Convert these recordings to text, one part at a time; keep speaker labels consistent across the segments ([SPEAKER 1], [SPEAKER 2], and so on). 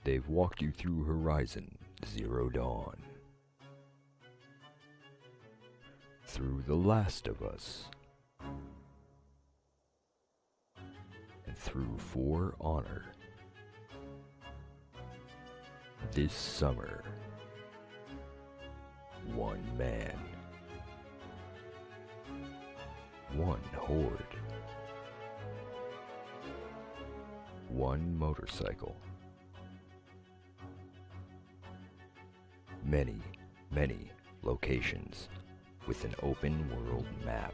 [SPEAKER 1] They've walked you through Horizon Zero Dawn, through The Last of Us, and through For Honor. This summer, one man, one horde, one motorcycle, many, many locations with an open world map,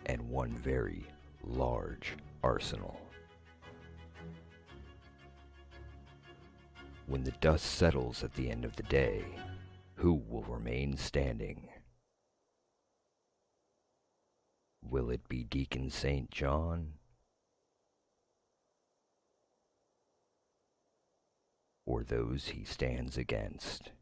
[SPEAKER 1] and one very large arsenal. When the dust settles at the end of the day, who will remain standing? Will it be Deacon St. John? Or those he stands against?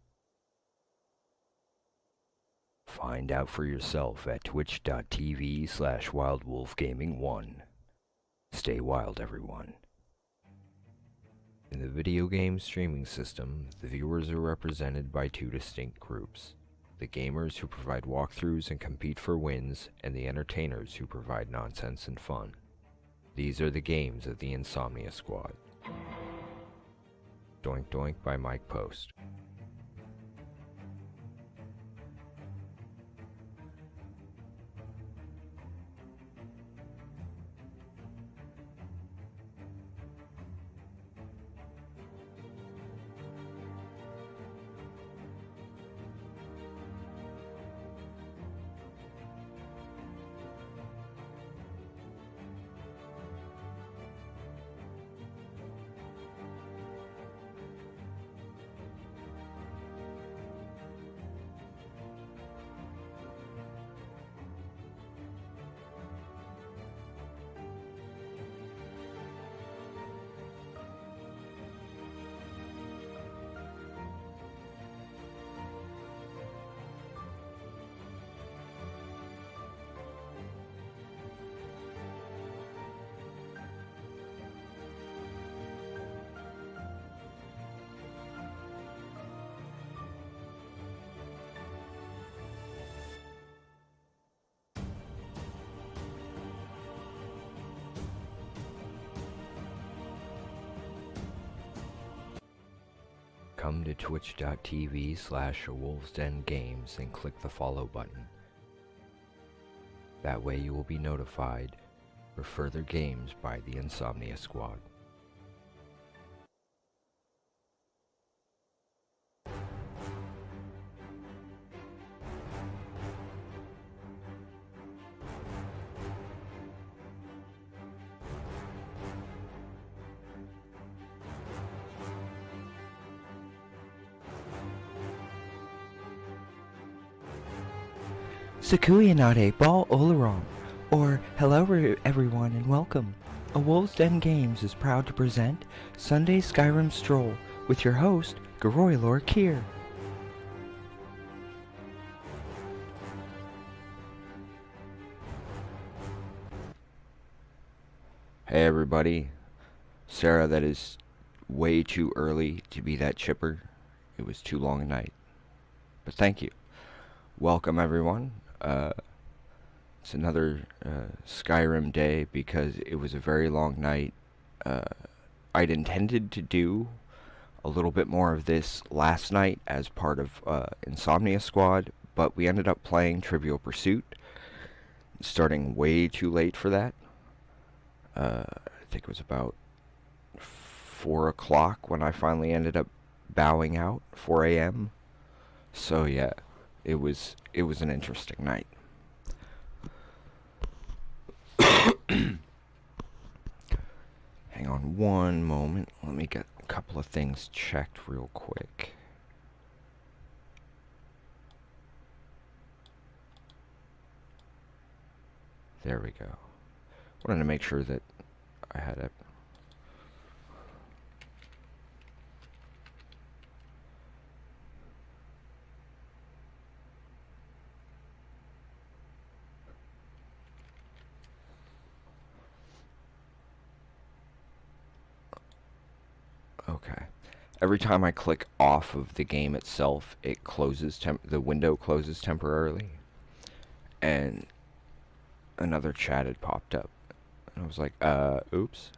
[SPEAKER 1] Find out for yourself at twitch.tv/wildwolfgaming1. Stay wild, everyone. In the video game streaming system, the viewers are represented by two distinct groups: the gamers who provide walkthroughs and compete for wins, and the entertainers who provide nonsense and fun. These are the games of the Insomnia Squad. Doink Doink by Mike Post. Come to twitch.tv/awolvesdengames and click the follow button. That way you will be notified for further games by the Insomnia Squad.
[SPEAKER 2] Sakuyanade Ball Olaram, or hello everyone and welcome. A Wolves Den Games is proud to present Sunday Skyrim Stroll with your host, Garoylor Kier.
[SPEAKER 1] Hey everybody. Sarah, that is way too early to be that chipper. It was too long a night. But thank you. Welcome everyone. It's another Skyrim day because it was a very long night. I'd intended to do a little bit more of this last night as part of Insomnia Squad, but we ended up playing Trivial Pursuit, starting way too late for that. I think it was about 4 o'clock when I finally ended up bowing out, 4 a.m. So yeah, it was an interesting night. Hang on one moment. Let me get a couple of things checked real quick. There we go. Wanted to make sure that I had it. Every time I click off of the game itself, it closes, the window closes temporarily. And another chat had popped up. And I was like, oops.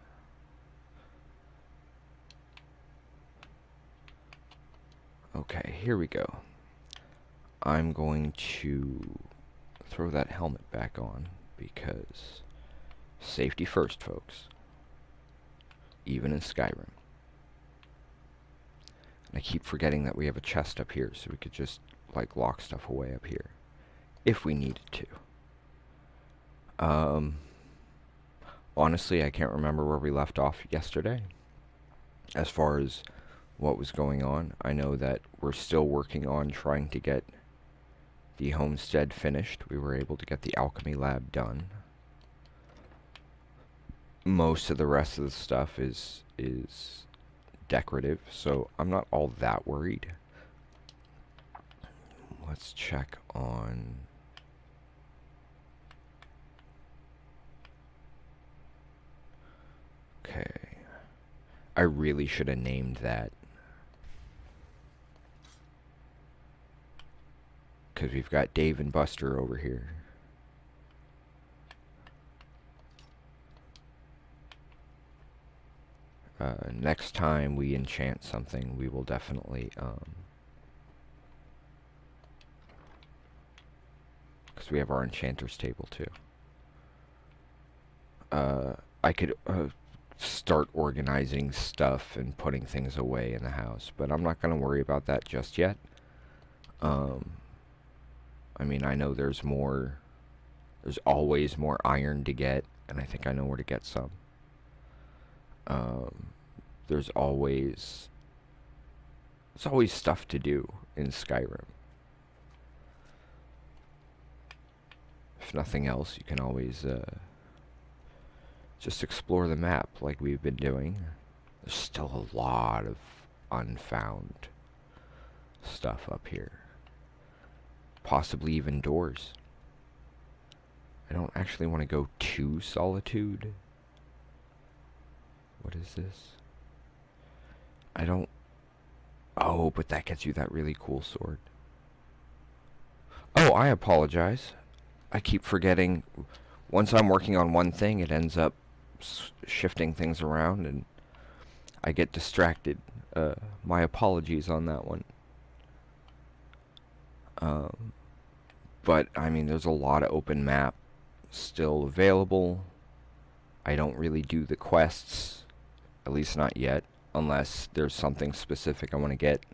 [SPEAKER 1] Okay, here we go. I'm going to throw that helmet back on because safety first, folks. Even in Skyrim. And I keep forgetting that we have a chest up here, so we could just, like, lock stuff away up here. If we needed to. Honestly, I can't remember where we left off yesterday. As far as what was going on, I know that we're still working on trying to get the homestead finished. We were able to get the alchemy lab done. Most of the rest of the stuff is decorative, so I'm not all that worried. Let's check on... Okay. I really should have named that. Because we've got Dave and Buster over here. Next time we enchant something, we will definitely, because we have our enchanter's table too. I could start organizing stuff and putting things away in the house, but I'm not going to worry about that just yet. I mean, I know there's always more iron to get, and I think I know where to get some. There's always stuff to do in Skyrim. If nothing else, you can always just explore the map like we've been doing. There's still a lot of unfound stuff up here. Possibly even doors. I don't actually want to go to Solitude. What is this? I don't... Oh, but that gets you that really cool sword. Oh, I apologize. I keep forgetting. Once I'm working on one thing, it ends up shifting things around, and I get distracted. My apologies on that one. But, I mean, there's a lot of open map still available. I don't really do the quests, at least not yet, unless there's something specific I want to get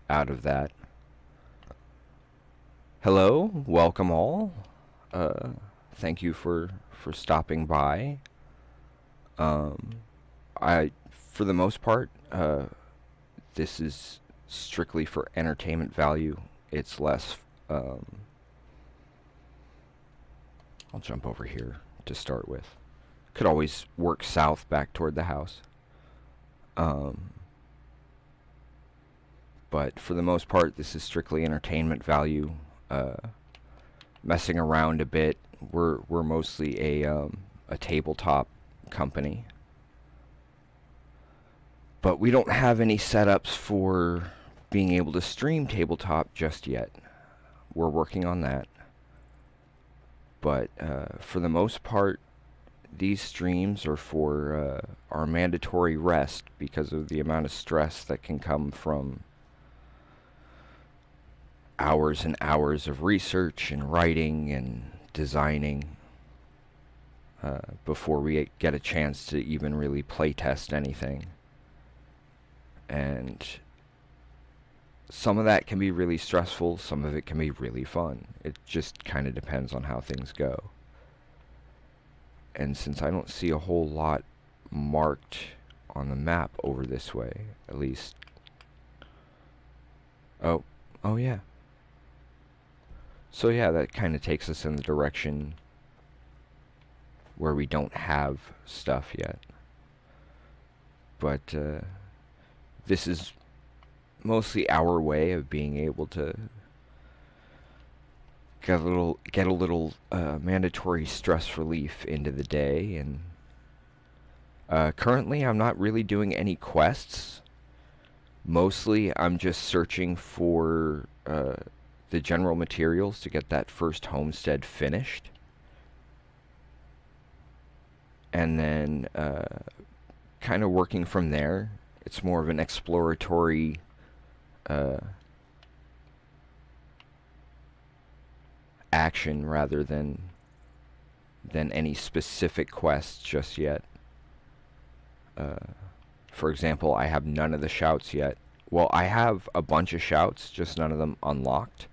[SPEAKER 1] out of that. Hello, welcome all. Thank you for stopping by. For the most part, this is strictly for entertainment value. It's less, I'll jump over here to start with. Could always work south back toward the house. But for the most part, this is strictly entertainment value. Messing around a bit. We're mostly a tabletop company. But we don't have any setups for being able to stream tabletop just yet. We're working on that. But for the most part, these streams are for our mandatory rest because of the amount of stress that can come from hours and hours of research and writing and designing before we get a chance to even really play test anything. And some of that can be really stressful, some of it can be really fun. It just kind of depends on how things go. And since I don't see a whole lot marked on the map over this way, at least... Oh yeah. So yeah, that kind of takes us in the direction where we don't have stuff yet. But this is mostly our way of being able to get a little mandatory stress relief into the day. And currently I'm not really doing any quests. Mostly, I'm just searching for the general materials to get that first homestead finished. And then kind of working from there. It's more of an exploratory uh, action rather than any specific quests just yet. Uh, for example, I have none of the shouts yet. Well, I have a bunch of shouts, just none of them unlocked.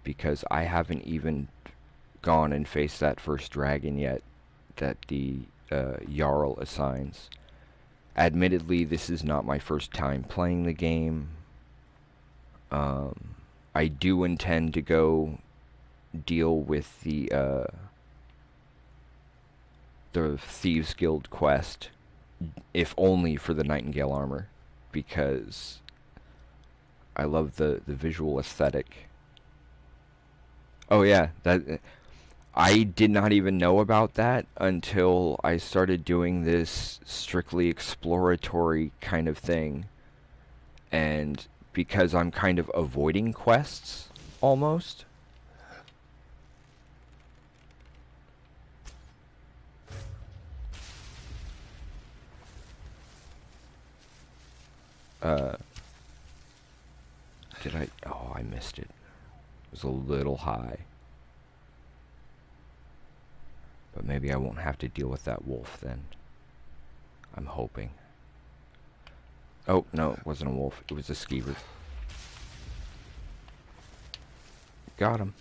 [SPEAKER 1] Because I haven't even gone and faced that first dragon yet that the Jarl assigns. Admittedly, this is not my first time playing the game. I do intend to go deal with the Thieves Guild quest, if only for the Nightingale armor, because I love the visual aesthetic. Oh yeah, that I did not even know about that until I started doing this strictly exploratory kind of thing. And because I'm kind of avoiding quests, almost. Uh, did I? Oh, I missed it. It was a little high. But maybe I won't have to deal with that wolf then. I'm hoping. Oh, no, it wasn't a wolf. It was a skeever. Got him.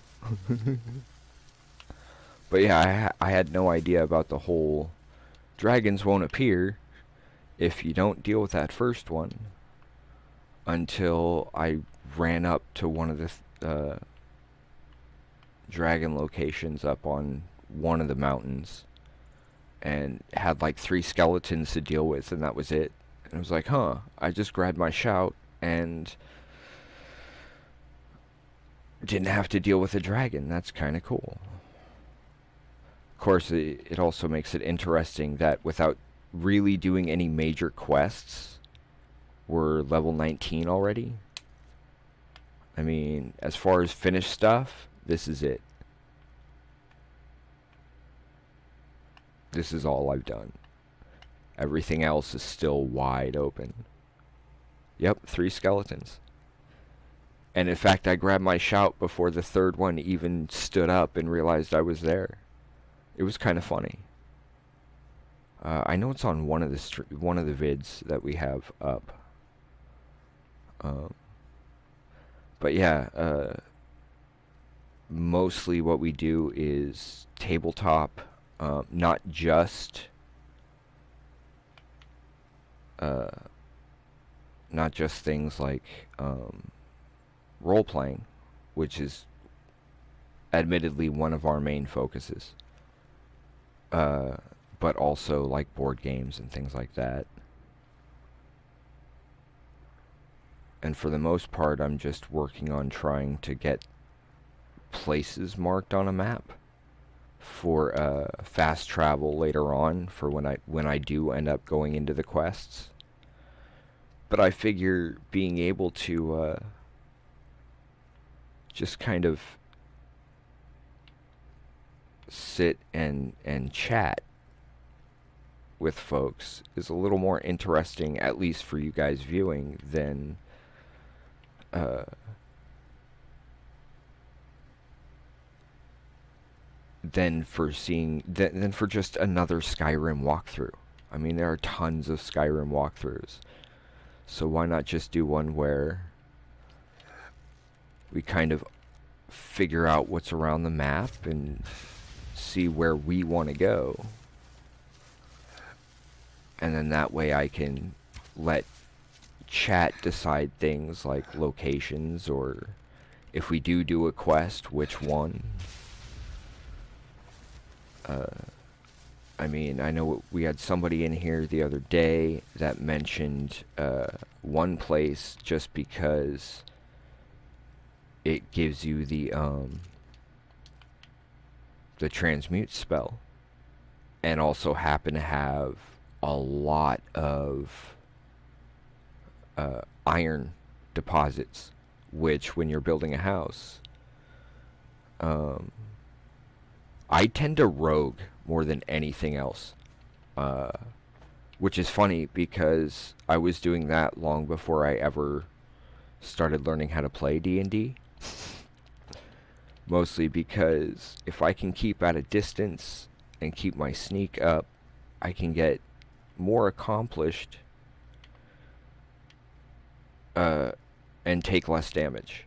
[SPEAKER 1] But yeah, I had no idea about the whole dragons won't appear if you don't deal with that first one until I ran up to one of the dragon locations up on one of the mountains and had like 3 skeletons to deal with, and that was it. And I was like, huh, I just grabbed my shout and didn't have to deal with a dragon. That's kind of cool. Of course, it also makes it interesting that without really doing any major quests, we're level 19 already. I mean, as far as finished stuff, this is it. This is all I've done. Everything else is still wide open. Yep, 3 skeletons. And in fact, I grabbed my shout before the third one even stood up and realized I was there. It was kind of funny. I know it's on one of the vids that we have up. But yeah, mostly what we do is tabletop, not just things like role playing, which is admittedly one of our main focuses, but also like board games and things like that. And for the most part, I'm just working on trying to get places marked on a map for fast travel later on for when I do end up going into the quests. But I figure being able to just kind of sit and chat with folks is a little more interesting, at least for you guys viewing, than than for just another Skyrim walkthrough. I mean, there are tons of Skyrim walkthroughs, so why not just do one where we kind of figure out what's around the map and see where we want to go, and then that way I can let chat decide things like locations, or if we do a quest, which one. I mean, I know we had somebody in here the other day that mentioned one place just because it gives you the transmute spell, and also happen to have a lot of iron deposits, which when you're building a house, um, I tend to rogue more than anything else. Uh, which is funny because I was doing that long before I ever started learning how to play D&D. Mostly because if I can keep at a distance and keep my sneak up, I can get more accomplished and take less damage.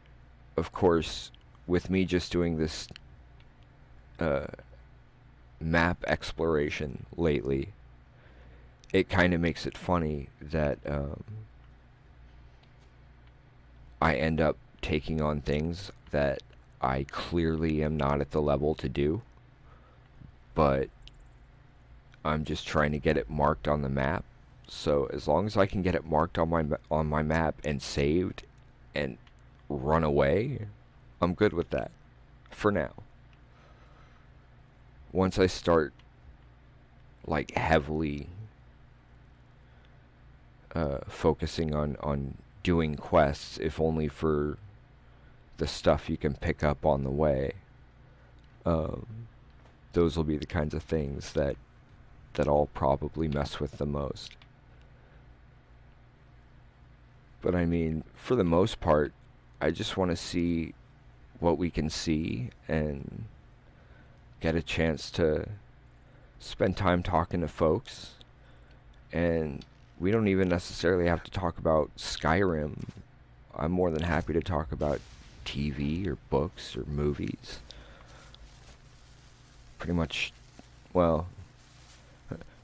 [SPEAKER 1] Of course, with me just doing this map exploration lately, it kind of makes it funny that I end up taking on things that I clearly am not at the level to do, but I'm just trying to get it marked on the map. So as long as I can get it marked on my map and saved and run away, I'm good with that for now. Once I start like heavily focusing on doing quests, if only for the stuff you can pick up on the way, those will be the kinds of things that I'll probably mess with the most. But I mean, for the most part, I just want to see what we can see and get a chance to spend time talking to folks. And we don't even necessarily have to talk about Skyrim. I'm more than happy to talk about TV or books or movies. Pretty much, well,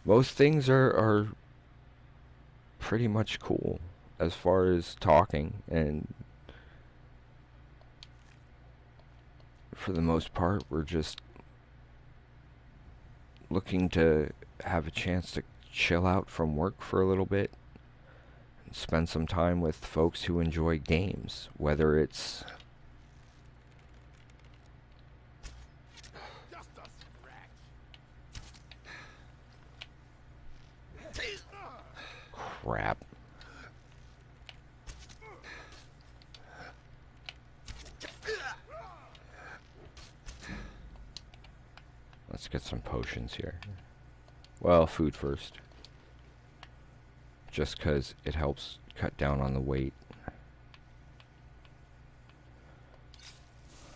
[SPEAKER 1] most things are pretty much cool as far as talking, and for the most part, we're just looking to have a chance to chill out from work for a little bit and spend some time with folks who enjoy games, whether it's crap. Let's get some potions here. Well, food first. Just 'cause it helps cut down on the weight.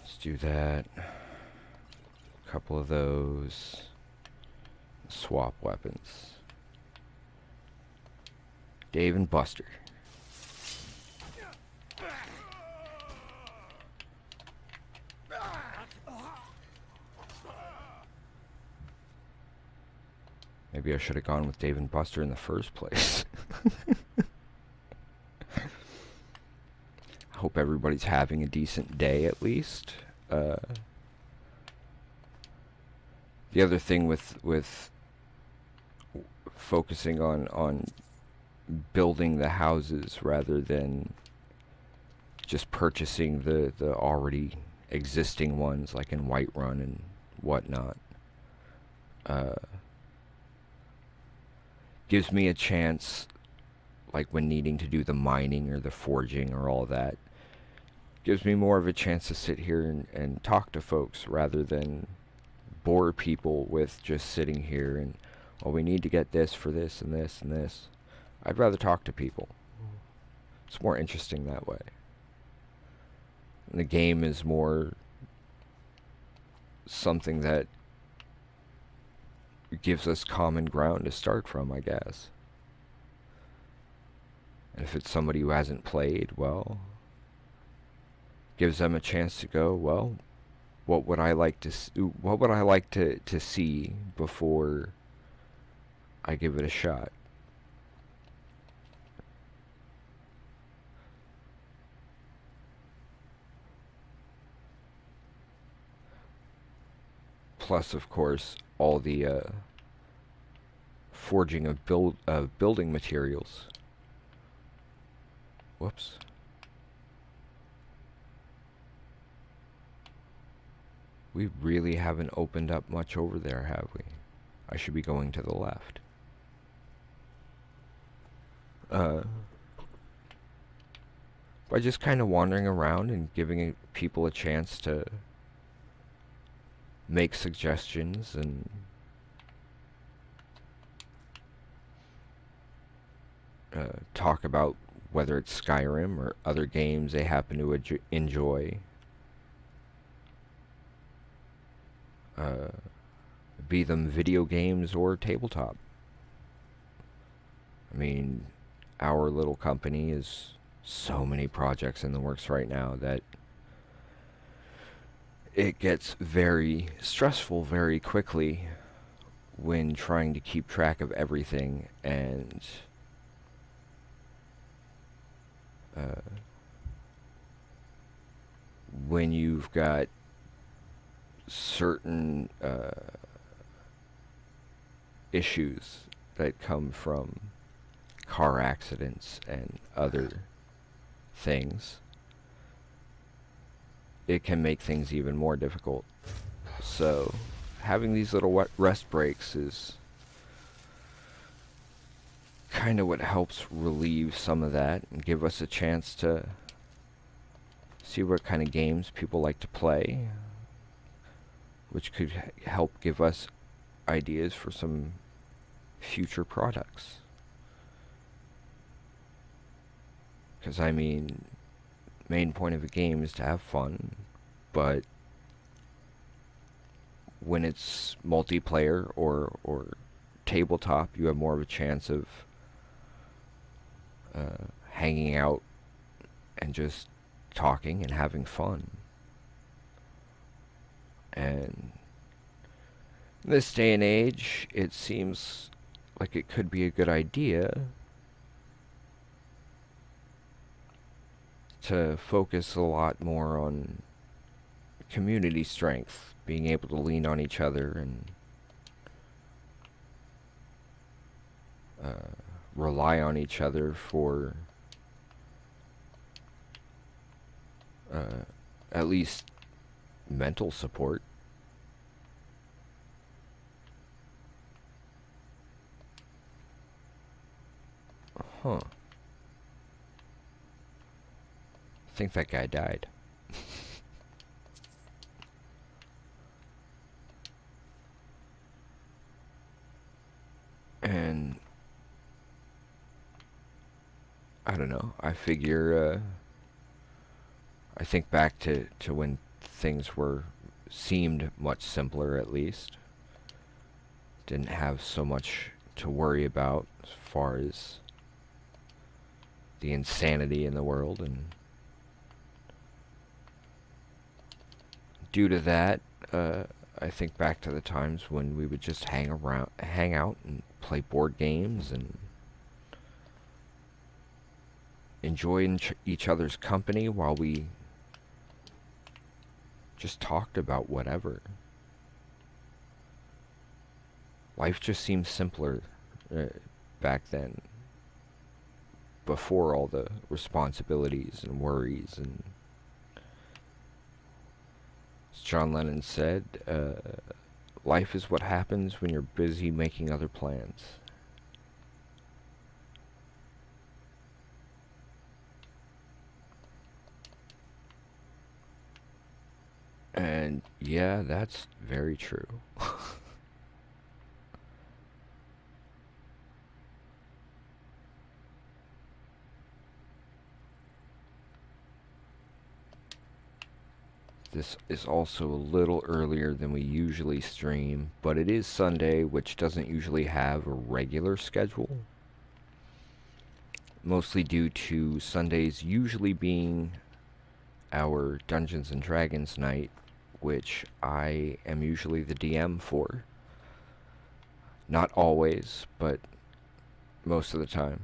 [SPEAKER 1] Let's do that. A couple of those. Swap weapons. Dave and Buster. Maybe I should have gone with Dave and Buster in the first place. I hope everybody's having a decent day at least. The other thing with focusing on building the houses rather than just purchasing the already existing ones like in Whiterun and whatnot, gives me a chance, like when needing to do the mining or the forging or all that, gives me more of a chance to sit here and talk to folks rather than bore people with just sitting here and, well, we need to get this for this and this and this. I'd rather talk to people. It's more interesting that way. And the game is more something that gives us common ground to start from, I guess. And if it's somebody who hasn't played, well, gives them a chance to go, well, what would I like to see before I give it a shot? Plus, of course, all the forging of building materials. Whoops. We really haven't opened up much over there, have we? I should be going to the left. by just kind of wandering around and giving people a chance to make suggestions and talk about whether it's Skyrim or other games they happen to enjoy. Uh, be them video games or tabletop. I mean, our little company is so many projects in the works right now that it gets very stressful very quickly when trying to keep track of everything, and when you've got certain issues that come from car accidents and other things, it can make things even more difficult. So having these little rest breaks is kind of what helps relieve some of that and give us a chance to see what kind of games people like to play, which could help give us ideas for some future products. Because, I mean, main point of a game is to have fun, but when it's multiplayer or tabletop, you have more of a chance of hanging out and just talking and having fun. And in this day and age, it seems like it could be a good idea to focus a lot more on community strength, being able to lean on each other and rely on each other for at least mental support. Huh. I think that guy died. And I don't know. I figure I think back to when things seemed much simpler, at least. Didn't have so much to worry about as far as the insanity in the world, and due to that, I think back to the times when we would just hang out and play board games and enjoy each other's company while we just talked about whatever. Life just seemed simpler back then, before all the responsibilities and worries. And as John Lennon said, life is what happens when you're busy making other plans. And yeah, that's very true. This is also a little earlier than we usually stream, but it is Sunday, which doesn't usually have a regular schedule. Mostly due to Sundays usually being our Dungeons and Dragons night, which I am usually the DM for. Not always, but most of the time.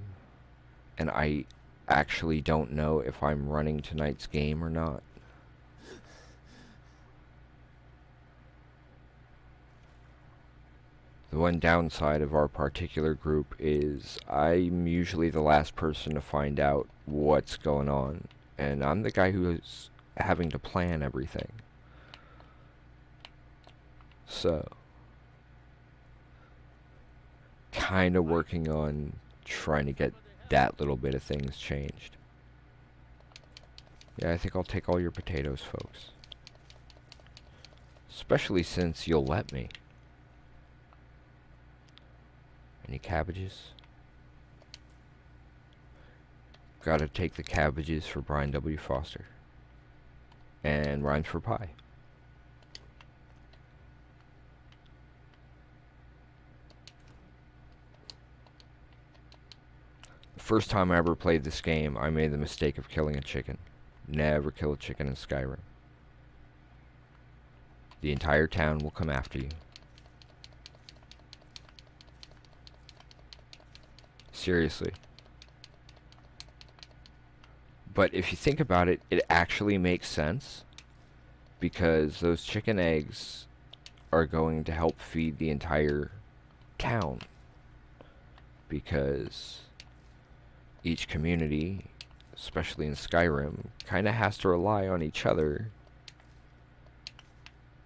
[SPEAKER 1] And I actually don't know if I'm running tonight's game or not. The one downside of our particular group is I'm usually the last person to find out what's going on, and I'm the guy who is having to plan everything. So, kind of working on trying to get that little bit of things changed. Yeah, I think I'll take all your potatoes, folks. Especially since you'll let me. Any cabbages? Gotta take the cabbages for Brian W. Foster. And rhymes for pie. First time I ever played this game, I made the mistake of killing a chicken. Never kill a chicken in Skyrim. The entire town will come after you. Seriously. But if you think about it, it actually makes sense. Because those chicken eggs are going to help feed the entire town. Because each community, especially in Skyrim, kind of has to rely on each other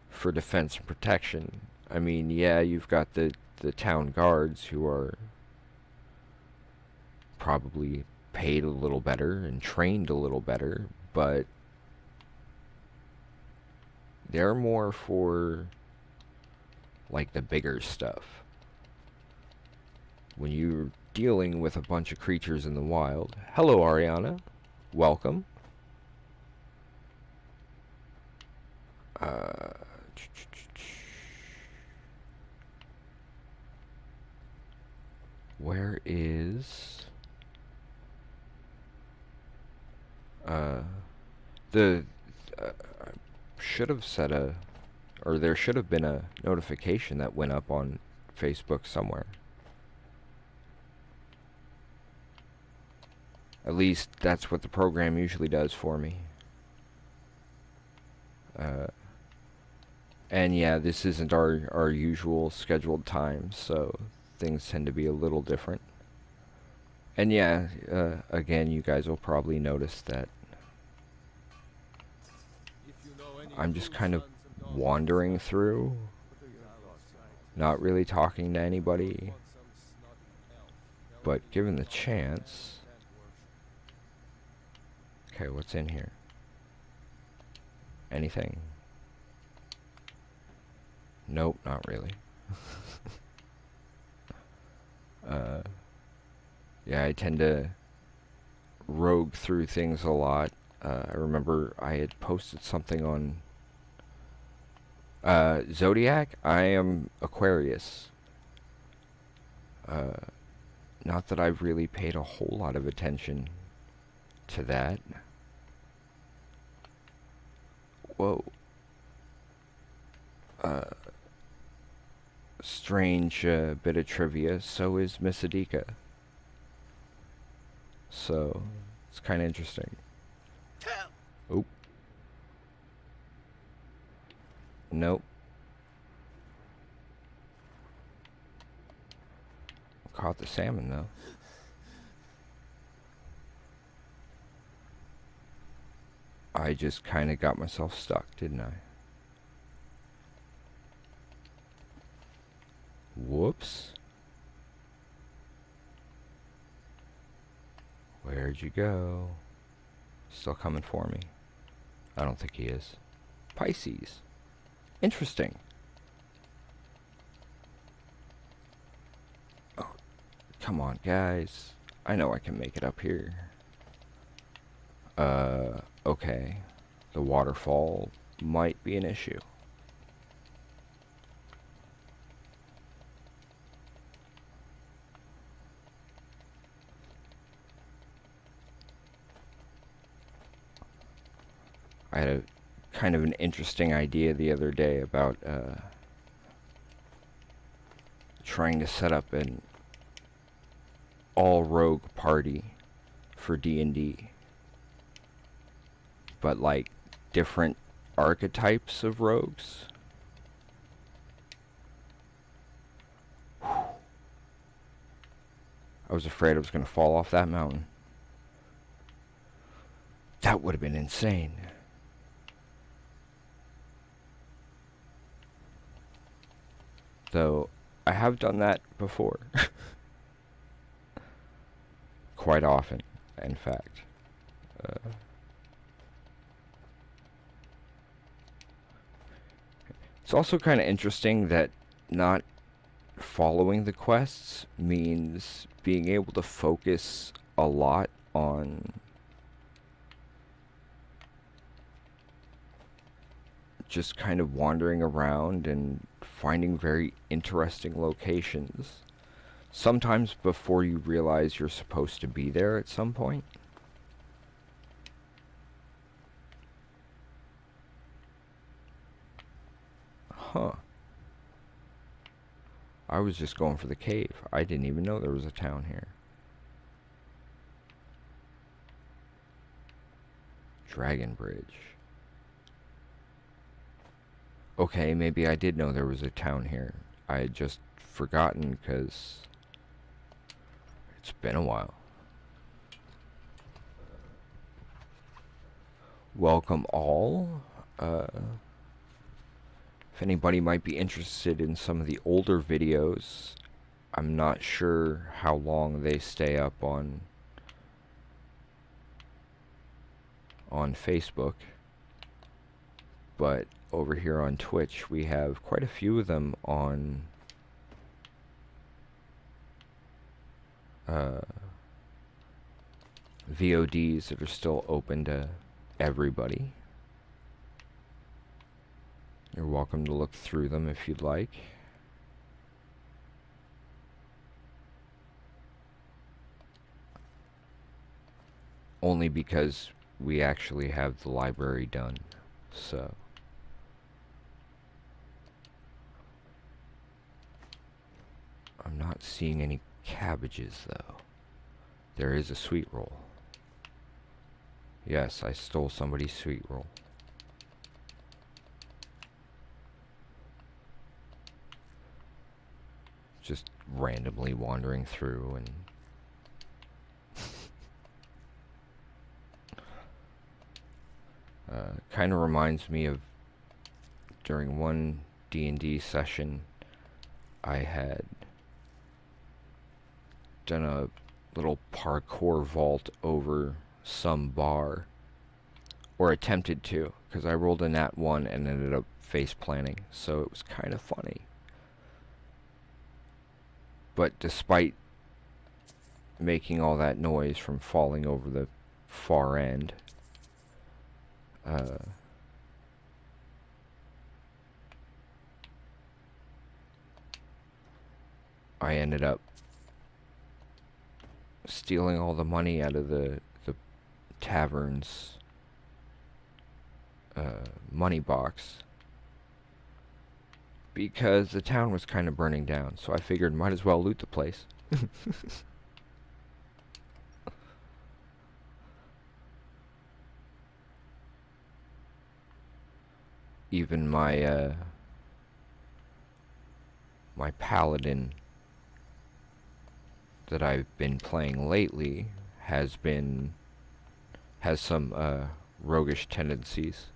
[SPEAKER 1] for defense and protection. I mean, yeah, you've got the town guards who are probably paid a little better and trained a little better, but they're more for like the bigger stuff. When you're dealing with a bunch of creatures in the wild. Hello, Ariana. Welcome. Where is the should have set a, or there should have been a notification that went up on Facebook somewhere. At least that's what the program usually does for me. And yeah, this isn't our usual scheduled time, so things tend to be a little different. And yeah, again, you guys will probably notice that I'm just kind of wandering through, not really talking to anybody, but given the chance... Okay, what's in here? Anything? Nope, not really. Yeah, I tend to rogue through things a lot. I remember I had posted something on Zodiac. I am Aquarius. Not that I've really paid a whole lot of attention to that. Whoa. Strange bit of trivia. So is Miss Adika. So, it's kind of interesting. Oop. Nope. Caught the salmon, though. I just kind of got myself stuck, didn't I? Whoops. Where'd you go? Still coming for me? I don't think he is. Pisces. Interesting. Oh, come on, guys. I know I can make it up here. Okay. The waterfall might be an issue. I had a kind of an interesting idea the other day about trying to set up an all-rogue party for D&D. But like different archetypes of rogues. I was afraid I was going to fall off that mountain. That would have been insane. Though, I have done that before. Quite often, in fact. It's also kind of interesting that not following the quests means being able to focus a lot on just kind of wandering around and finding very interesting locations. Sometimes before you realize you're supposed to be there at some point. Huh. I was just going for the cave. I didn't even know there was a town here. Dragon Bridge. Okay, maybe I did know there was a town here. I had just forgotten because it's been a while. Welcome all. If anybody might be interested in some of the older videos, I'm not sure how long they stay up on Facebook, but over here on Twitch we have quite a few of them on VODs that are still open to everybody. You're welcome to look through them if you'd like. Only because we actually have the library done, so. I'm not seeing any cabbages, though. There is a sweet roll. Yes, I stole somebody's sweet roll. Just randomly wandering through and kind of reminds me of during one D&D session I had done a little parkour vault over some bar, or attempted to, because I rolled a nat 1 and ended up face planting, so it was kind of funny. But despite making all that noise from falling over the far end, I ended up stealing all the money out of the tavern's money box, because the town was kind of burning down, so I figured might as well loot the place. Even my my paladin that I've been playing lately has some roguish tendencies.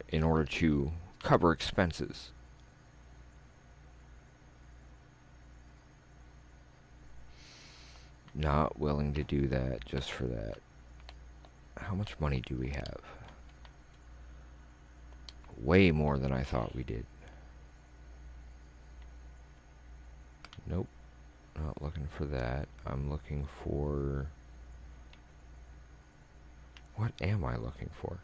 [SPEAKER 1] In order to cover expenses. Not willing to do that just for that. How much money do we have? Way more than I thought we did. Nope. Not looking for that. I'm looking for... What am I looking for?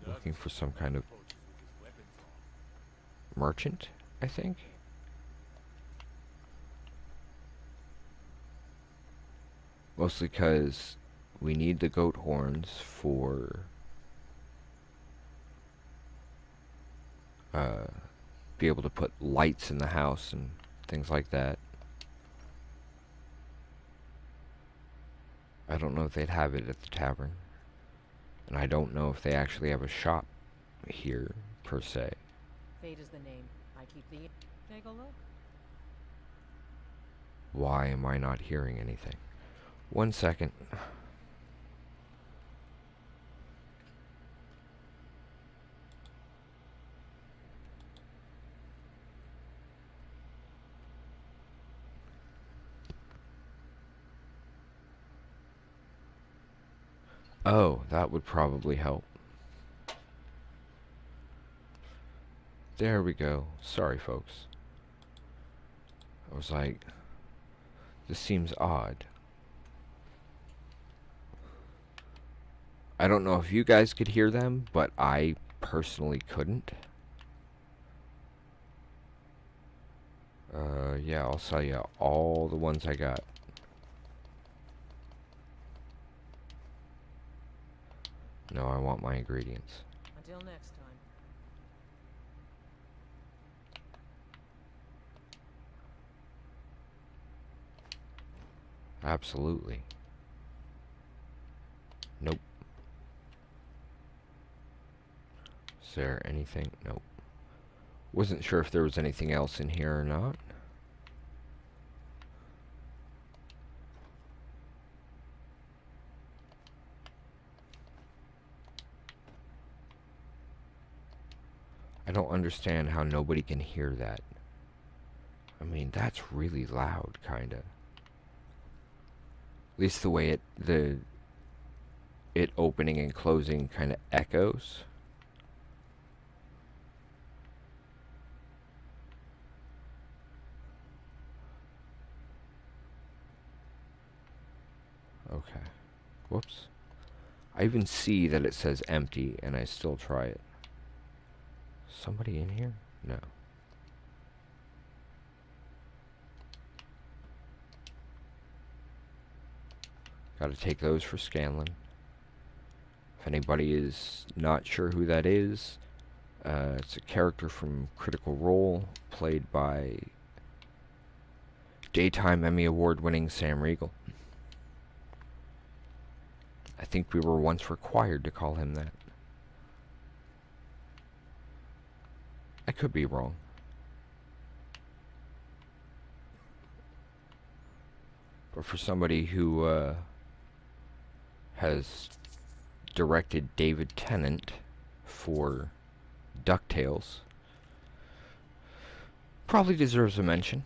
[SPEAKER 1] Looking for some kind of merchant, I think. Mostly because we need the goat horns for be able to put lights in the house and things like that. I don't know if they'd have it at the tavern. And I don't know if they actually have a shop here, per se.
[SPEAKER 3] Fate is the name. I keep the... Take a look.
[SPEAKER 1] Why am I not hearing anything? 1 second. Oh, that would probably help. There we go. Sorry, folks. I was like, this seems odd. I don't know if you guys could hear them, but I personally couldn't. Yeah, I'll sell you all the ones I got. No, I want my ingredients.
[SPEAKER 3] Until next time.
[SPEAKER 1] Absolutely. Nope. Is there anything? Nope. Wasn't sure if there was anything else in here or not. I don't understand how nobody can hear that. I mean, that's really loud, kinda. At least the way it opening and closing kinda echoes. Okay. Whoops. I even see that it says empty, and I still try it. Somebody in here? No. Gotta take those for Scanlan. If anybody is not sure who that is, it's a character from Critical Role, played by Daytime Emmy Award-winning Sam Riegel. I think we were once required to call him that. I could be wrong. But for somebody who has directed David Tennant for DuckTales, probably deserves a mention.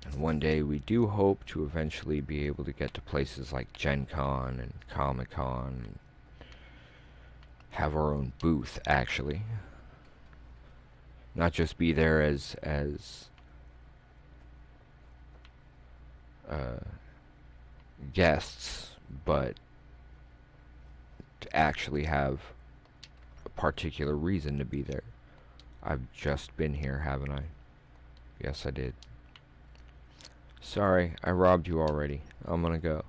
[SPEAKER 1] And one day we do hope to eventually be able to get to places like Gen Con and Comic Con and have our own booth, actually. Not just be there as guests, but to actually have a particular reason to be there. I've just been here, haven't I? Yes, I did. Sorry, I robbed you already. I'm gonna go.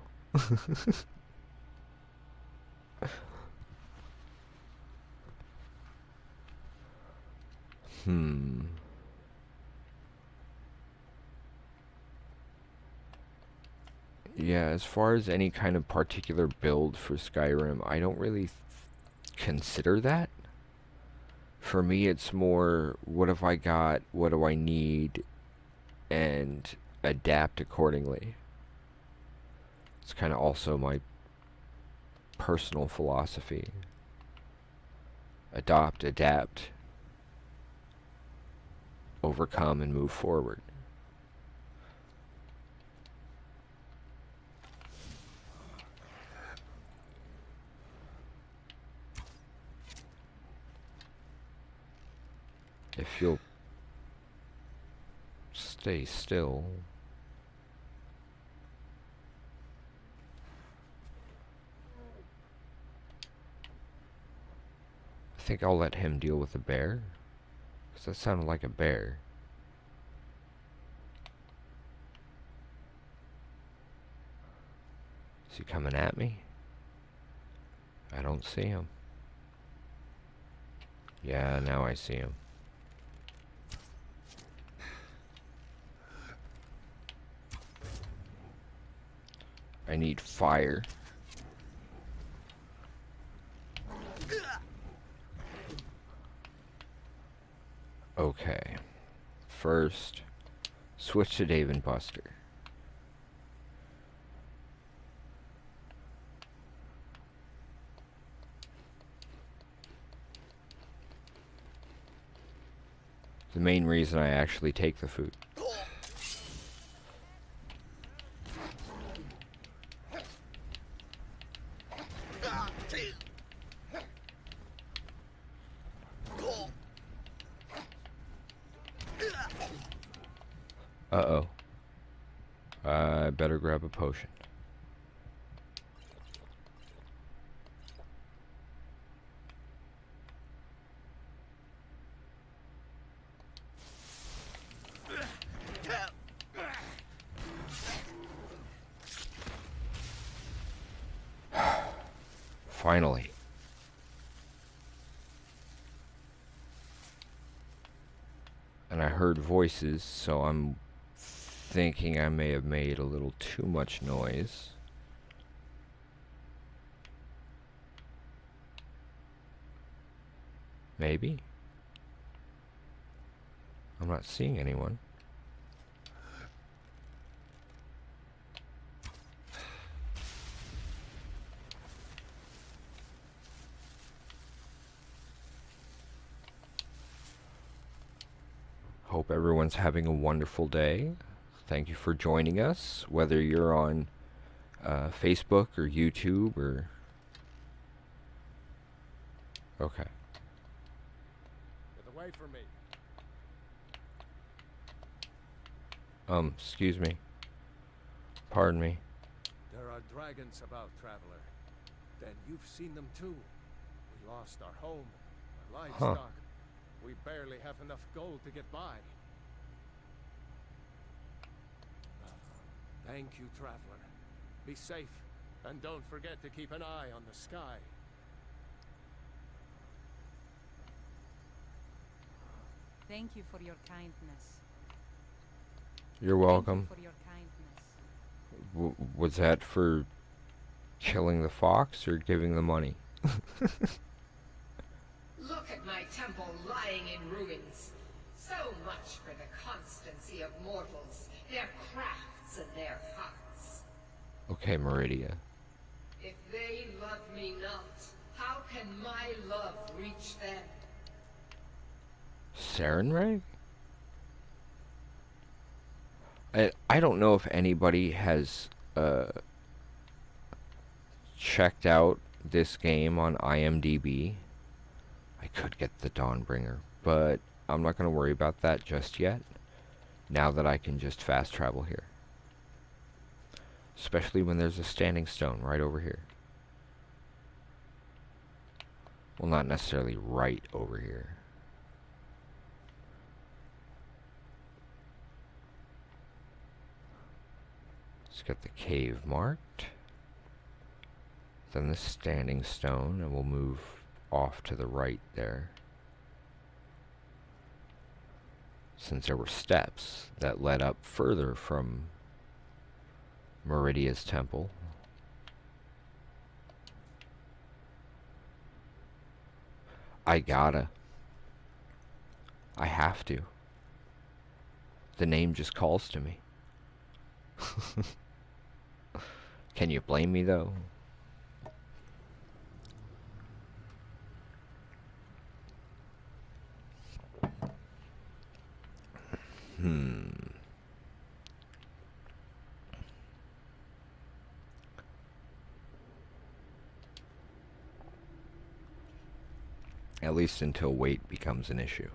[SPEAKER 1] Yeah, as far as any kind of particular build for Skyrim, I don't really consider that. For me, it's more, what have I got, what do I need, and adapt accordingly. It's kind of also my personal philosophy. Adopt, adapt, overcome, and move forward. If you'll stay still. I think I'll let him deal with the bear, because that sounded like a bear. Is he coming at me? I don't see him. Yeah, now I see him. I need fire. Okay. First, switch to Dave and Buster. The main reason I actually take the food. Uh-oh. I better grab a potion. Finally. And I heard voices, so I'm thinking I may have made a little too much noise. Maybe? I'm not seeing anyone. Hope everyone's having a wonderful day. Thank you for joining us, whether you're on Facebook or YouTube or... Okay.
[SPEAKER 4] Get away from me.
[SPEAKER 1] Excuse me. Pardon me.
[SPEAKER 4] There are dragons about, traveler. Then you've seen them too. We lost our home, our livestock. We barely have enough gold to get by. Thank you, traveler. Be safe, and don't forget to keep an eye on the sky.
[SPEAKER 3] Thank you for your kindness.
[SPEAKER 1] You're
[SPEAKER 3] Thank
[SPEAKER 1] welcome.
[SPEAKER 3] you for your kindness.
[SPEAKER 1] Was that for killing the fox or giving the money?
[SPEAKER 5] Look at my temple lying in ruins. So much for the constancy of mortals, their crafts and their hearts.
[SPEAKER 1] Okay, Meridia.
[SPEAKER 5] If they love me not, how can my love reach them?
[SPEAKER 1] Sarenrae? I don't know if anybody has checked out this game on IMDb. I could get the Dawnbringer, but I'm not going to worry about that just yet, now that I can just fast travel here. Especially when there's a standing stone right over here. Well, not necessarily right over here. Let's get the cave marked. Then the standing stone, and we'll move off to the right there. Since there were steps that led up further from Meridia's temple. I have to. The name just calls to me. Can you blame me, though? At least until weight becomes an issue.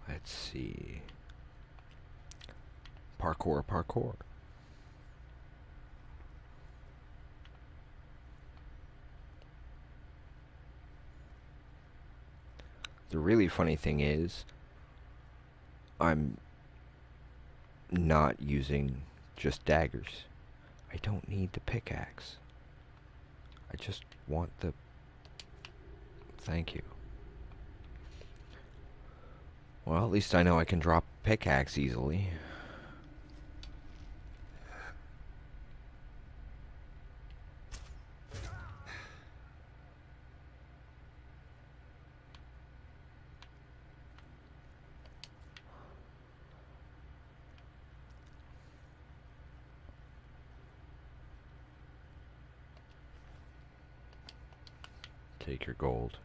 [SPEAKER 1] Let's see. Parkour. The really funny thing is, I'm not using just daggers. I don't need the pickaxe. I just want the... Thank you. Well, at least I know I can drop a pickaxe easily. Take your gold.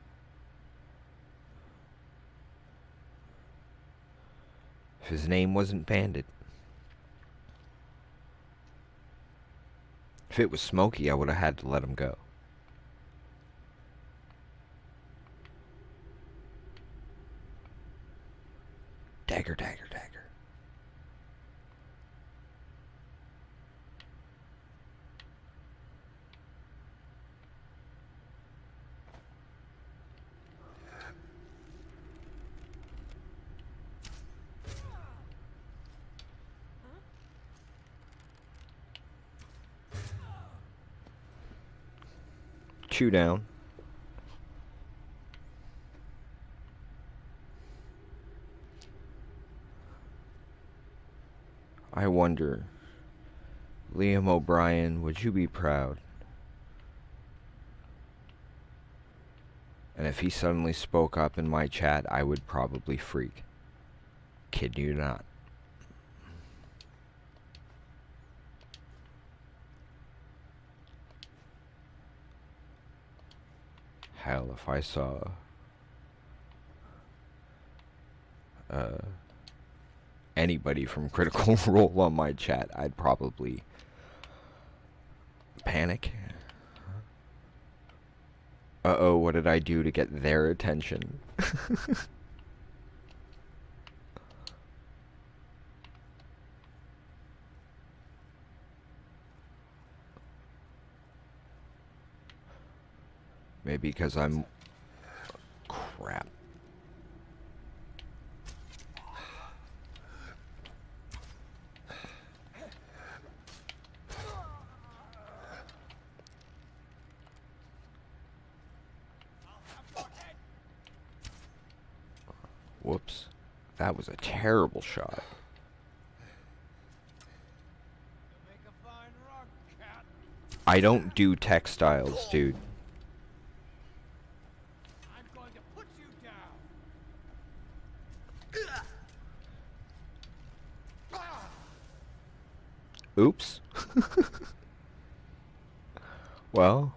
[SPEAKER 1] If his name wasn't Bandit. If it was Smokey, I would have had to let him go. Dagger, dagger, dagger. Chew down. I wonder, Liam O'Brien, would you be proud? And if he suddenly spoke up in my chat, I would probably freak. Kid you not. Hell, if I saw anybody from Critical Role on my chat, I'd probably panic. Uh-oh, what did I do to get their attention? Maybe because I'm... Crap. Whoops. That was a terrible shot. I don't do textiles, dude.
[SPEAKER 4] I'm going to put you down.
[SPEAKER 1] Oops. Well,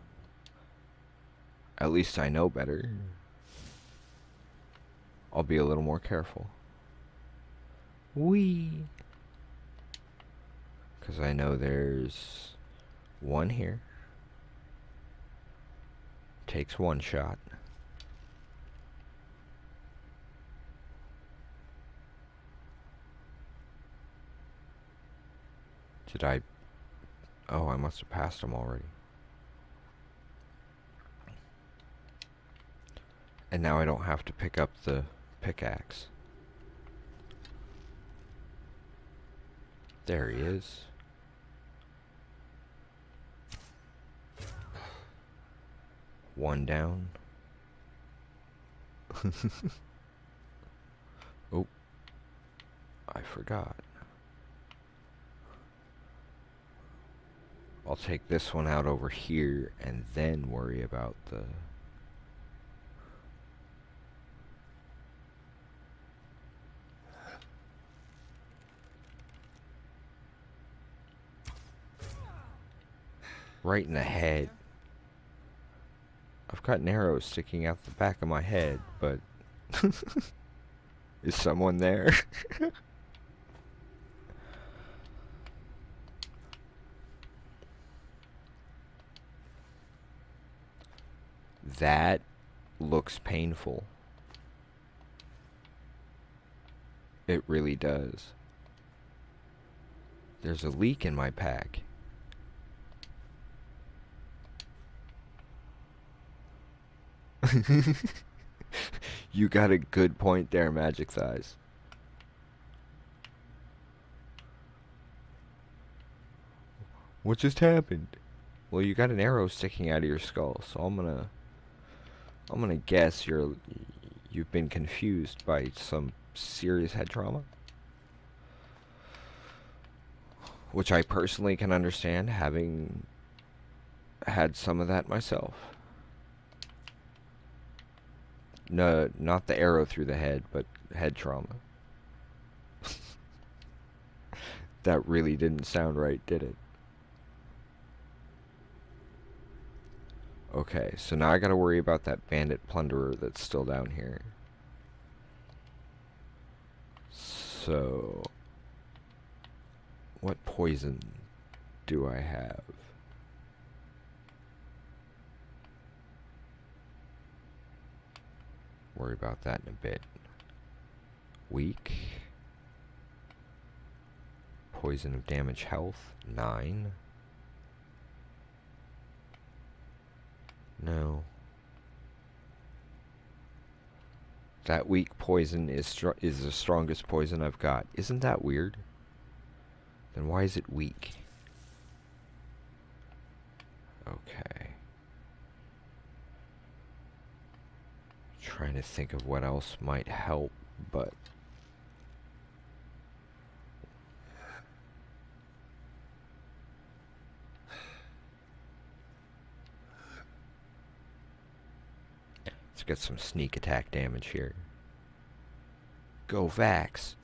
[SPEAKER 1] at least I know better. I'll be a little more careful. Whee! Because I know there's one here. Takes one shot. Did I... Oh, I must have passed him already. And now I don't have to pick up the pickaxe. There he is. One down. Oh, I forgot. I'll take this one out over here and then worry about the... Right in the head. I've got an arrow sticking out the back of my head, but... Is someone there? That looks painful. It really does. There's a leak in my pack. You got a good point there, Magic Thighs. What just happened? Well, you got an arrow sticking out of your skull, so I'm gonna guess you've been confused by some serious head trauma. Which I personally can understand, having had some of that myself. No, not the arrow through the head, but head trauma. That really didn't sound right, did it? Okay, so now I gotta worry about that bandit plunderer that's still down here. So, what poison do I have? Worry about that in a bit. Weak. Poison of damage health, 9. No. That weak poison is the strongest poison I've got. Isn't that weird? Then why is it weak? Okay. Trying to think of what else might help, but let's get some sneak attack damage here. Go Vax.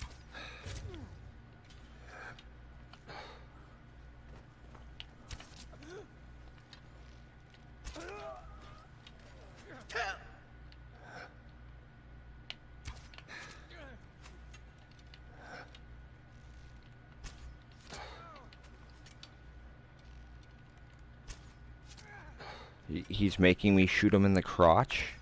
[SPEAKER 1] He's making me shoot him in the crotch.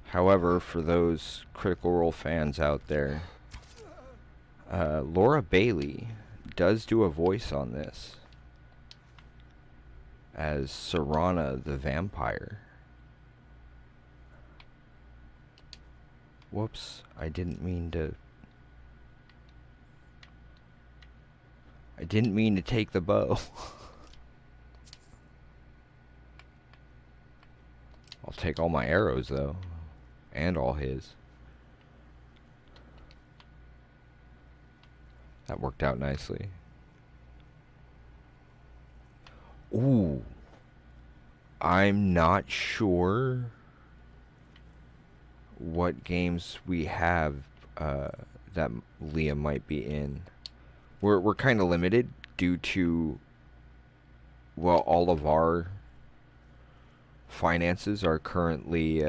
[SPEAKER 1] However, for those Critical Role fans out there, Laura Bailey does do a voice on this as Serana the vampire. Whoops, I didn't mean to take the bow. I'll take all my arrows though. And all his. That worked out nicely. Ooh. I'm not sure what games we have that Liam might be in. We're kind of limited due to, well, all of our finances are currently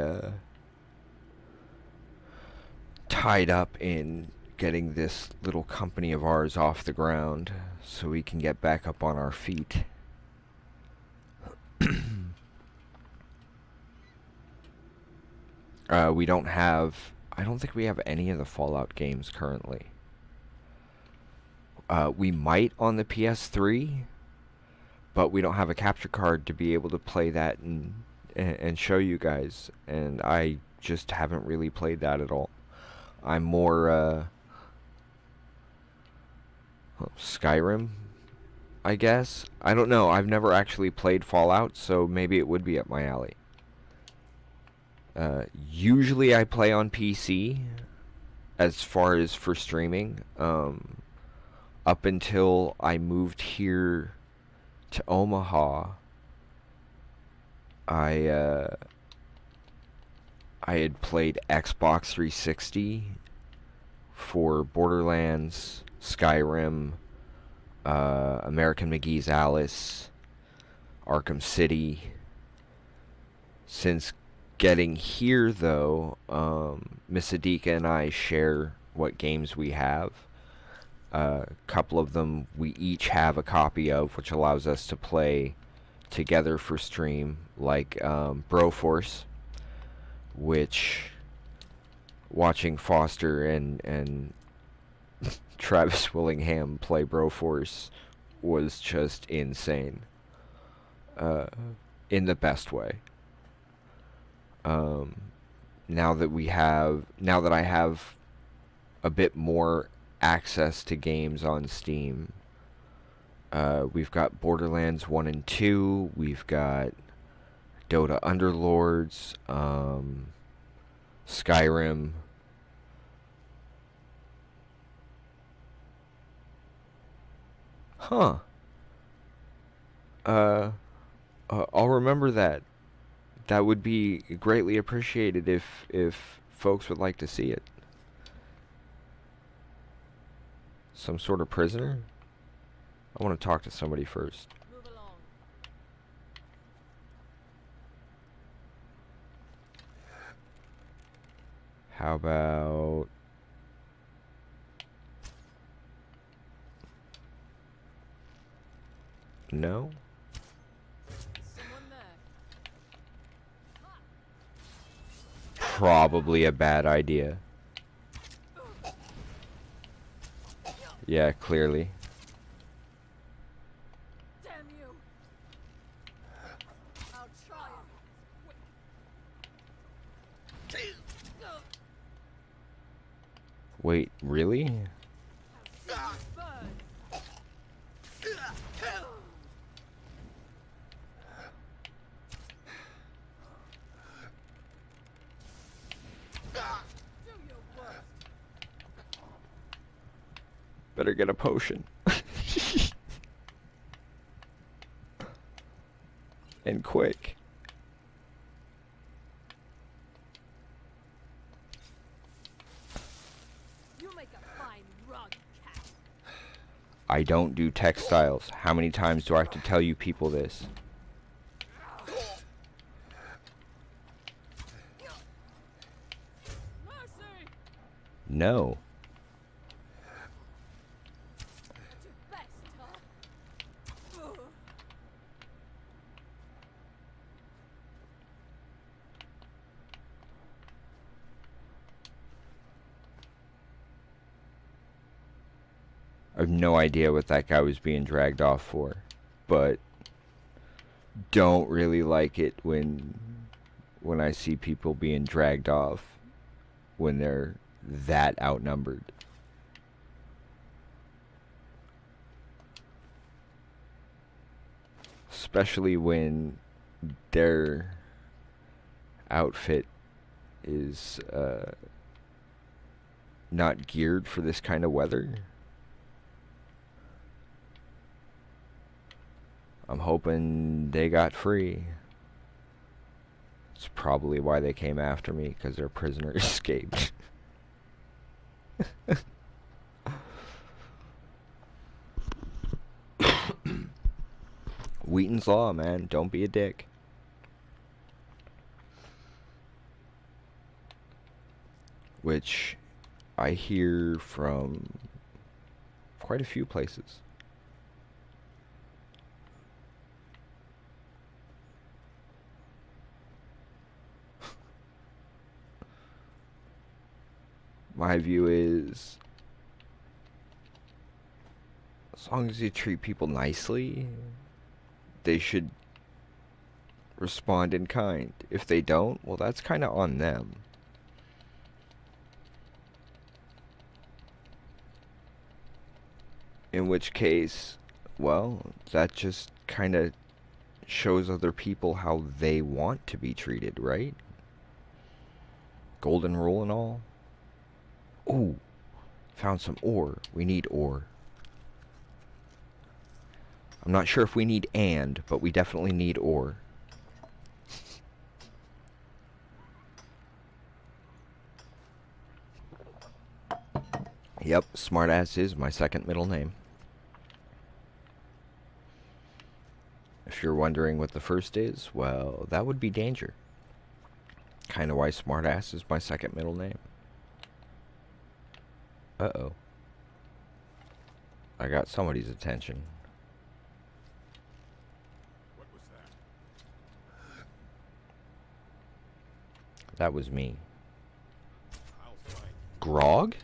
[SPEAKER 1] tied up in getting this little company of ours off the ground so we can get back up on our feet. We don't have, I don't think we have any of the Fallout games currently. We might on the PS3, but we don't have a capture card to be able to play that and show you guys, and I just haven't really played that at all. I'm more Skyrim, I guess. I don't know. I've never actually played Fallout, so maybe it would be up my alley. Usually I play on PC as far as for streaming. Up until I moved here to Omaha, I had played Xbox 360 for Borderlands, Skyrim, American McGee's Alice, Arkham City. Since getting here, though, Miss Adika and I share what games we have. A couple of them we each have a copy of, which allows us to play together for stream, like Broforce, which watching Foster and Travis Willingham play Broforce was just insane, in the best way. Now that I have a bit more access to games on Steam, we've got Borderlands 1 and 2, we've got Dota Underlords, Skyrim. Huh. I'll remember that. That would be greatly appreciated if folks would like to see it. Some sort of prisoner? I want to talk to somebody first.
[SPEAKER 3] Move along.
[SPEAKER 1] How about... No?
[SPEAKER 3] Someone there.
[SPEAKER 1] Probably a bad idea. Yeah, clearly.
[SPEAKER 3] Damn you! I'll try it.
[SPEAKER 1] Wait, really?
[SPEAKER 3] Burn. Do your worst.
[SPEAKER 1] Better get a potion. And quick.
[SPEAKER 3] You make a fine rug, cat.
[SPEAKER 1] I don't do textiles. How many times do I have to tell you people this?
[SPEAKER 3] Mercy!
[SPEAKER 1] No.
[SPEAKER 3] At your best, huh? Ugh.
[SPEAKER 1] I have no idea what that guy was being dragged off for, but don't really like it when I see people being dragged off when they're that outnumbered. Especially when their outfit is not geared for this kind of weather. I'm hoping they got free. It's probably why they came after me, because their prisoner escaped. Wheaton's Law, man. Don't be a dick. Which I hear from quite a few places. My view is, as long as you treat people nicely, they should respond in kind. If they don't, well, that's kind of on them. In which case, well, that just kind of shows other people how they want to be treated, right? Golden rule and all. Ooh, found some ore. We need ore. I'm not sure if we need but we definitely need ore. Yep, smartass is my second middle name. If you're wondering what the first is, well, that would be danger. Kinda why smartass is my second middle name. Uh-oh. I got somebody's attention.
[SPEAKER 4] What was that?
[SPEAKER 1] That was me.
[SPEAKER 4] I'll find you.
[SPEAKER 1] Grog?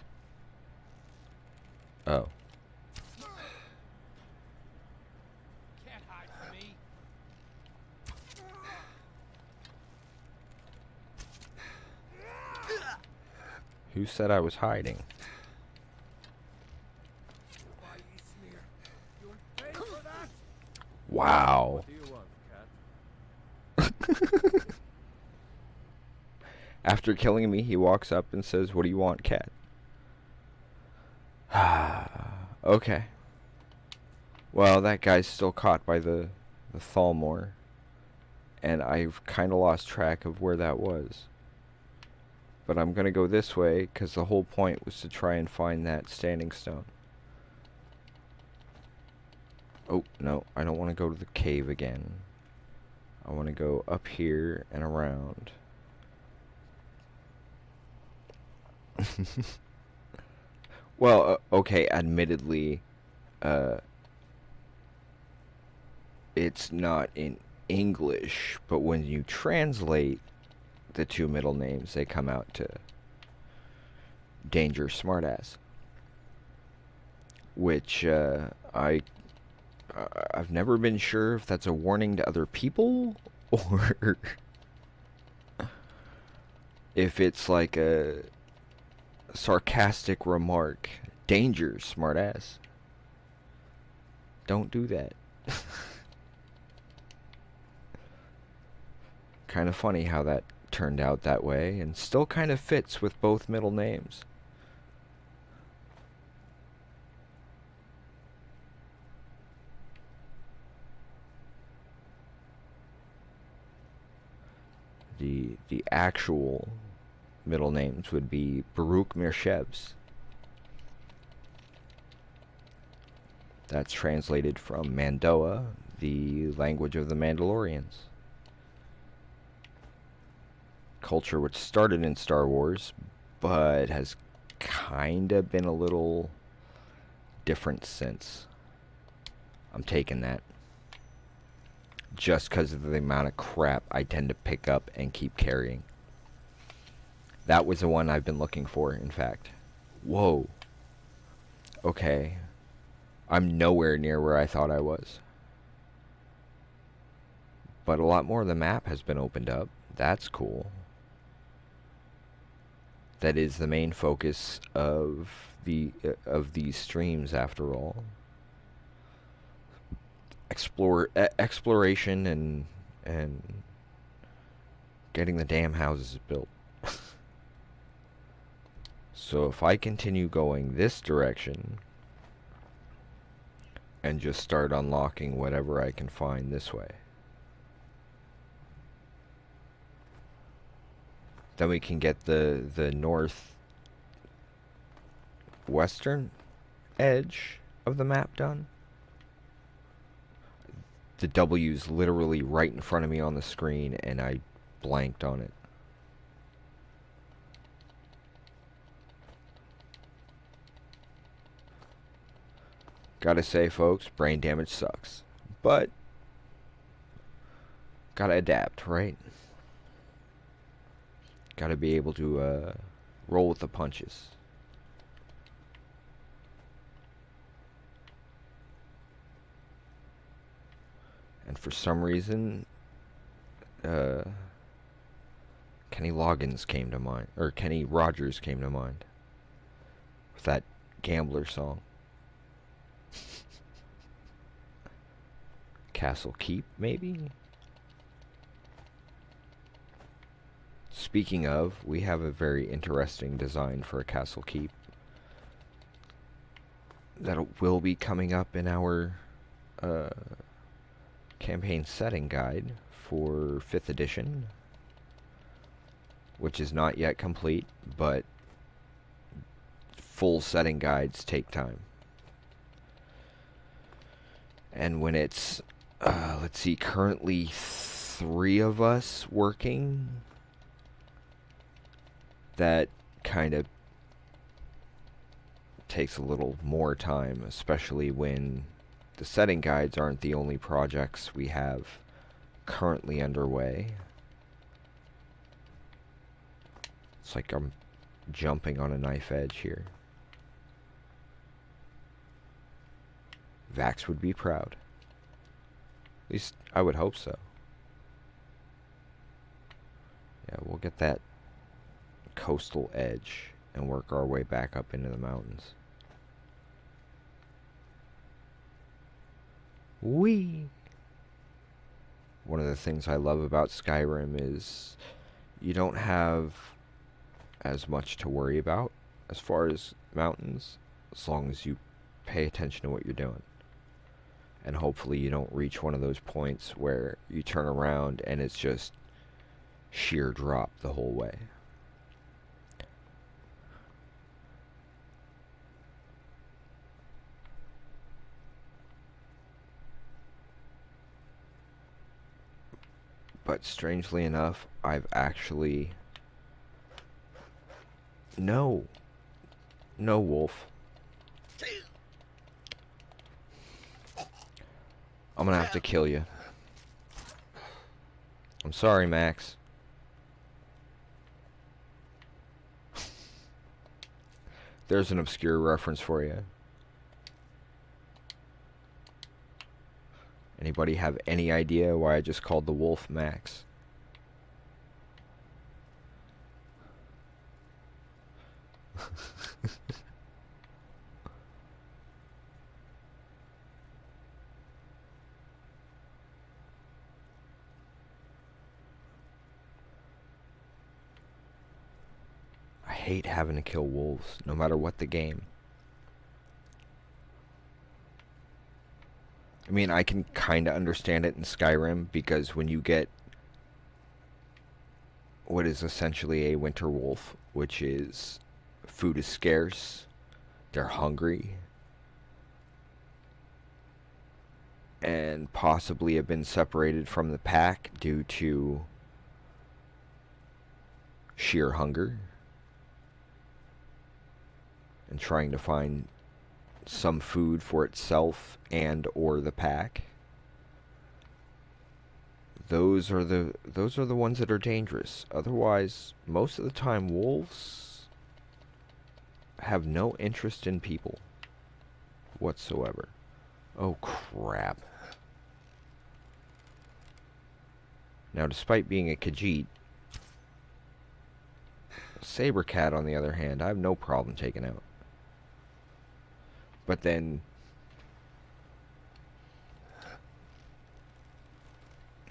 [SPEAKER 1] Oh.
[SPEAKER 4] Can't hide from me.
[SPEAKER 1] Who said I was hiding?
[SPEAKER 4] Why you sneer? You'll pay for that.
[SPEAKER 1] Wow.
[SPEAKER 4] What do you want, cat?
[SPEAKER 1] After killing me, he walks up and says, "What do you want, cat?" Okay. Well, that guy's still caught by the Thalmor. And I've kind of lost track of where that was. But I'm going to go this way, because the whole point was to try and find that standing stone. Oh, no, I don't want to go to the cave again. I want to go up here and around. Well, okay, admittedly, it's not in English, but when you translate the two middle names, they come out to Danger Smartass, which I've never been sure if that's a warning to other people or if it's like a sarcastic remark. Danger, smartass. Don't do that. Kind of funny how that turned out that way, and still kind of fits with both middle names. The actual middle names would be Baruch Mirshevs. That's translated from Mandoa, the language of the Mandalorians. Culture which started in Star Wars, but has kinda been a little different since. I'm taking that. Just because of the amount of crap I tend to pick up and keep carrying. That was the one I've been looking for, in fact. Whoa. Okay. I'm nowhere near where I thought I was. But a lot more of the map has been opened up. That's cool. That is the main focus of these streams, after all. Exploration and getting the damn houses built. So if I continue going this direction and just start unlocking whatever I can find this way, then we can get the northwestern edge of the map done. The W's literally right in front of me on the screen, and I blanked on it. Gotta say, folks, brain damage sucks. But gotta adapt, right? Gotta be able to roll with the punches. And for some reason, Kenny Loggins came to mind, or Kenny Rogers came to mind, with that Gambler song. Castle Keep, maybe? Speaking of, we have a very interesting design for a Castle Keep that will be coming up in our campaign setting guide for 5th edition, which is not yet complete, but full setting guides take time. And when it's, let's see, currently 3 of us working, that kind of takes a little more time, especially when the setting guides aren't the only projects we have currently underway. It's like I'm jumping on a knife edge here. Vax would be proud. At least I would hope so. Yeah, we'll get that coastal edge and work our way back up into the mountains. Whee! One of the things I love about Skyrim is you don't have as much to worry about as far as mountains, as long as you pay attention to what you're doing. And hopefully you don't reach one of those points where you turn around and it's just sheer drop the whole way. But strangely enough, I've actually... No. No, wolf. I'm gonna have to kill you. I'm sorry, Max. There's an obscure reference for you. Anybody have any idea why I just called the wolf Max? I hate having to kill wolves, no matter what the game. I mean, I can kind of understand it in Skyrim, because when you get what is essentially a winter wolf, which is food is scarce, they're hungry, and possibly have been separated from the pack due to sheer hunger and trying to find some food for itself and or the pack. Those are the ones that are dangerous. Otherwise, most of the time wolves have no interest in people whatsoever. Oh crap. Now, despite being a Khajiit, Saber Cat, on the other hand, I have no problem taking out. But then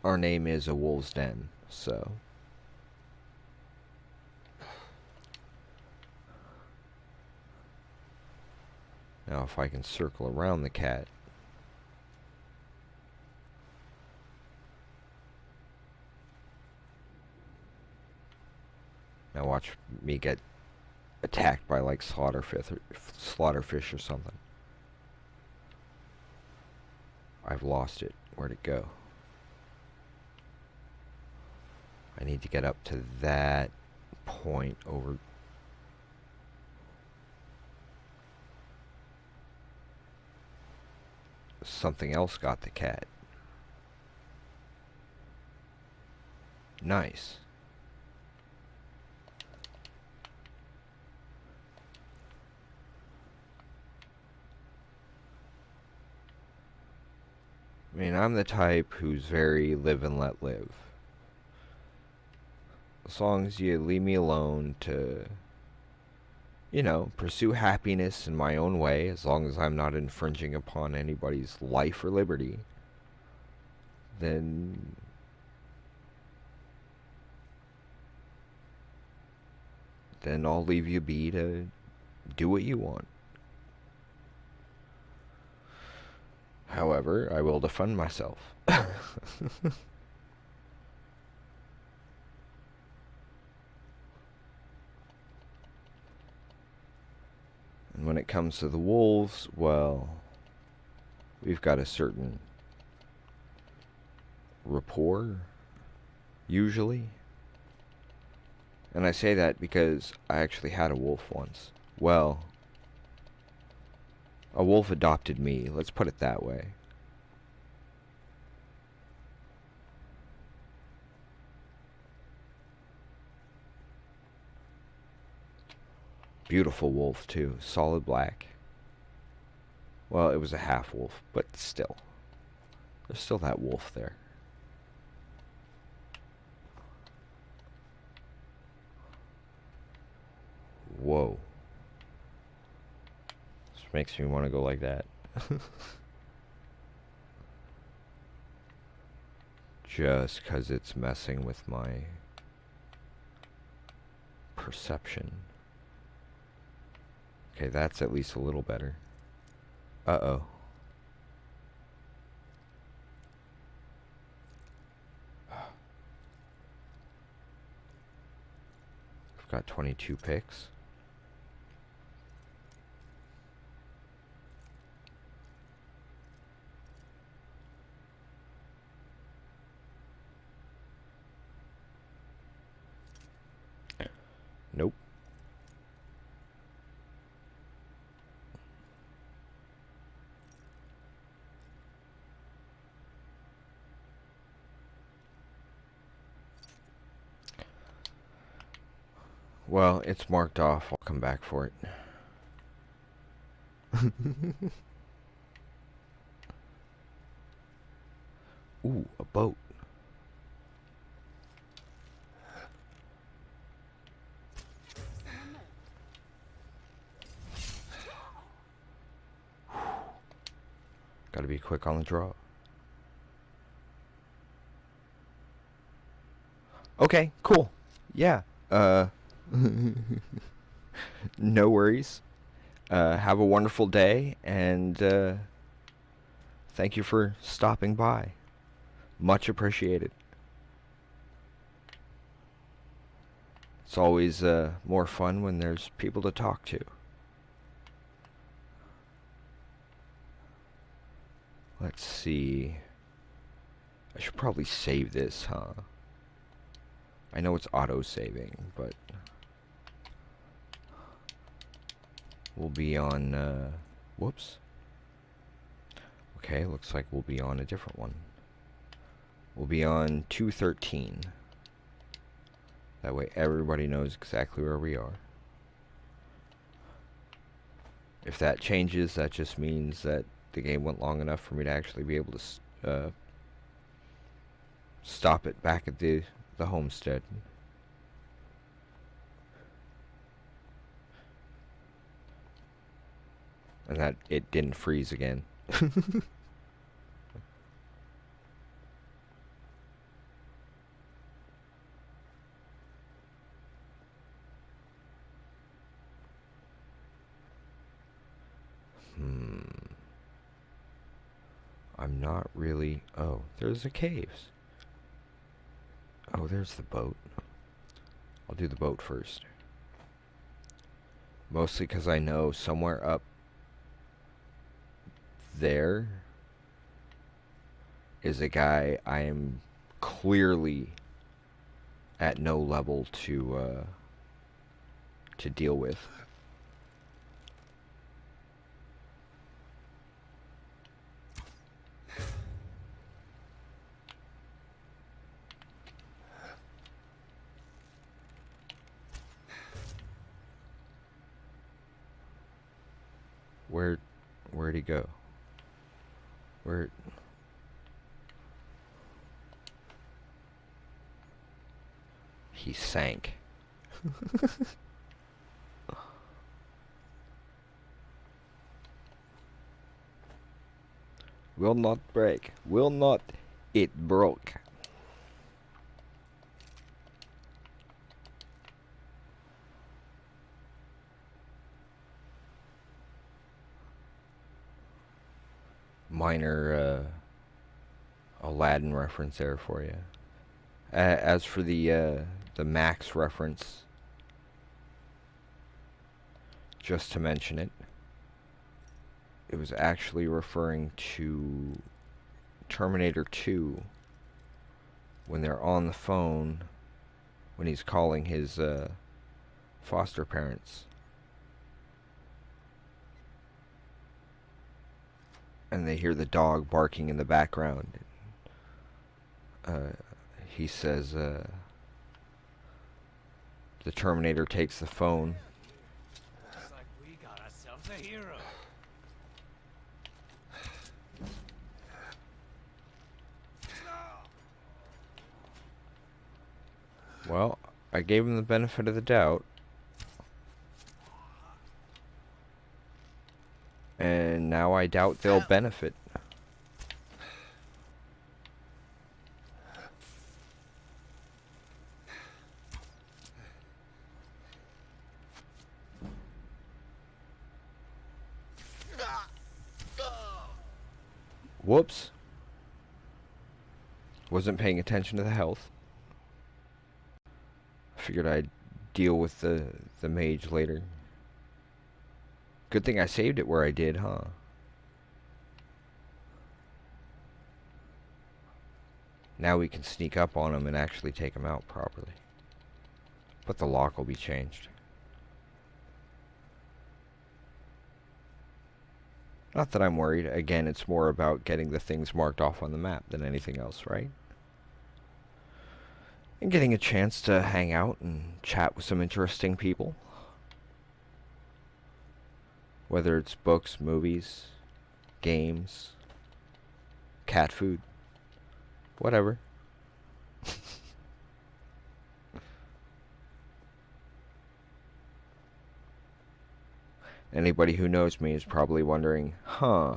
[SPEAKER 1] our name is a wolf's den, so now if I can circle around the cat. Now watch me get attacked by like slaughterfish or something. I've lost it. Where'd it go? I need to get up to that point over. Something else got the cat. Nice. I mean, I'm the type who's very live and let live. As long as you leave me alone to, you know, pursue happiness in my own way, as long as I'm not infringing upon anybody's life or liberty, then I'll leave you be to do what you want. However, I will defend myself. And when it comes to the wolves, well, we've got a certain rapport, usually. And I say that because I actually had a wolf once. Well, a wolf adopted me, let's put it that way. Beautiful wolf too, solid black. Well, it was a half wolf, but still. There's still that wolf there. Whoa. This makes me want to go like that. Just 'cause it's messing with my perception. Okay, that's at least a little better. Uh-oh. I've got 22 picks. Well, it's marked off. I'll come back for it. Ooh, a boat. Gotta be quick on the draw. Okay, cool. Yeah. No worries. Have a wonderful day, and thank you for stopping by. Much appreciated. It's always more fun when there's people to talk to. Let's see. I should probably save this, huh? I know it's auto-saving, but we'll be on, whoops. Okay, looks like we'll be on a different one. We'll be on 213. That way everybody knows exactly where we are. If that changes, that just means that the game went long enough for me to actually be able to stop it back at the homestead. And that it didn't freeze again. I'm not really... Oh, there's the caves. Oh, there's the boat. I'll do the boat first. Mostly because I know somewhere up there is a guy I am clearly at no level to deal with. Where'd he go? He sank. Will not break. Will not. It broke. Minor Aladdin reference there for you. As for the Max reference, just to mention it, it was actually referring to Terminator 2 when they're on the phone when he's calling his foster parents. And they hear the dog barking in the background. He says, the Terminator takes the phone.
[SPEAKER 6] Looks like we got ourselves a hero.
[SPEAKER 1] Well, I gave him the benefit of the doubt. And now I doubt they'll benefit. Whoops. Wasn't paying attention to the health. Figured I'd deal with the mage later. Good thing I saved it where I did, huh? Now we can sneak up on him and actually take him out properly. But the lock will be changed. Not that I'm worried. Again, it's more about getting the things marked off on the map than anything else, right? and getting a chance to hang out and chat with some interesting people. Whether it's books, movies, games, cat food, whatever. Anybody who knows me is probably wondering, huh?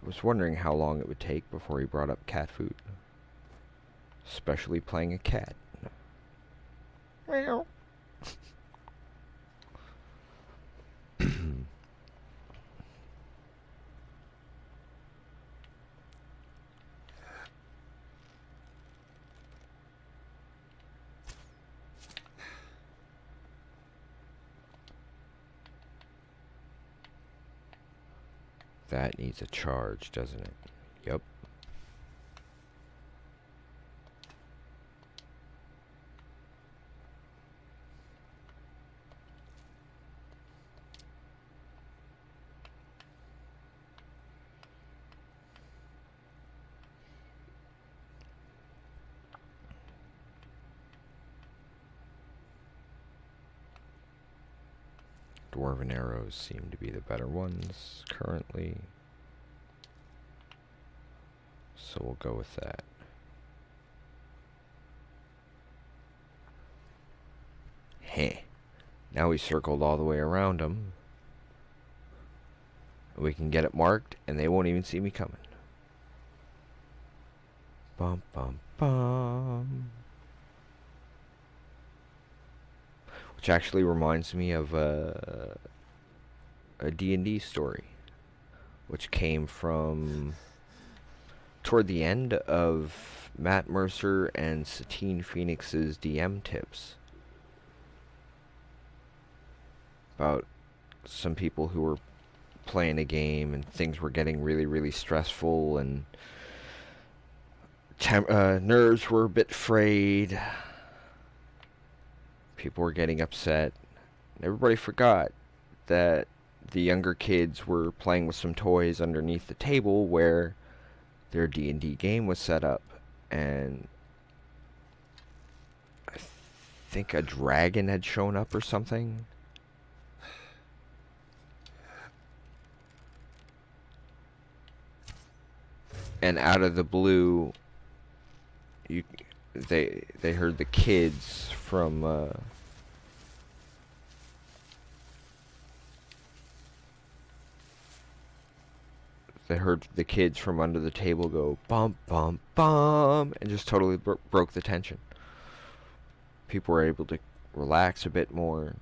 [SPEAKER 1] I was wondering how long it would take before he brought up cat food. Especially playing a cat. Meow. That needs a charge, doesn't it? Yep. Dwarven arrows seem to be the better ones currently. So we'll go with that. Heh. Now we circled all the way around them. We can get it marked and they won't even see me coming. Bum bum bum. Which actually reminds me of a D&D story, which came from toward the end of Matt Mercer and Satine Phoenix's DM tips, about some people who were playing a game and things were getting really, really stressful and nerves were a bit frayed. People were getting upset. Everybody forgot that the younger kids were playing with some toys underneath the table where their D&D game was set up. And I think a dragon had shown up or something. And out of the blue, they heard the kids from they heard the kids from under the table go bum bum bum and just totally broke the tension. People were able to relax a bit more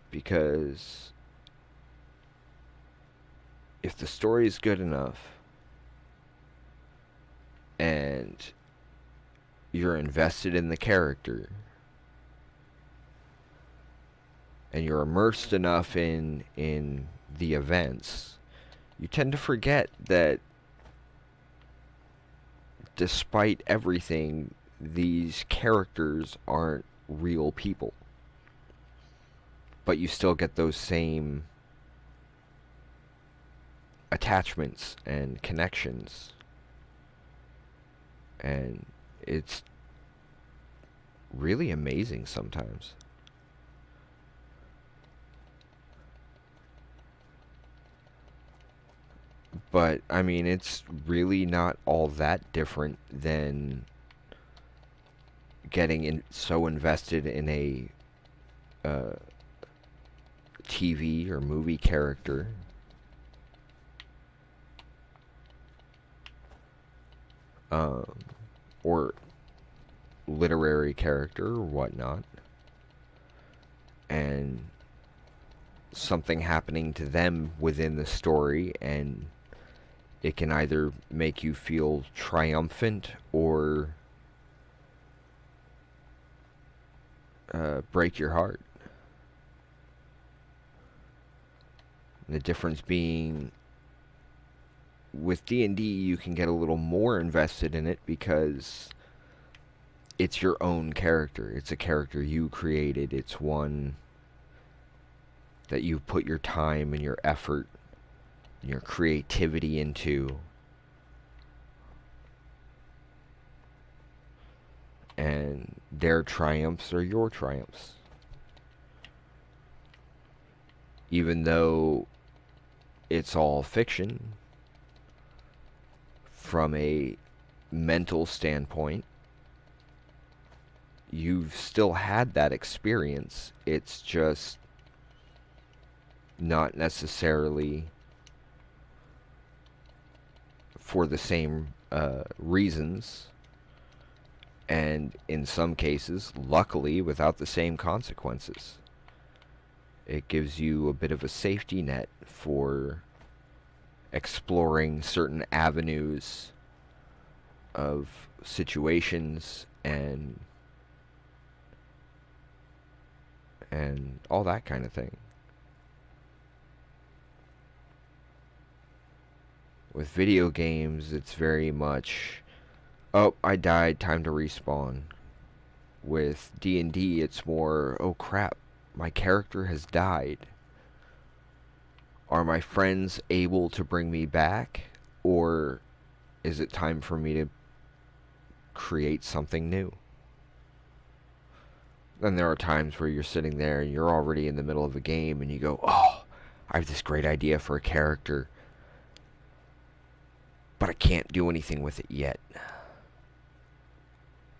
[SPEAKER 1] because if the story is good enough and you're invested in the character and you're immersed enough in the events, you tend to forget that despite everything, these characters aren't real people. But you still get those same attachments and connections. And it's really amazing sometimes. But, I mean, it's really not all that different than getting so invested in a TV or movie character. Or literary character or whatnot. And something happening to them within the story, and it can either make you feel triumphant or break your heart. And the difference being, with D&D, you can get a little more invested in it because it's your own character. It's a character you created. It's one that you put your time and your effort and your creativity into. and their triumphs are your triumphs. Even though it's all fiction, from a mental standpoint, you've still had that experience. It's just not necessarily for the same reasons, and in some cases, luckily, without the same consequences. It gives you a bit of a safety net for exploring certain avenues of situations and all that kind of thing. With video games, it's very much, oh, I died, time to respawn. With D&D, it's more, oh crap, my character has died. Are my friends able to bring me back? Or is it time for me to create something new? Then there are times where you're sitting there and you're already in the middle of a game and you go, oh, I have this great idea for a character, but I can't do anything with it yet.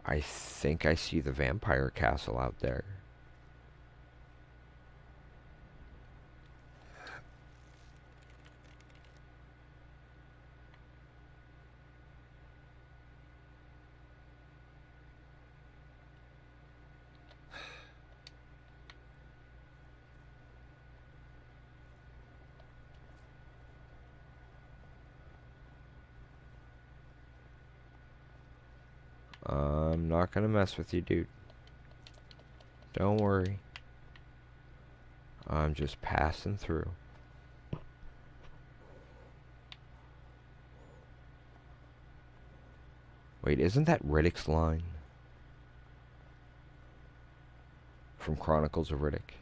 [SPEAKER 1] I think I see the vampire castle out there. I'm not gonna mess with you, dude. Don't worry. I'm just passing through. Wait, isn't that Riddick's line? From Chronicles of Riddick.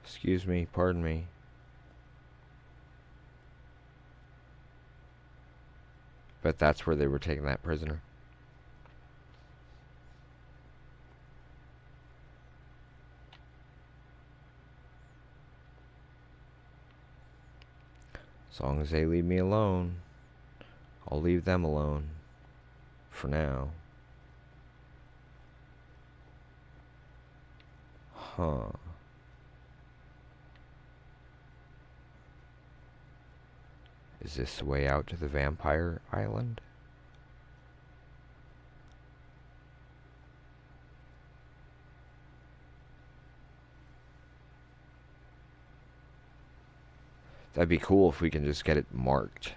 [SPEAKER 1] Excuse me, pardon me. But that's where they were taking that prisoner. As long as they leave me alone, I'll leave them alone. For now. Huh. Is this the way out to the vampire island? That'd be cool if we can just get it marked.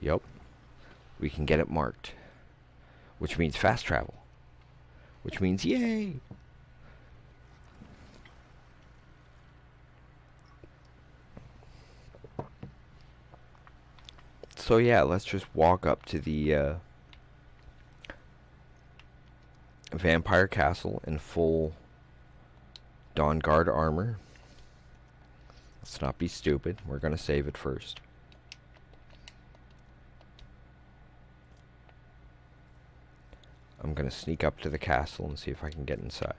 [SPEAKER 1] Yup. We can get it marked. Which means fast travel. Which means yay! So yeah, let's just walk up to the vampire castle in full Dawn Guard armor. Let's not be stupid. We're gonna save it first. I'm gonna sneak up to the castle and see if I can get inside.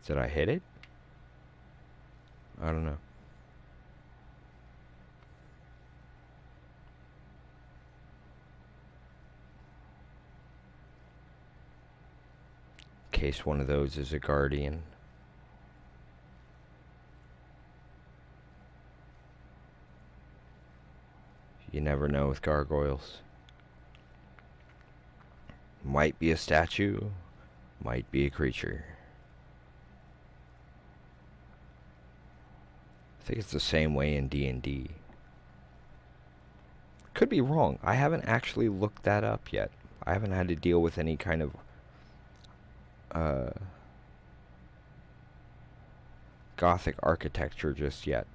[SPEAKER 1] Did I hit it? I don't know. In case one of those is a guardian. You never know with gargoyles. Might be a statue, might be a creature. I think it's the same way in D&D. Could be wrong. I haven't actually looked that up yet. I haven't had to deal with any kind of Gothic architecture just yet.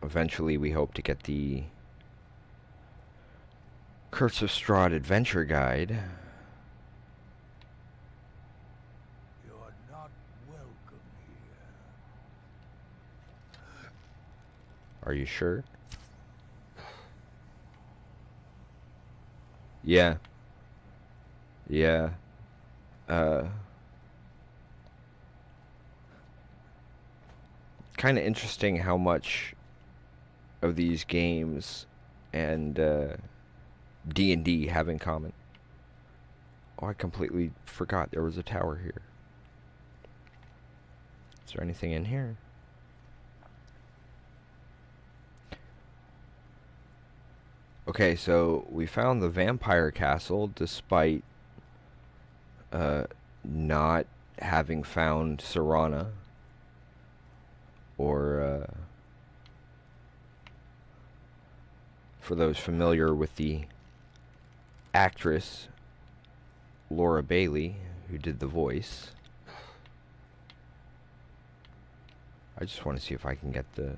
[SPEAKER 1] Eventually, we hope to get the Curse of Strahd Adventure Guide.
[SPEAKER 6] You're not welcome here.
[SPEAKER 1] Are you sure? Yeah. Yeah. Kind of interesting how much of these games and D&D have in common. Oh, I completely forgot there was a tower here. Is there anything in here? Okay, so we found the vampire castle despite not having found Serana or for those familiar with the actress Laura Bailey, who did the voice. I just want to see if I can get the...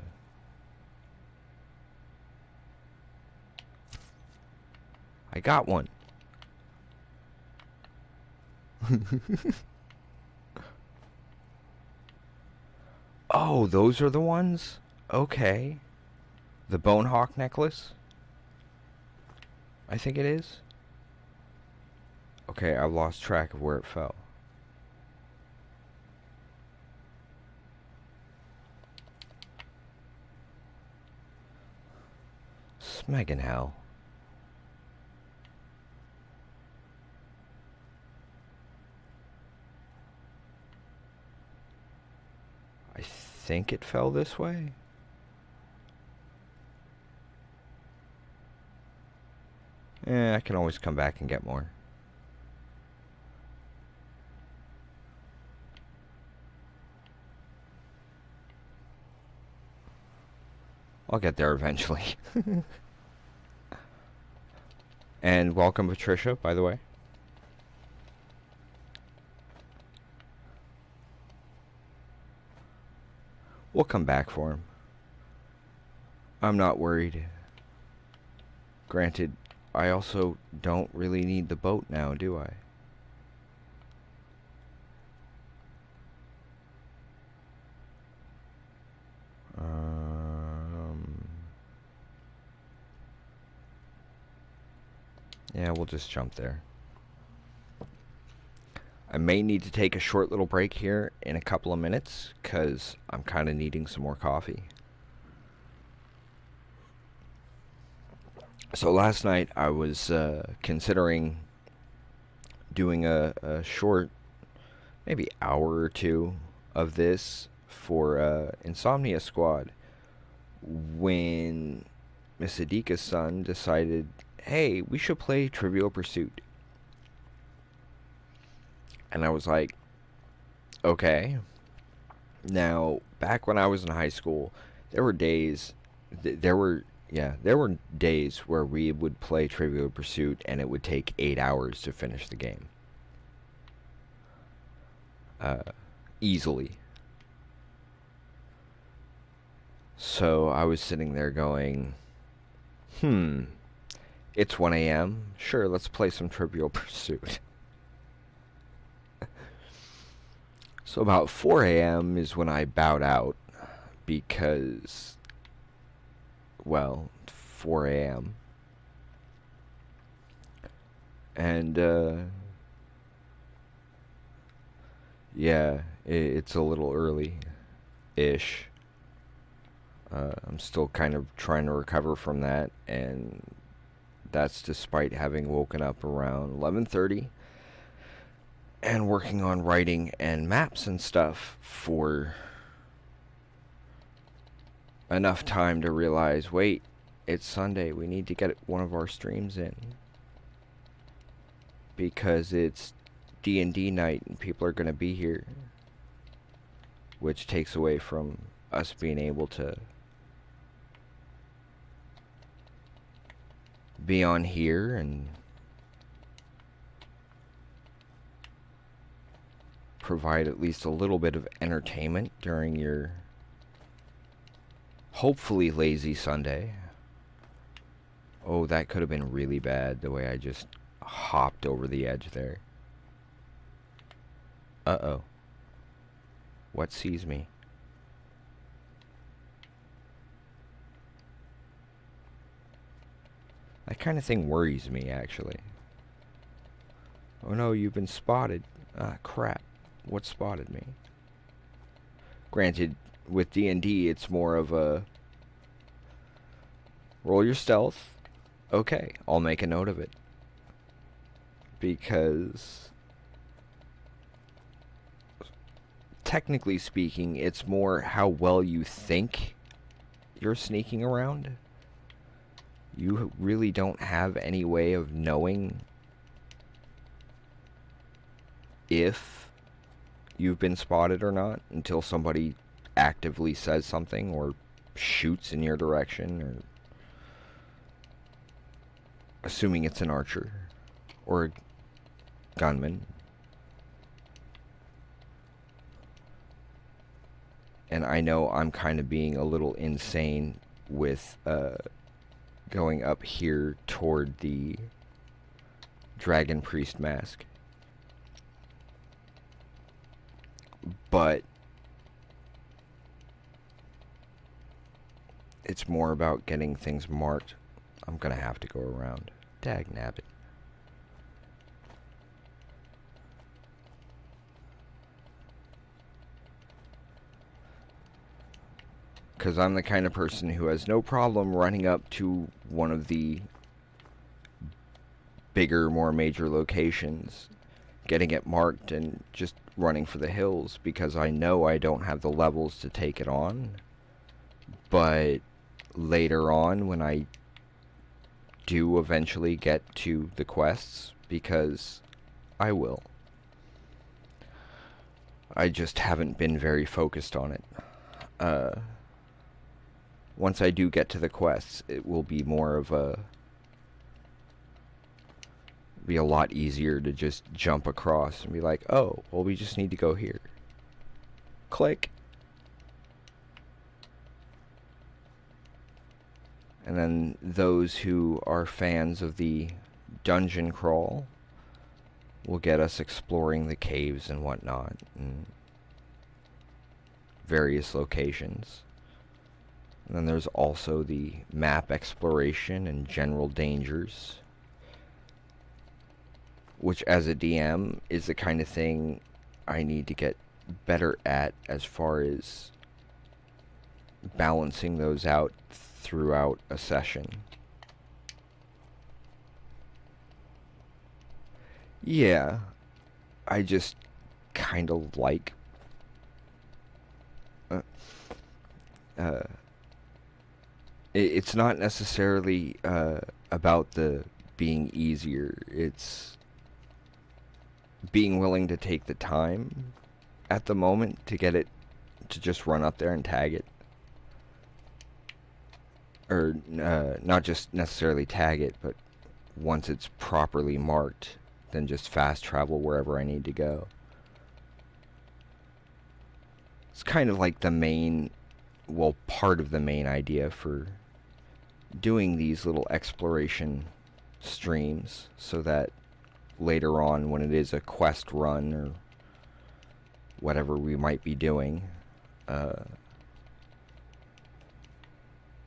[SPEAKER 1] I got one. Oh, those are the ones? Okay. The Bonehawk necklace? I think it is. Okay, I've lost track of where it fell. Smeggin' hell. I think it fell this way. I can always come back and get more. I'll get there eventually. And welcome, Patricia, by the way. We'll come back for him. I'm not worried. Granted, I also don't really need the boat now, do I? Yeah, we'll just jump there. I may need to take a short little break here in a couple of minutes, because I'm kind of needing some more coffee. So last night I was considering doing a short, maybe hour or two of this for Insomnia Squad, when Miss Adika's son decided, hey, we should play Trivial Pursuit. And I was like, okay. Now, back when I was in high school, there were days, there were days where we would play Trivial Pursuit and it would take 8 hours to finish the game. Easily. So I was sitting there going, it's 1 a.m. Sure, let's play some Trivial Pursuit. So about 4 a.m. is when I bowed out because, well, 4 a.m. And, yeah, it's a little early-ish. I'm still kind of trying to recover from that, and that's despite having woken up around 11:30 and working on writing and maps and stuff for enough time to realize, wait, it's Sunday, we need to get one of our streams in, because it's D&D night and people are going to be here, which takes away from us being able to be on here and provide at least a little bit of entertainment during your hopefully lazy Sunday. Oh, that could have been really bad, the way I just hopped over the edge there. Uh-oh. What sees me? That kind of thing worries me, actually. Oh no, you've been spotted. Ah, crap. What spotted me? Granted, with D&D, it's more of a... roll your stealth. Okay, I'll make a note of it. Because... technically speaking, it's more how well you think you're sneaking around. You really don't have any way of knowing if you've been spotted or not until somebody actively says something or shoots in your direction, or assuming it's an archer or a gunman. And I know I'm kind of being a little insane with going up here toward the Dragon Priest mask. But it's more about getting things marked. I'm gonna have to go around. Dagnabbit. Because I'm the kind of person who has no problem running up to one of the bigger, more major locations, getting it marked, and just running for the hills, because I know I don't have the levels to take it on. But later on, when I do eventually get to the quests, because I will, I just haven't been very focused on it. Once I do get to the quests, it will be more of a... be a lot easier to just jump across and be like, oh, well, we just need to go here. Click. And then those who are fans of the dungeon crawl will get us exploring the caves and whatnot, and various locations. And then there's also the map exploration and general dangers, which as a DM is the kind of thing I need to get better at, as far as balancing those out throughout a session. Yeah, I just kind of like it's not necessarily about the being easier. It's being willing to take the time at the moment to get it, to just run up there and tag it. Or not just necessarily tag it, but once it's properly marked, then just fast travel wherever I need to go. It's kind of like the main, well, part of the main idea for doing these little exploration streams, so that later on, when it is a quest run or whatever we might be doing,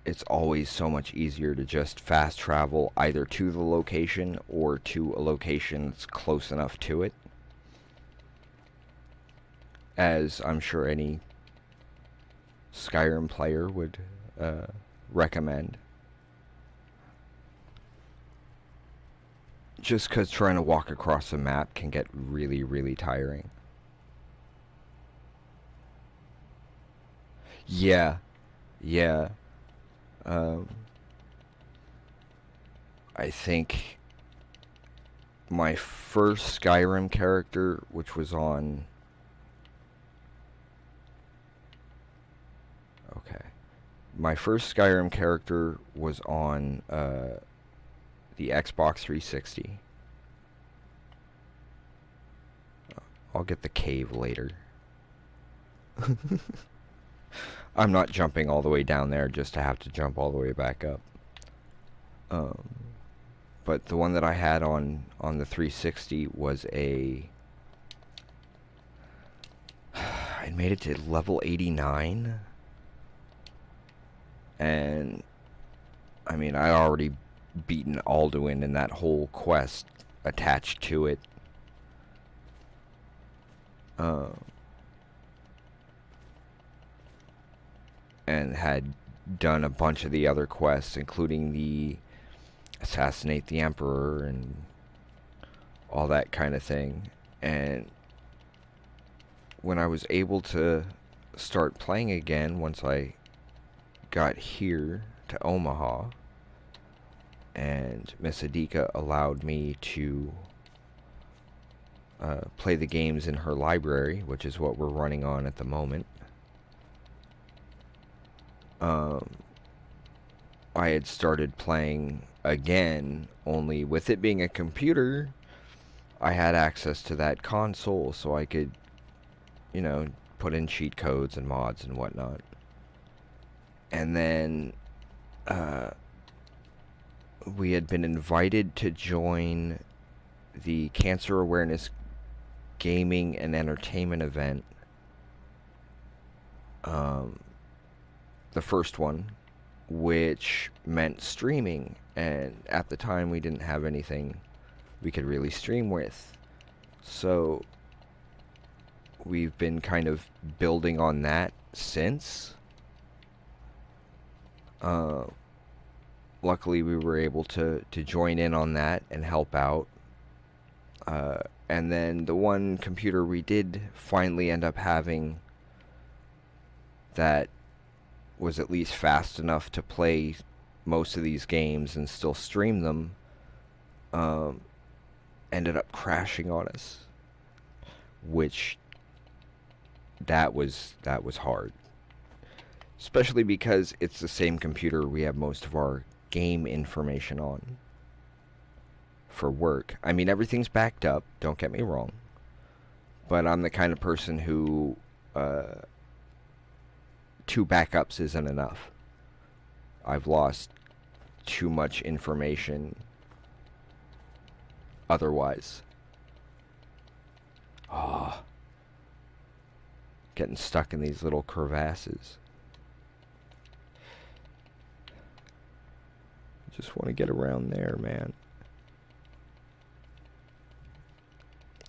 [SPEAKER 1] it's always so much easier to just fast travel either to the location or to a location that's close enough to it, as I'm sure any Skyrim player would recommend. Just because trying to walk across a map can get really, really tiring. Yeah. I think my first Skyrim character, which was on... okay. My first Skyrim character was on the Xbox 360. I'll get the cave later. I'm not jumping all the way down there just to have to jump all the way back up. But the one that I had on the 360 was a... I made it to level 89. And, I mean, I'd already beaten Alduin and that whole quest attached to it. And had done a bunch of the other quests, including the assassinate the Emperor and all that kind of thing. And when I was able to start playing again, once I got here to Omaha, and Miss Adika allowed me to play the games in her library, which is what we're running on at the moment. I had started playing again, only with it being a computer, I had access to that console, so I could, you know, put in cheat codes and mods and whatnot. And then, we had been invited to join the Cancer Awareness Gaming and Entertainment event. The first one, which meant streaming, and at the time we didn't have anything we could really stream with. So we've been kind of building on that since. Luckily we were able to join in on that and help out. And then the one computer we did finally end up having that was at least fast enough to play most of these games and still stream them, ended up crashing on us, which that was hard, especially because it's the same computer we have most of our game information on for work. I mean, everything's backed up, don't get me wrong, but I'm the kind of person who 2 backups isn't enough. I've lost too much information otherwise. Ah, getting stuck in these little crevasses. Just want to get around there, man.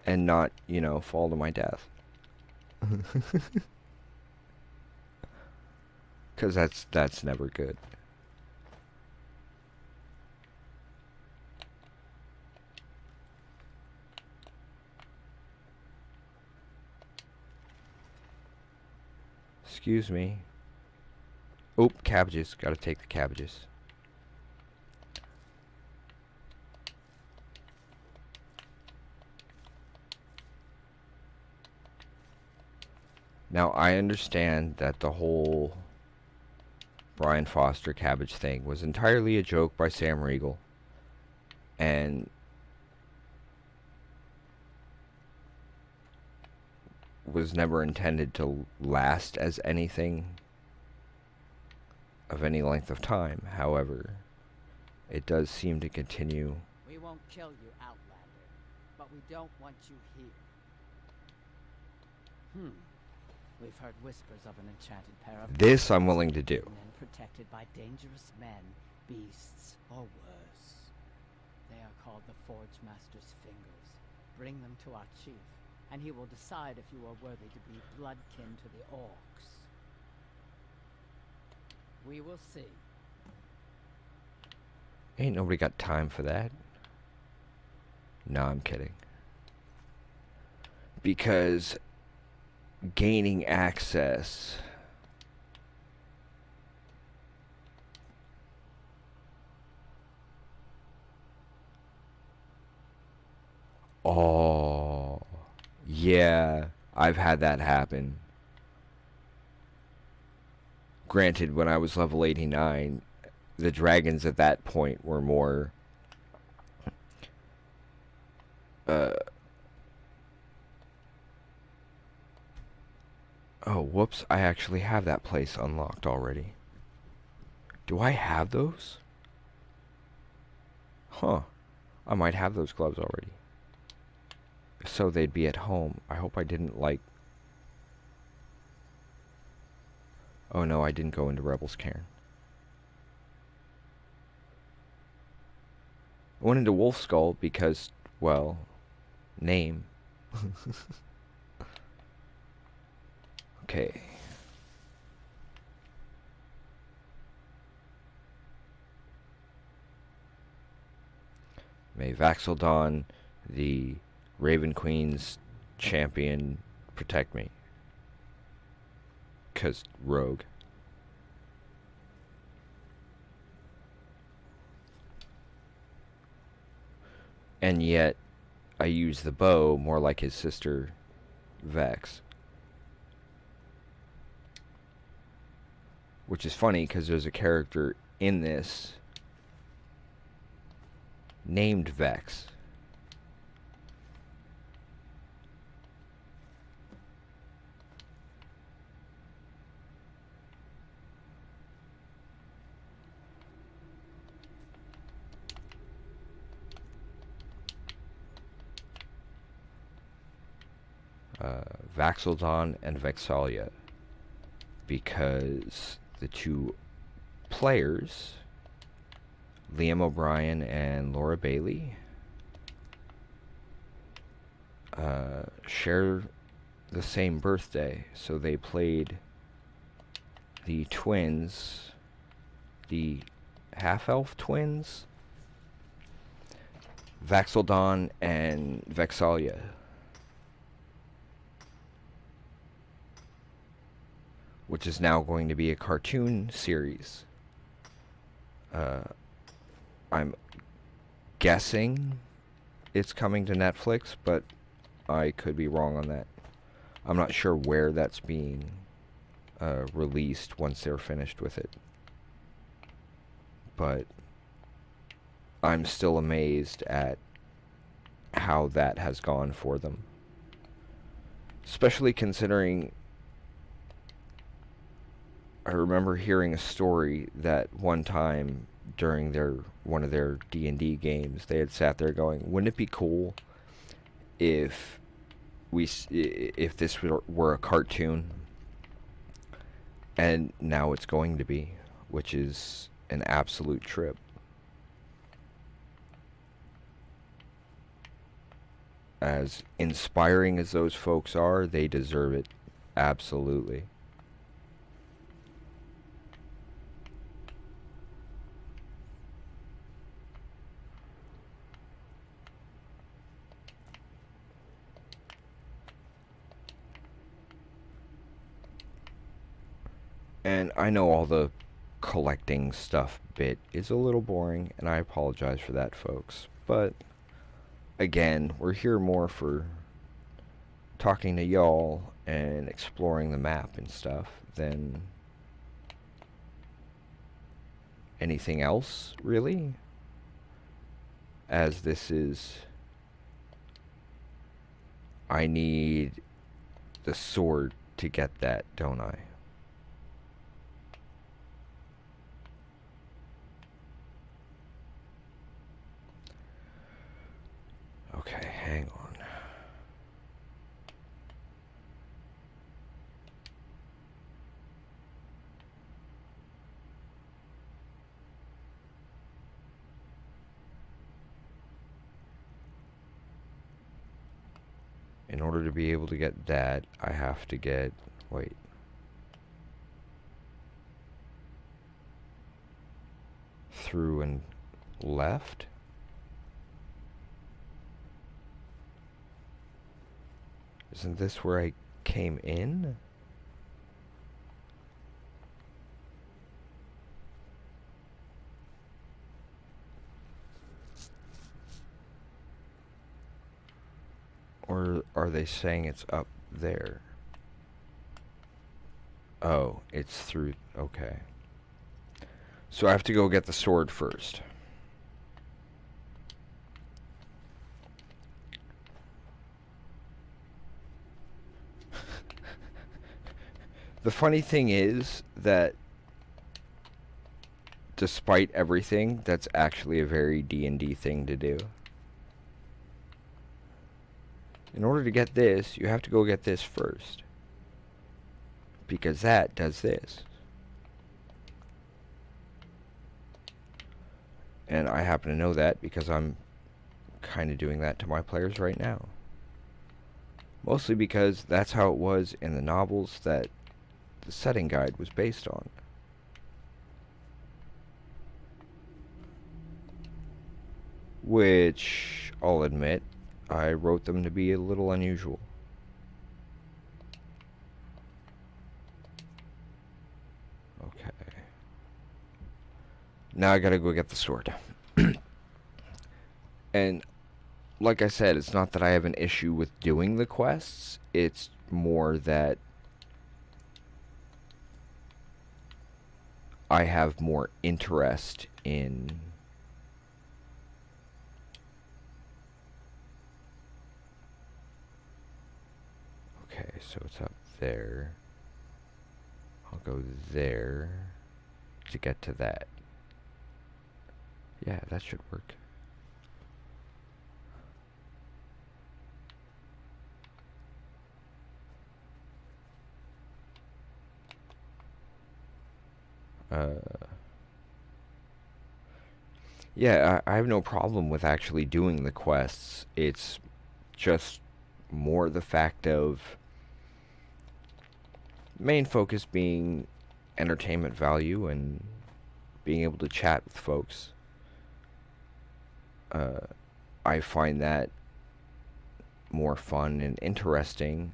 [SPEAKER 1] And not, you know, fall to my death. Because that's never good. Excuse me. Oh, cabbages. Gotta take the cabbages. Now, I understand that the whole Brian Foster cabbage thing was entirely a joke by Sam Riegel, and was never intended to last as anything of any length of time. However, it does seem to continue.
[SPEAKER 3] We won't kill you, Outlander, but we don't want you here. We've heard whispers of an enchanted pair of
[SPEAKER 1] This I'm willing to do.
[SPEAKER 3] men protected by dangerous men, beasts, or worse. They are called the Forge Master's Fingers. Bring them to our chief, and he will decide if you are worthy to be bloodkin to the orcs. We will see.
[SPEAKER 1] Ain't nobody got time for that. No, I'm kidding. Because gaining access oh yeah, I've had that happen. Granted, when I was level 89, the dragons at that point were more Oh, whoops, I actually have that place unlocked already. Do I have those? Huh. I might have those gloves already. So they'd be at home. I hope I didn't, like... Oh no, I didn't go into Rebel's Cairn. I went into Wolf Skull because, well, name. Okay. May Vax'ildan, the Raven Queen's champion, protect me. 'Cause rogue. And yet, I use the bow more like his sister, Vex. Which is funny, because there's a character in this named Vex. Vax'ildan and Vexalia, because the two players, Liam O'Brien and Laura Bailey, share the same birthday, so they played the twins, the half-elf twins, Vax'ildan and Vexalia. Which is now going to be a cartoon series. I'm guessing it's coming to Netflix, but I could be wrong on that. I'm not sure where that's being released once they're finished with it. But I'm still amazed at how that has gone for them. Especially considering I remember hearing a story that one time during one of their D&D games, they had sat there going, "Wouldn't it be cool if this were a cartoon?" And now it's going to be, which is an absolute trip. As inspiring as those folks are, they deserve it. Absolutely. And I know all the collecting stuff bit is a little boring, and I apologize for that, folks. But, again, we're here more for talking to y'all and exploring the map and stuff than anything else, really. As this is... I need the sword to get that, don't I? Okay, hang on. In order to be able to get that, I have to get... Wait. Through and left? Isn't this where I came in? Or are they saying it's up there? Oh, it's through... Okay. So I have to go get the sword first. The funny thing is that despite everything, that's actually a very D&D thing to do. In order to get this, you have to go get this first. Because that does this. And I happen to know that because I'm kind of doing that to my players right now. Mostly because that's how it was in the novels that the setting guide was based on. Which, I'll admit, I wrote them to be a little unusual. Okay. Now I gotta go get the sword. And like I said, it's not that I have an issue with doing the quests, it's more that I have more interest in okay, so it's up there. I'll go there to get to that. Yeah, that should work. Yeah, I have no problem with actually doing the quests. It's just more the fact of main focus being entertainment value and being able to chat with folks. I find that more fun and interesting,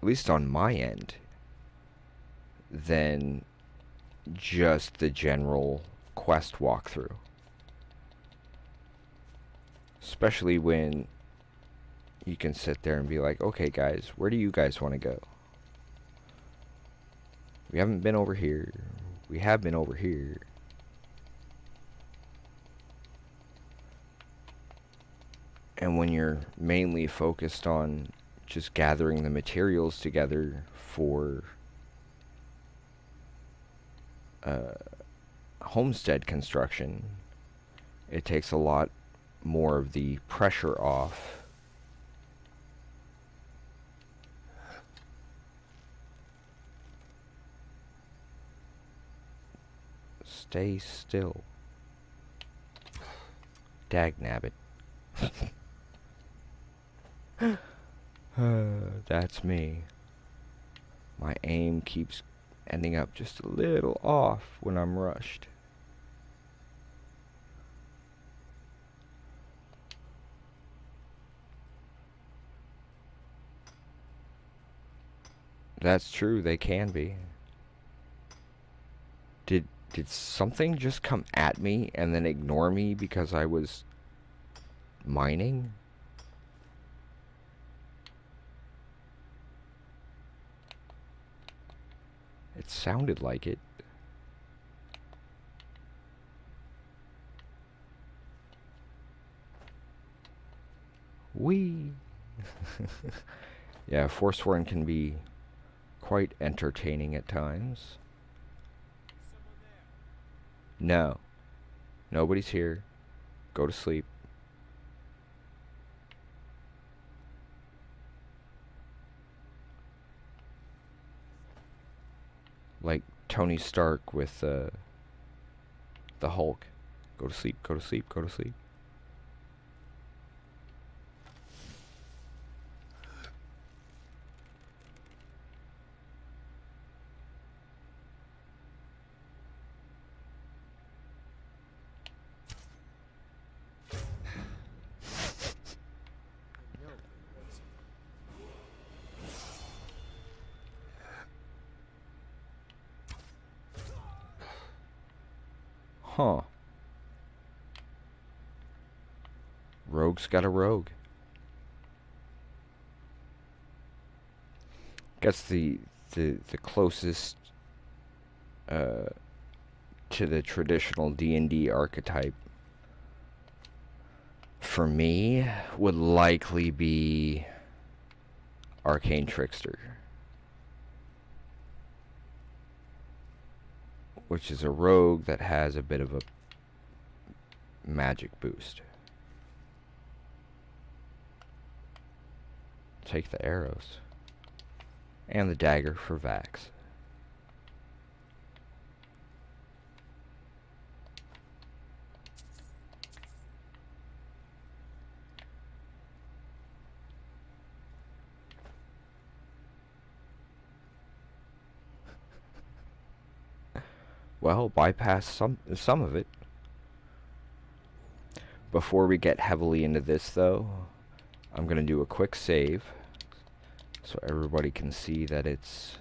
[SPEAKER 1] at least on my end, than just the general quest walkthrough. Especially when you can sit there and be like, okay guys, where do you guys want to go? We haven't been over here. We have been over here. And when you're mainly focused on just gathering the materials together for homestead construction, it takes a lot more of the pressure off. Stay still. Dagnabbit. That's me. My aim keeps ending up just a little off when I'm rushed. That's true, they can be. Did something just come at me and then ignore me because I was mining? It sounded like it. Whee! Yeah, Forsworn can be quite entertaining at times. No. Nobody's here. Go to sleep. Like Tony Stark with the Hulk. Go to sleep, go to sleep, go to sleep. Huh. Rogue's got a rogue. Guess the closest to the traditional D&D archetype for me would likely be Arcane Trickster. which is a rogue that has a bit of a magic boost. Take the arrows. And the dagger for Vax. Well, bypass some of it. Before we get heavily into this, though, I'm going to do a quick save so everybody can see that it's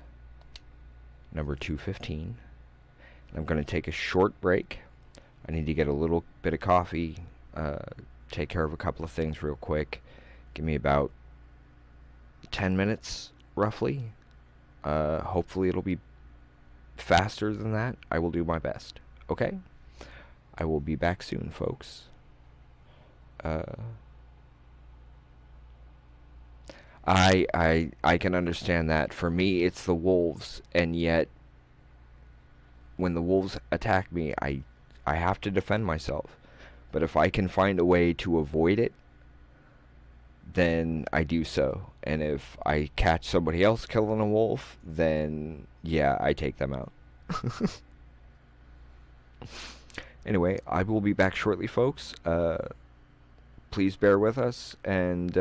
[SPEAKER 1] number 215. I'm going to take a short break. I need to get a little bit of coffee, take care of a couple of things real quick. Give me about 10 minutes, roughly. Hopefully it'll be faster than that. I will do my best. Okay? I will be back soon, folks. I can understand that. For me, it's the wolves, and yet when the wolves attack me, I have to defend myself. But if I can find a way to avoid it, then I do so. And if I catch somebody else killing a wolf, then yeah, I take them out. Anyway, I will be back shortly, folks. Please bear with us, and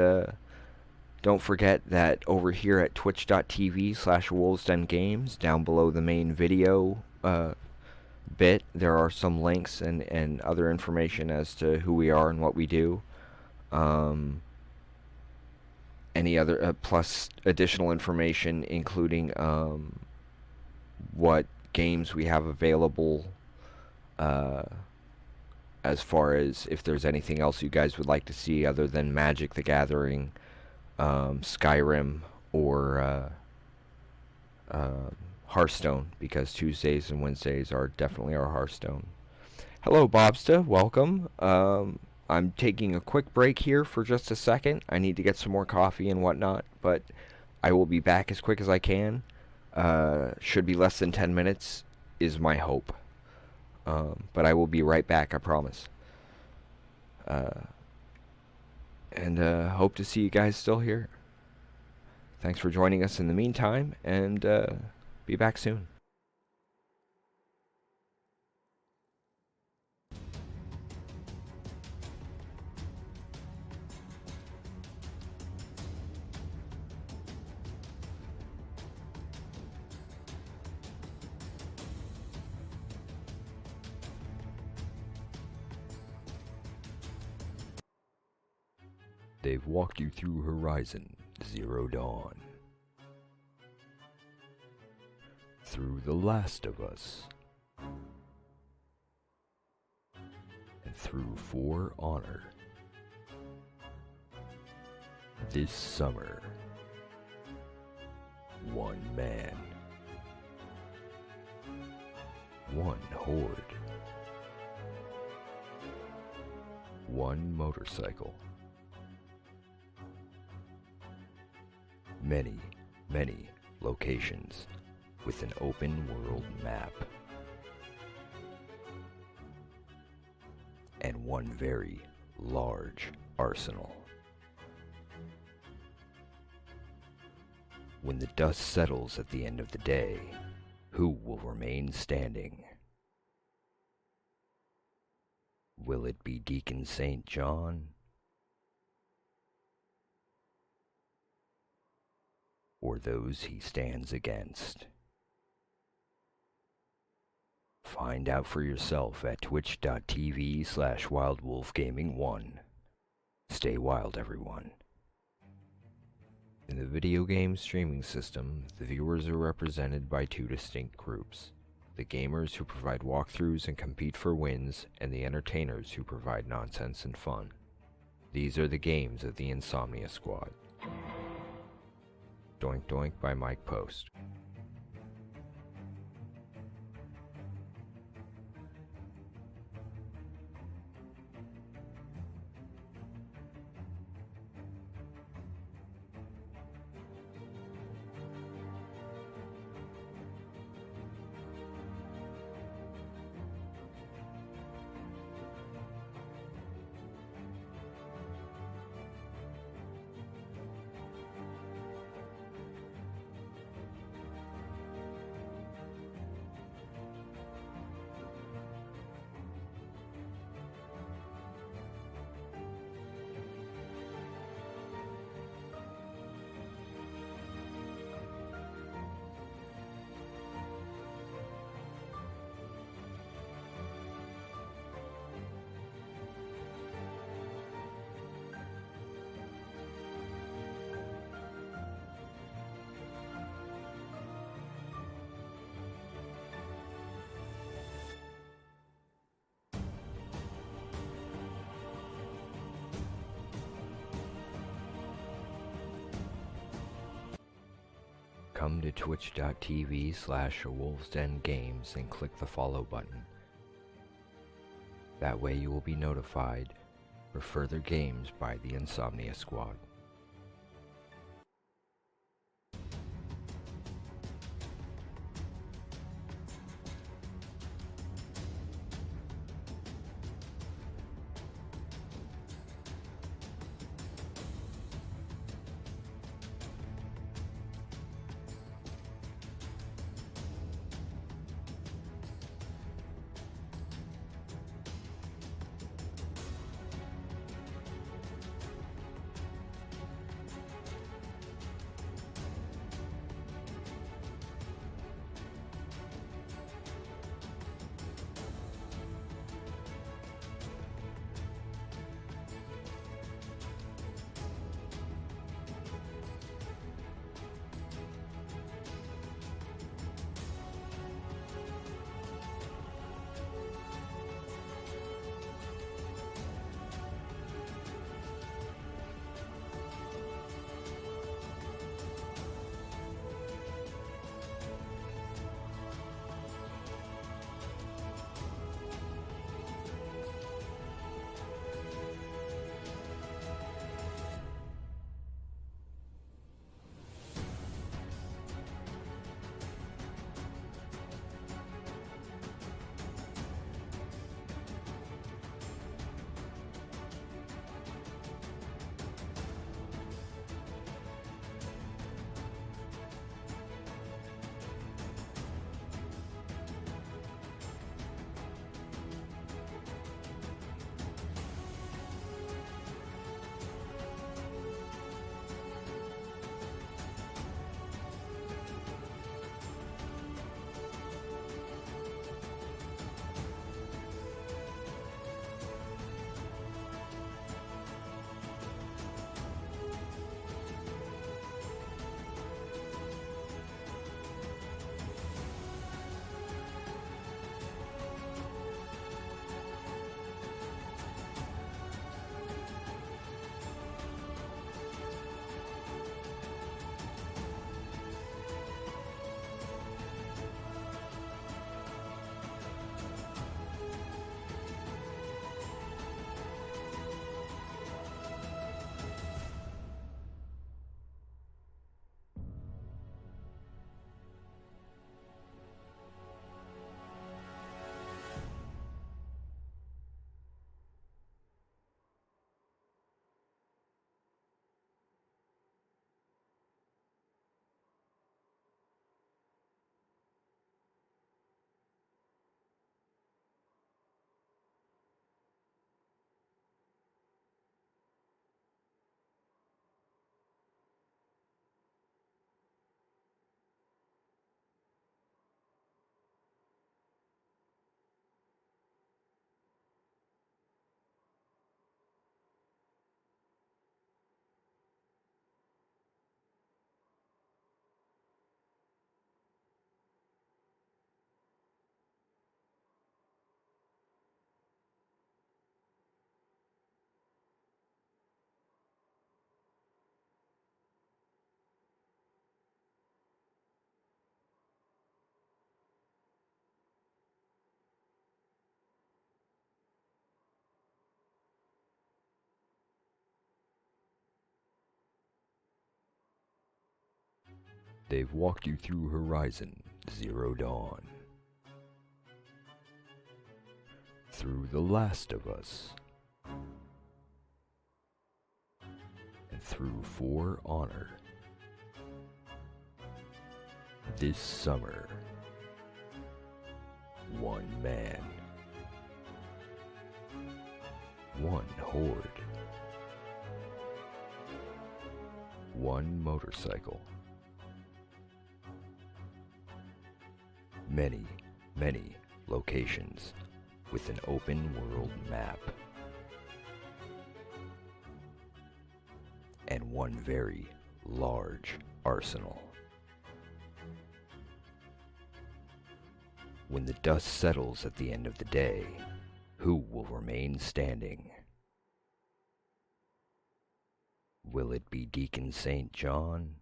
[SPEAKER 1] don't forget that over here at twitch.tv/wolvesdengames, down below the main video bit, there are some links and other information as to who we are and what we do. Any other plus additional information, including what games we have available, as far as if there's anything else you guys would like to see other than Magic the Gathering, Skyrim, or Hearthstone, because Tuesdays and Wednesdays are definitely our Hearthstone. Hello, Bobsta. Welcome. I'm taking a quick break here for just a second. I need to get some more coffee and whatnot, but I will be back as quick as I can. Should be less than 10 minutes is my hope. But I will be right back, I promise. And hope to see you guys still here. Thanks for joining us in the meantime, and be back soon. They've walked you through Horizon Zero Dawn, through The Last of Us, and through For Honor. This summer, one man, one horde, one motorcycle. Many, many locations with an open world map. And one very large arsenal. When the dust settles at the end of the day, who will remain standing? Will it be Deacon St. John? Or those he stands against? Find out for yourself at twitch.tv/wildwolfgaming1. Stay wild, everyone. In the video game streaming system, the viewers are represented by two distinct groups: the gamers who provide walkthroughs and compete for wins, and the entertainers who provide nonsense and fun. These are the games of the Insomnia Squad. Doink Doink by Mike Post. come to twitch.tv/awolvesdengames and click the follow button. That way you will be notified for further games by the Insomnia Squad. They've walked you through Horizon Zero Dawn, through The Last of Us, and through For Honor. This summer, one man, one horde, one motorcycle, many, many locations with an open world map, and one very large arsenal. When the dust settles at the end of the day, who will remain standing? Will it be Deacon St. John?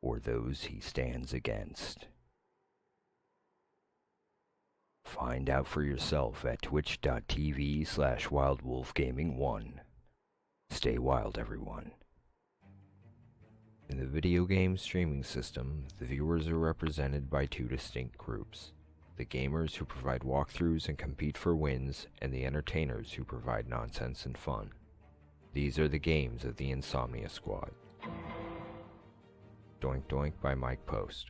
[SPEAKER 1] or those he stands against. Find out for yourself at twitch.tv/wildwolfgaming1. Stay wild, everyone. In the video game streaming system, the viewers are represented by two distinct groups: the gamers who provide walkthroughs and compete for wins, and the entertainers who provide nonsense and fun. These are the games of the Insomnia Squad. Doink Doink by Mike Post.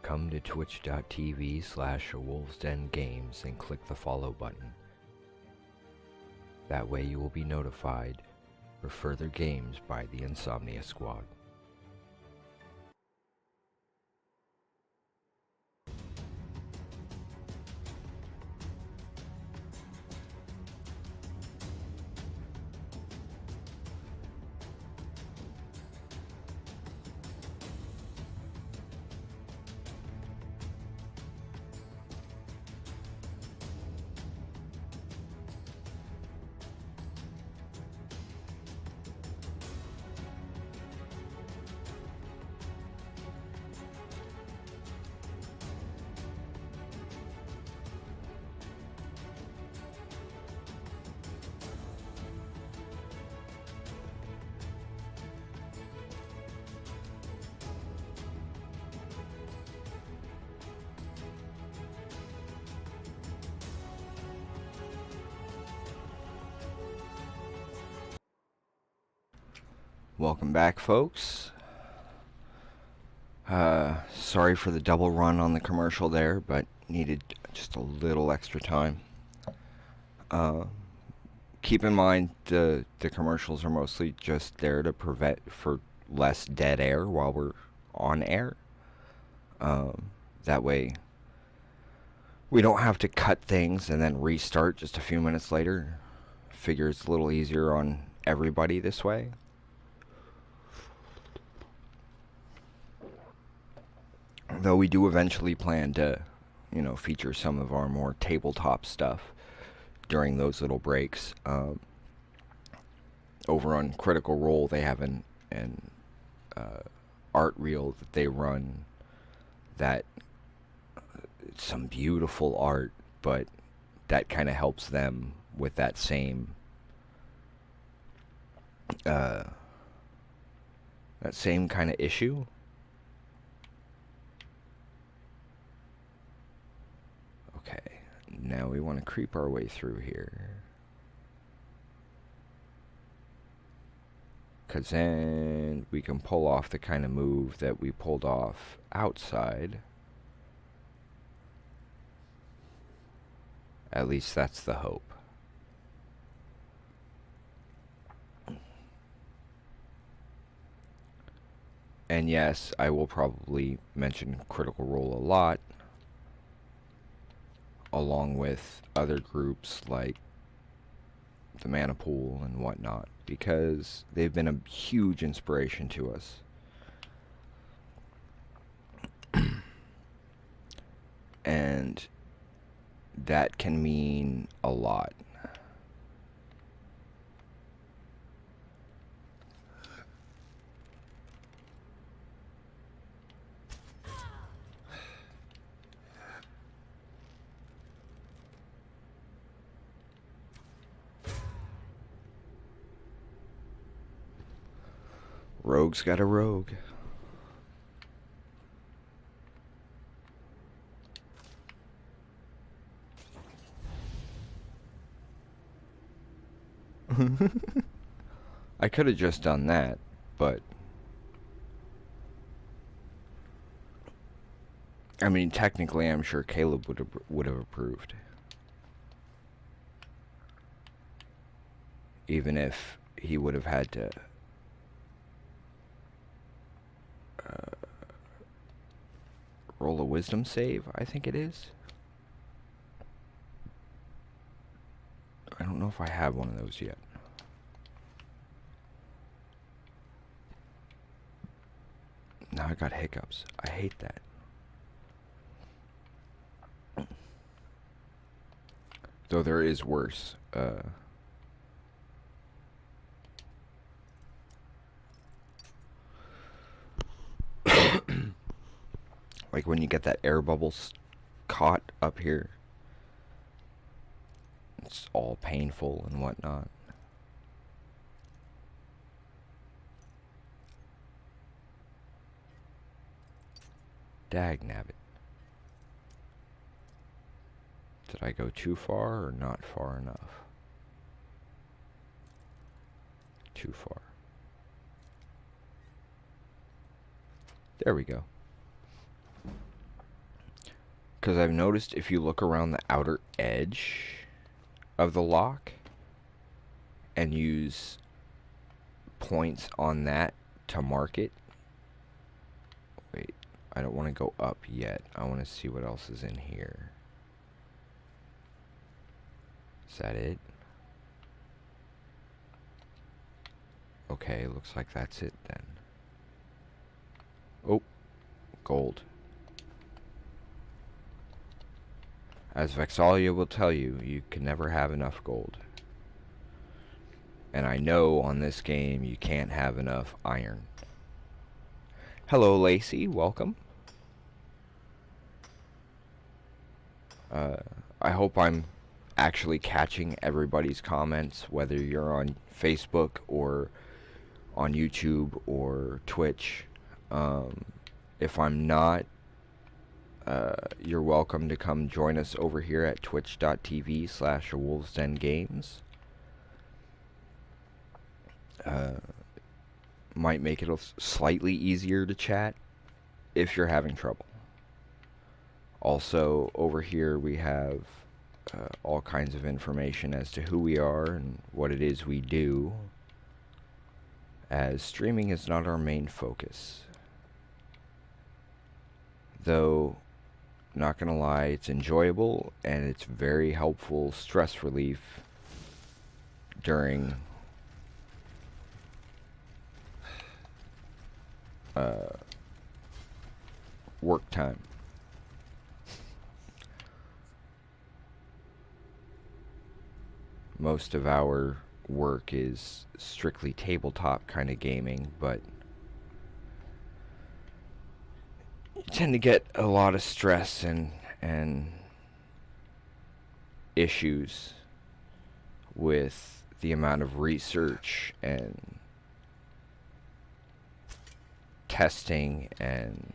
[SPEAKER 1] Come to twitch.tv/awolvesdengames and click the follow button. That way you will be notified for further games by the Insomnia Squad. Welcome back, folks. Sorry for the double run on the commercial there, but needed just a little extra time. Keep in mind the commercials are mostly just there to prevent for less dead air while we're on air. That way we don't have to cut things and then restart just a few minutes later. Figure it's a little easier on everybody this way. Though we do eventually plan to, feature some of our more tabletop stuff during those little breaks. Over on Critical Role, they have an art reel that they run that it's some beautiful art, but that kind of helps them with that same kind of issue. Okay, now we want to creep our way through here. Because then we can pull off the kind of move that we pulled off outside. At least that's the hope. And yes, I will probably mention Critical Role a lot, along with other groups like the Mana Pool and whatnot, because they've been a huge inspiration to us. And that can mean a lot. Rogue's got a rogue. I could have just done that, but I mean, technically, I'm sure Caleb would have approved, even if he would have had to roll a wisdom save. I think it is. I don't know if I have one of those yet. Now I got hiccups. I hate that. Though there is worse. Like when you get that air bubbles caught up here. It's all painful and whatnot. Dagnabbit. Did I go too far or not far enough? Too far. There we go. Because I've noticed if you look around the outer edge of the lock and use points on that to mark it. Wait, I don't want to go up yet. I want to see what else is in here. Is that it? Okay, looks like that's it then. Oh, gold. As Vexalia will tell you, you can never have enough gold. And I know on this game you can't have enough iron. Hello, Lacey. Welcome. I hope I'm actually catching everybody's comments, whether you're on Facebook or on YouTube or Twitch. If I'm not, you're welcome to come join us over here at twitch.tv/awolvesdengames. Might make it slightly easier to chat if you're having trouble. Also, over here we have all kinds of information as to who we are and what it is we do, as streaming is not our main focus. Though, not gonna lie, it's enjoyable and it's very helpful stress relief during work time. Most of our work is strictly tabletop kind of gaming, but you tend to get a lot of stress and issues with the amount of research and testing and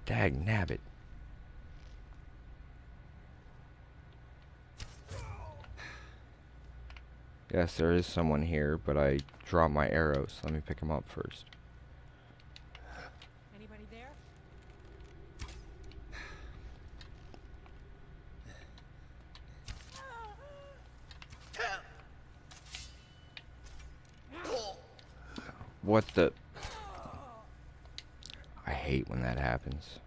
[SPEAKER 1] dagnabbit. Yes, there is someone here, but I dropped my arrows. Let me pick him up first.
[SPEAKER 3] Anybody there?
[SPEAKER 1] What the? I hate when that happens.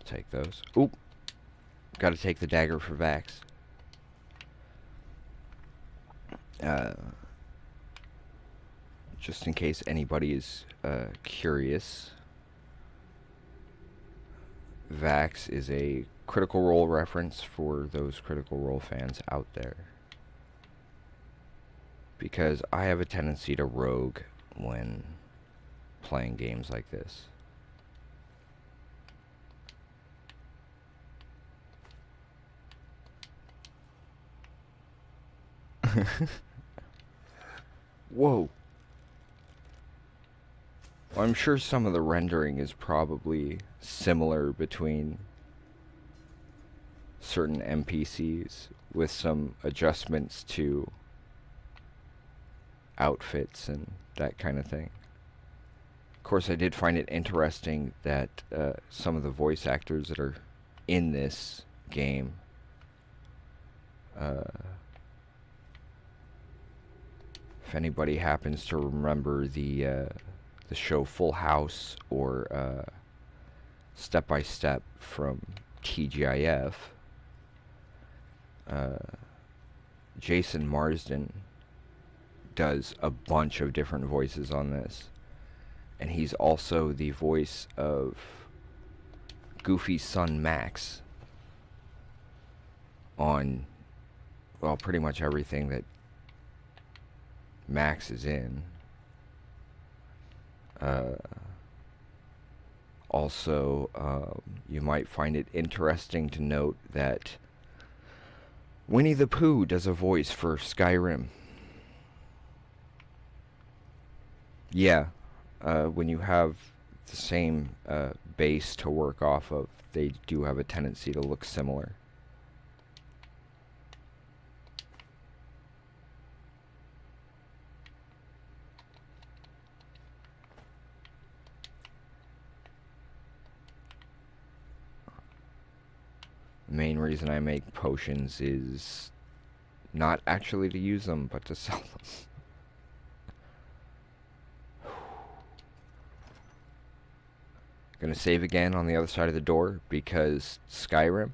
[SPEAKER 1] Take those. Oop. Gotta take the dagger for Vax. Just in case anybody is curious, Vax is a Critical Role reference for those Critical Role fans out there. Because I have a tendency to rogue when playing games like this. Whoa. Well, I'm sure some of the rendering is probably similar between certain NPCs with some adjustments to outfits and that kind of thing. Of course, I did find it interesting that some of the voice actors that are in this game if anybody happens to remember the show Full House or Step by Step from TGIF, Jason Marsden does a bunch of different voices on this, and he's also the voice of Goofy's son Max on, well, pretty much everything that Max is in. Also, you might find it interesting to note that Winnie the Pooh does a voice for Skyrim. Yeah, when you have the same base to work off of, they do have a tendency to look similar. The main reason I make potions is not actually to use them, but to sell them. Gonna save again on the other side of the door because Skyrim.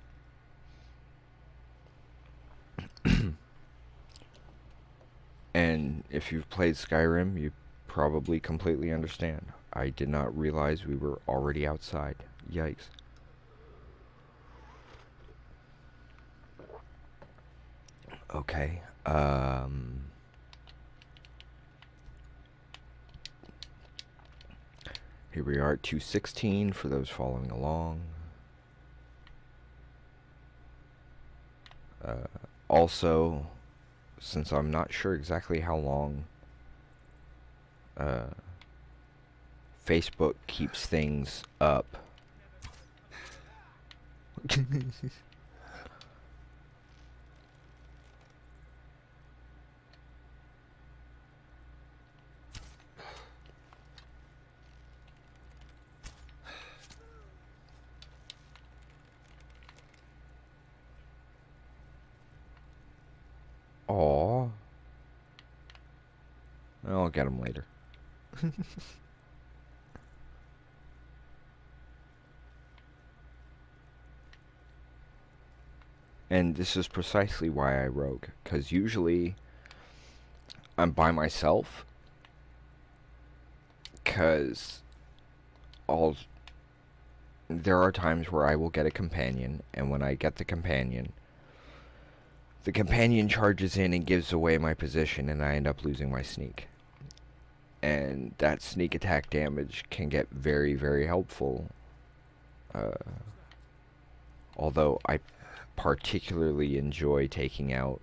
[SPEAKER 1] And if you've played Skyrim, you probably completely understand. I did not realize we were already outside. Yikes. Okay, here we are at 216 for those following along. Also, since I'm not sure exactly how long Facebook keeps things up. Aww. I'll get them later. And this is precisely why I rogue, because usually I'm by myself, because there are times where I will get a companion, and when I get the companion charges in and gives away my position, and I end up losing my sneak. And that sneak attack damage can get very, very helpful. Although I particularly enjoy taking out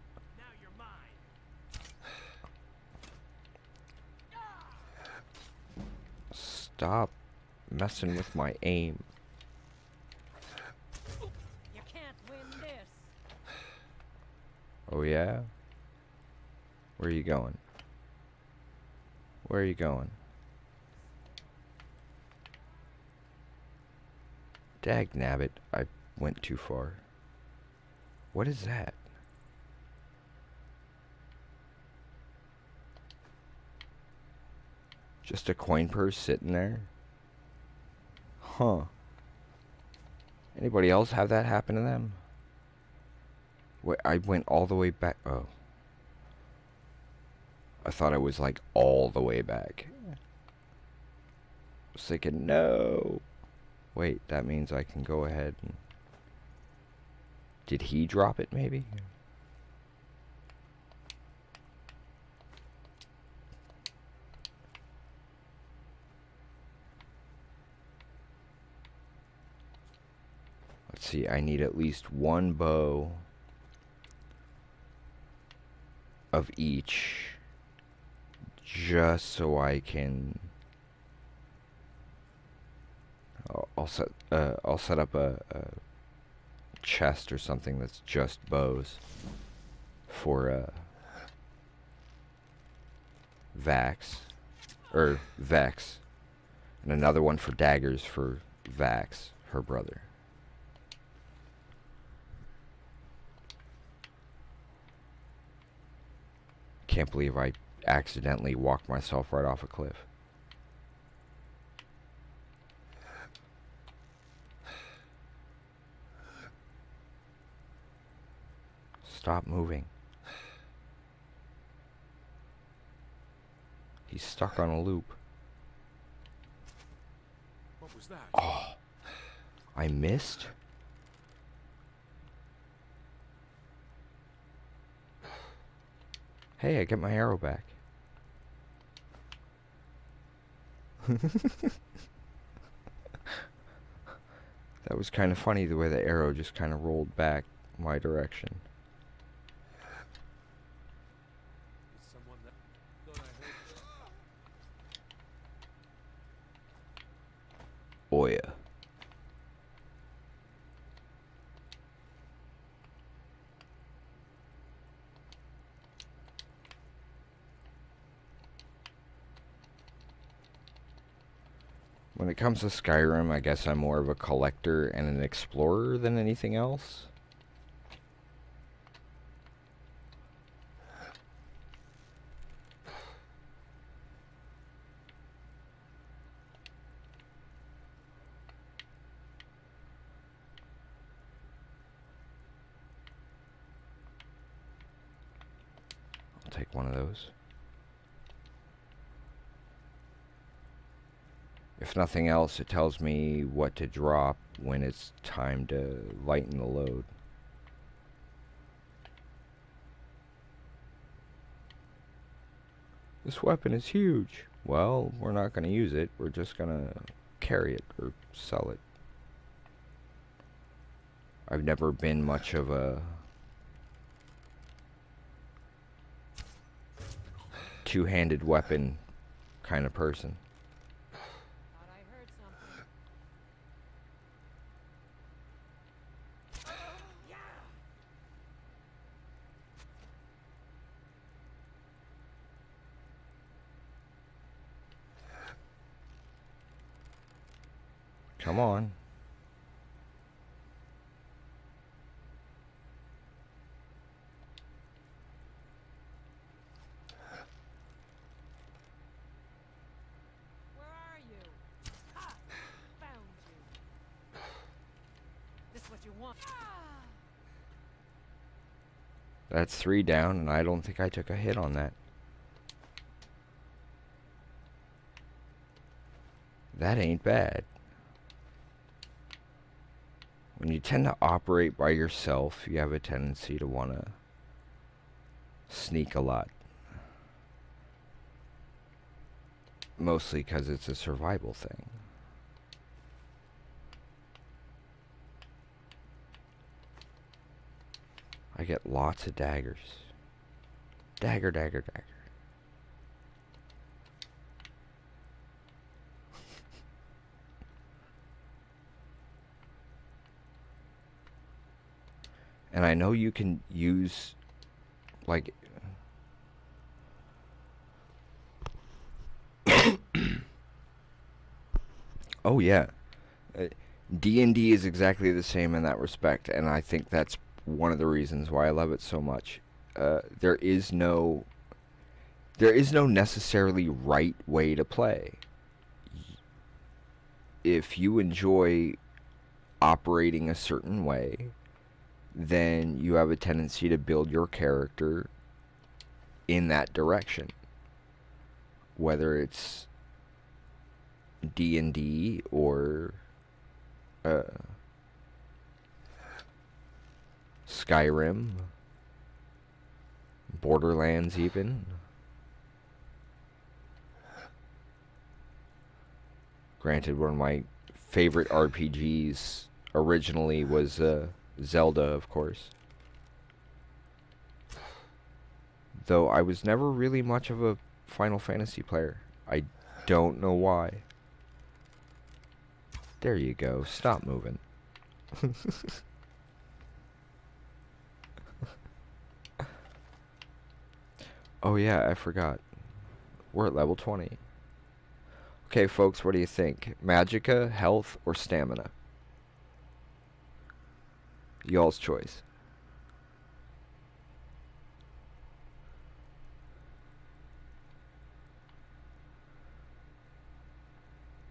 [SPEAKER 1] Stop messing with my aim.
[SPEAKER 3] You can't win this.
[SPEAKER 1] Oh yeah? Where are you going? Where are you going? Dag nabbit, I went too far. What is that? Just a coin purse sitting there? Huh. Anybody else have that happen to them? Wait, I went all the way back. Oh. I thought I was like all the way back. I was thinking, no. Wait, that means I can go ahead and... Did he drop it, maybe? Let's see, I need at least one bow. of each, just so I can. I'll set up a chest or something that's just bows for Vax or Vex, and another one for daggers for Vax, her brother. Can't believe I accidentally walked myself right off a cliff. Stop moving. He's stuck on a loop.
[SPEAKER 4] What was that?
[SPEAKER 1] Oh, I missed? Hey, I get my arrow back. That was kind of funny the way the arrow just kind of rolled back my direction.
[SPEAKER 4] Is someone that thought I heard?
[SPEAKER 1] Oh yeah. When it comes to Skyrim, I guess I'm more of a collector and an explorer than anything else. I'll take one of those. If nothing else, it tells me what to drop when it's time to lighten the load. This weapon is huge. Well, we're not going to use it. We're just going to carry it or sell it. I've never been much of a two-handed weapon kind of person. Come on.
[SPEAKER 7] Where are you? Ha! Found you. This what you want?
[SPEAKER 1] That's 3 down, and I don't think I took a hit on that. That ain't bad. When you tend to operate by yourself, you have a tendency to want to sneak a lot. Mostly because it's a survival thing. I get lots of daggers. Dagger, dagger, dagger. And I know you can use, like... Oh, yeah. D&D is exactly the same in that respect, and I think that's one of the reasons why I love it so much. There is no necessarily right way to play. If you enjoy operating a certain way, then you have a tendency to build your character in that direction. Whether it's D&D or Skyrim, Borderlands even. Granted, one of my favorite RPGs originally was Zelda, of course. Though I was never really much of a Final Fantasy player. I don't know why. There you go. Stop moving. Oh yeah, I forgot. We're at level 20. Okay, folks, what do you think? Magicka, health, or stamina? Y'all's choice.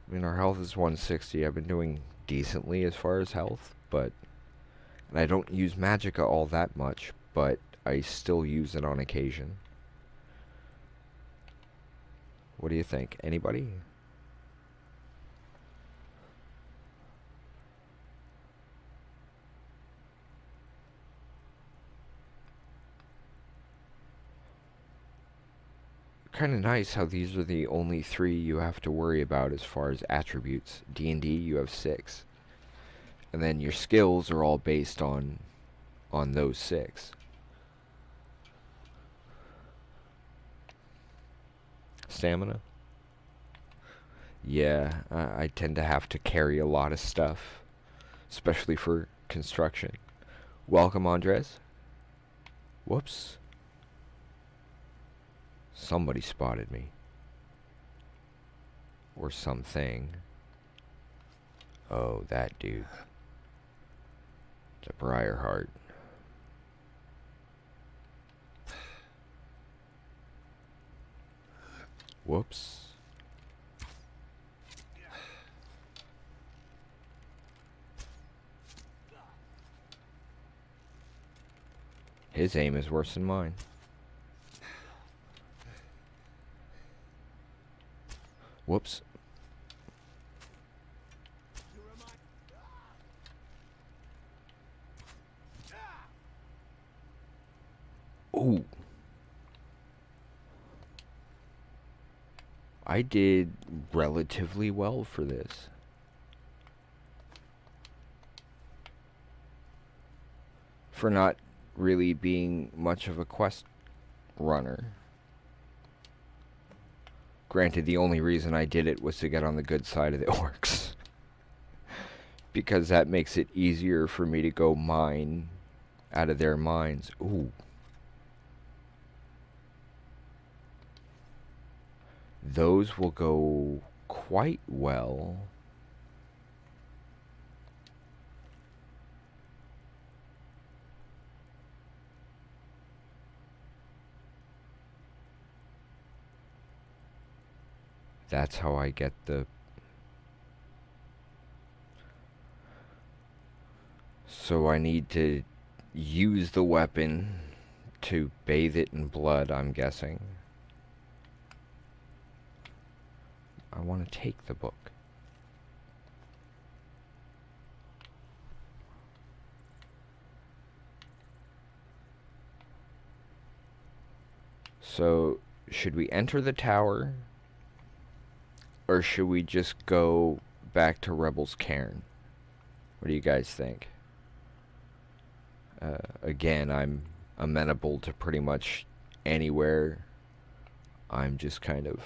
[SPEAKER 1] I mean, our health is 160. I've been doing decently as far as health, but... And I don't use Magicka all that much, but I still use it on occasion. What do you think? Anybody? Kind of nice how these are the only 3 you have to worry about as far as attributes. D&D, you have 6. And then your skills are all based on those 6. Stamina? Yeah, I tend to have to carry a lot of stuff, especially for construction. Welcome, Andres. Whoops. Somebody spotted me. Or something. Oh, that dude. It's a Briarheart. Whoops. His aim is worse than mine. Whoops. Ooh. I did relatively well for this. For not really being much of a quest runner. Granted, the only reason I did it was to get on the good side of the orcs. Because that makes it easier for me to go mine out of their mines. Ooh. Those will go quite well. That's how I get the... So I need to use the weapon to bathe it in blood, I'm guessing. I want to take the book. So, should we enter the tower? Or should we just go back to Rebel's Cairn? What do you guys think? Again, I'm amenable to pretty much anywhere. I'm just kind of...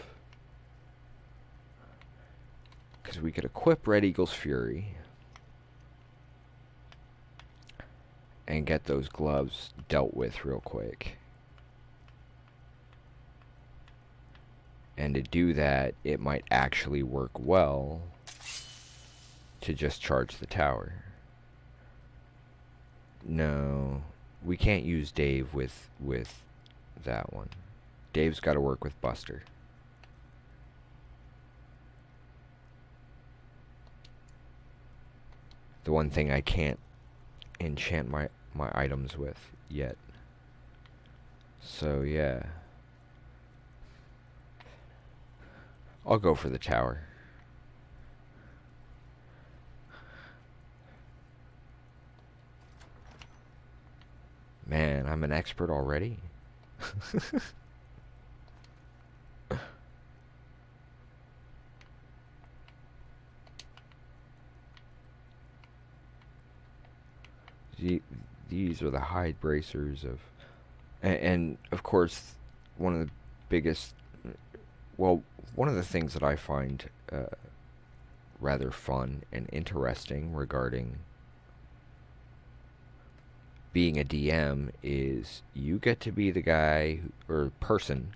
[SPEAKER 1] Because we could equip Red Eagle's Fury. And get those gloves dealt with real quick. And to do that, it might actually work well to just charge the tower. No, we can't use Dave with that one. Dave's got to work with Buster. The one thing I can't enchant my items with yet. So yeah. I'll go for the tower. Man, I'm an expert already. These are the hide bracers of And of course, one of the biggest, well, one of the things that I find rather fun and interesting regarding being a DM is you get to be the guy or person.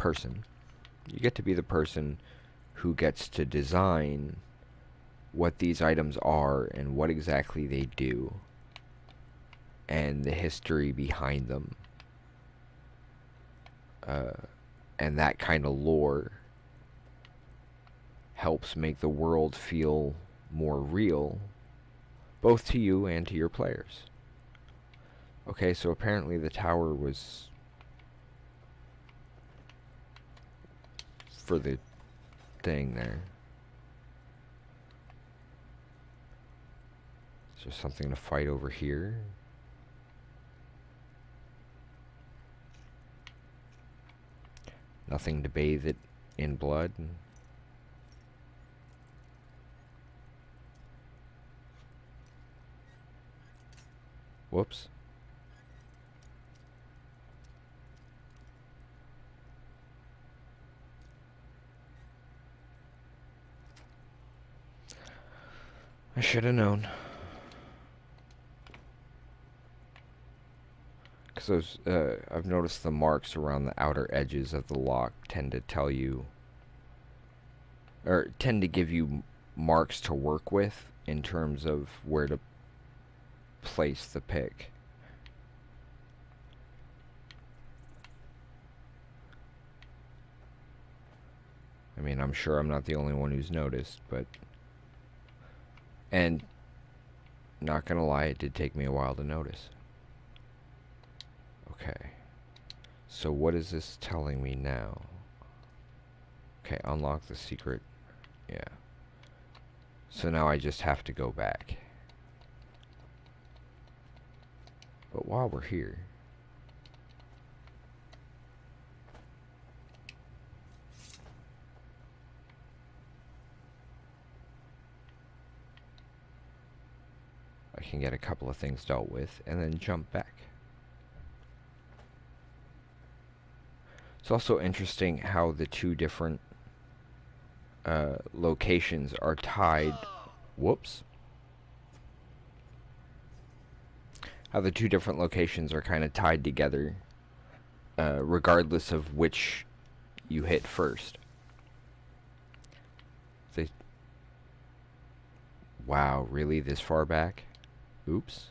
[SPEAKER 1] You get to be the person who gets to design what these items are and what exactly they do and the history behind them. And that kind of lore helps make the world feel more real, both to you and to your players. Okay, so apparently the tower was for the thing there. Is there something to fight over here? Nothing to bathe it in blood? Whoops. I should have known. Because I've noticed the marks around the outer edges of the lock tend to tell you, or tend to give you marks to work with in terms of where to place the pick. I mean, I'm sure I'm not the only one who's noticed, but... And, not gonna lie, it did take me a while to notice. Okay. So what is this telling me now? Okay, unlock the secret. Yeah. So now I just have to go back. But while we're here... I can get a couple of things dealt with and then jump back. It's also interesting how the two different locations are tied. Whoops. How the two different locations are kind of tied together, regardless of which you hit first. Wow, really? This far back? Oops.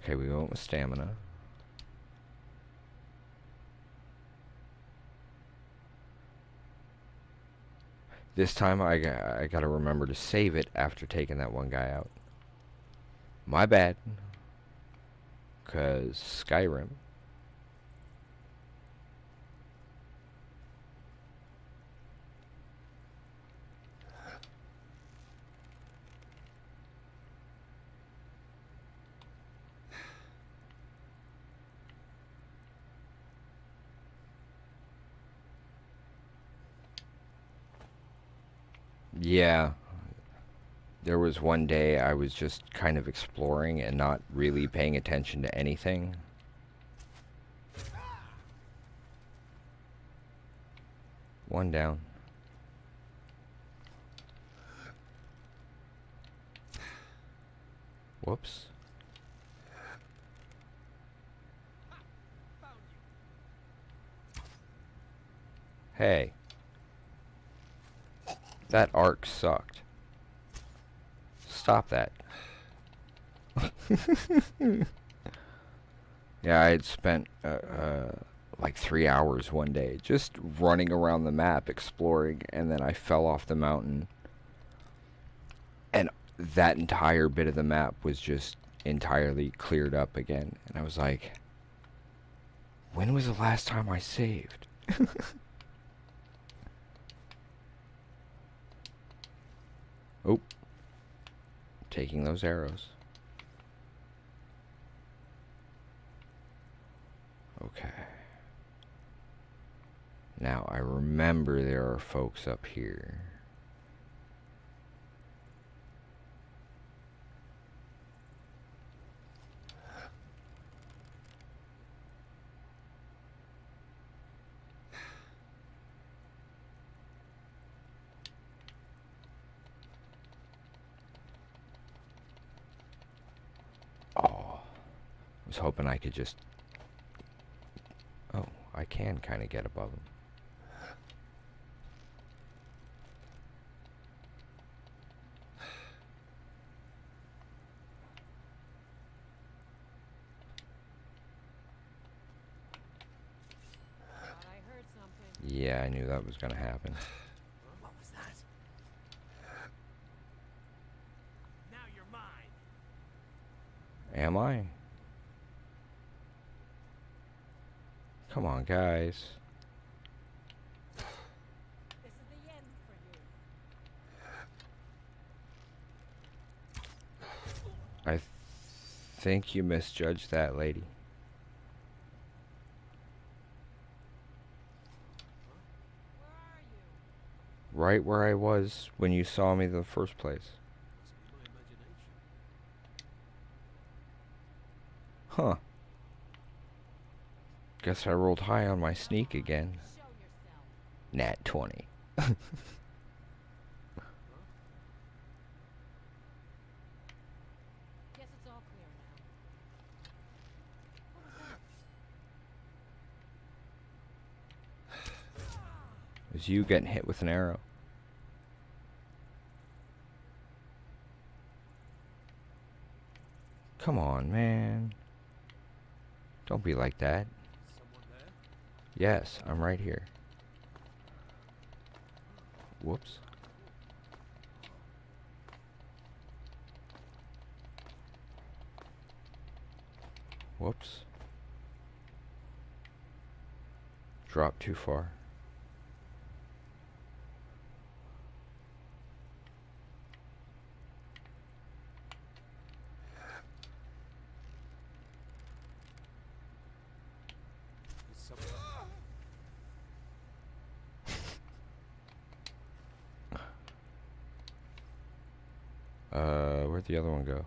[SPEAKER 1] Okay, we went with stamina. This time I gotta remember to save it after taking that one guy out. My bad. 'Cause Skyrim. Yeah. There was one day I was just kind of exploring and not really paying attention to anything. One down. Whoops. Hey. That arc sucked. Stop that. Yeah, I had spent like 3 hours one day just running around the map exploring, and then I fell off the mountain. And that entire bit of the map was just entirely cleared up again. And I was like, when was the last time I saved? Oh. Taking those arrows. Okay. Now, I remember there are folks up here. was hoping I could just... Oh, I can kind of get above him.
[SPEAKER 7] Thought I heard something.
[SPEAKER 1] Yeah, I knew that was gonna happen.
[SPEAKER 6] What was that? Now you're mine.
[SPEAKER 1] Am I? Come on, guys.
[SPEAKER 7] This is the end for you.
[SPEAKER 1] I think you misjudged that, lady.
[SPEAKER 7] Where are you?
[SPEAKER 1] Right where I was when you saw me the first place.
[SPEAKER 6] Must be my imagination.
[SPEAKER 1] Huh. Guess I rolled high on my sneak again.
[SPEAKER 7] Show yourself.
[SPEAKER 1] Nat 20.
[SPEAKER 7] Guess it's all clear now. What was that?
[SPEAKER 1] It was you getting hit with an arrow. Come on, man. Don't be like that.
[SPEAKER 6] Someone there?
[SPEAKER 1] Yes, I'm right here. Whoops. Whoops. Drop too far.
[SPEAKER 6] Is someone...
[SPEAKER 1] Where'd the other one go?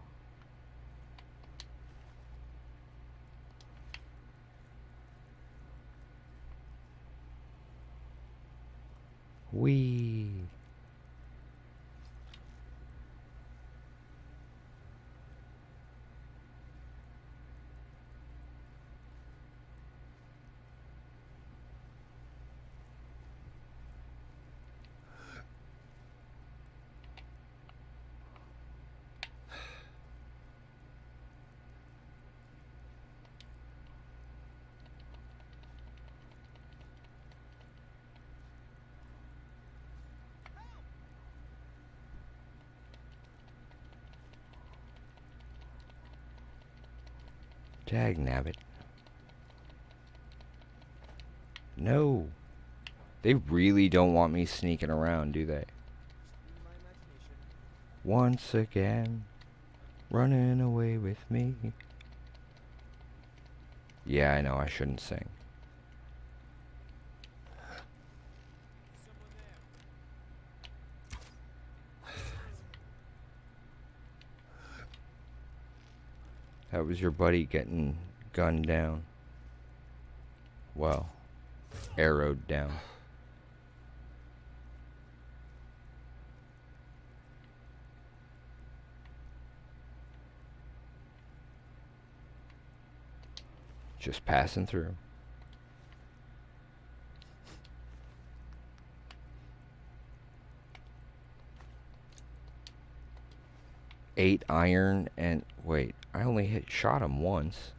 [SPEAKER 1] Whee! Dag nabbit. No. They really don't want me sneaking around, do they?
[SPEAKER 6] Must be my imagination.
[SPEAKER 1] Once again, running away with me. Yeah, I know, I shouldn't sing.
[SPEAKER 6] Someone there.
[SPEAKER 1] That was your buddy getting gunned down. Well, arrowed down. Just passing through. Eight iron and wait, I only shot him once.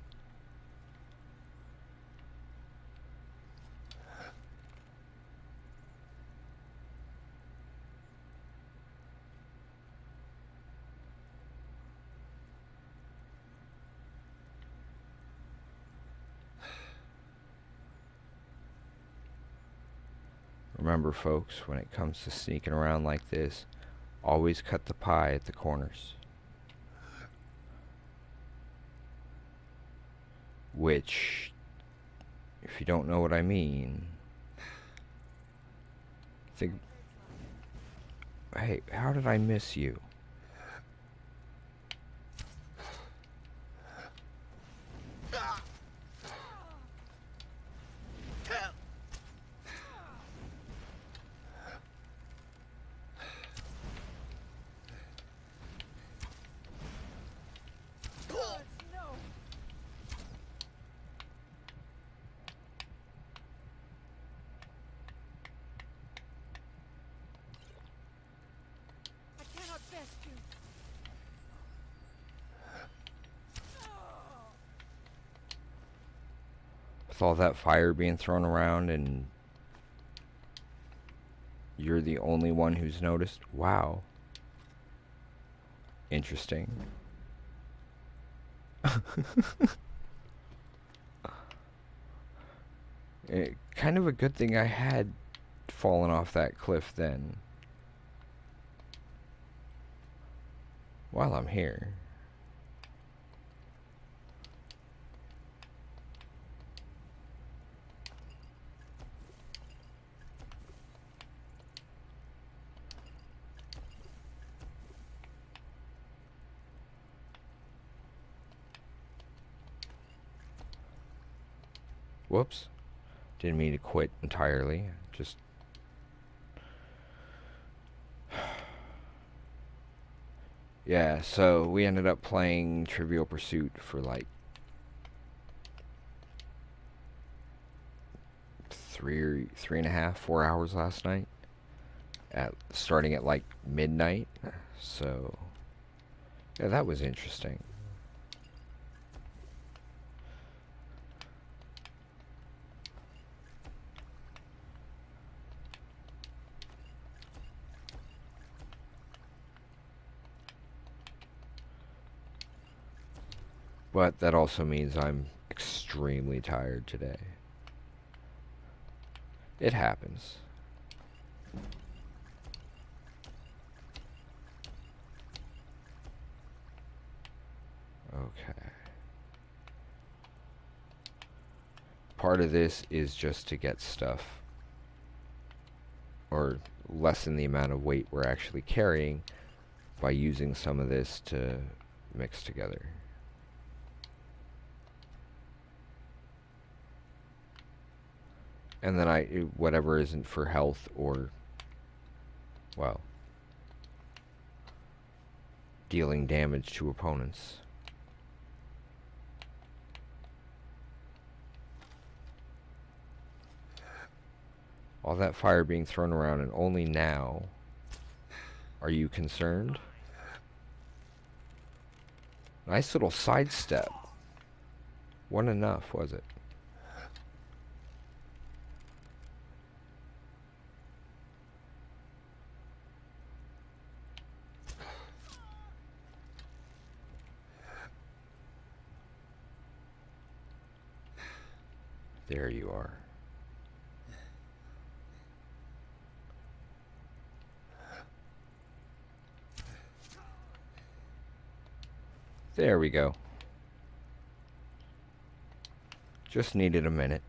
[SPEAKER 1] Remember, folks, when it comes to sneaking around like this, always cut the pie at the corners. Which, if you don't know what I mean, think, hey, how did I miss you? With all that fire being thrown around and you're the only one who's noticed? Wow. Interesting. Kind of a good thing I had fallen off that cliff then. While I'm here. Whoops. Didn't mean to quit entirely. Just... Yeah, so we ended up playing Trivial Pursuit for like 3.5, 4 hours last night. Starting at like midnight. So, yeah, that was interesting. But that also means I'm extremely tired today. It happens. Okay. Part of this is just to get stuff, or lessen the amount of weight we're actually carrying by using some of this to mix together. And then whatever isn't for health or, well, dealing damage to opponents. All that fire being thrown around, and only now are you concerned? Nice little sidestep. Wasn't enough, was it? There you are. There we go. Just needed a minute.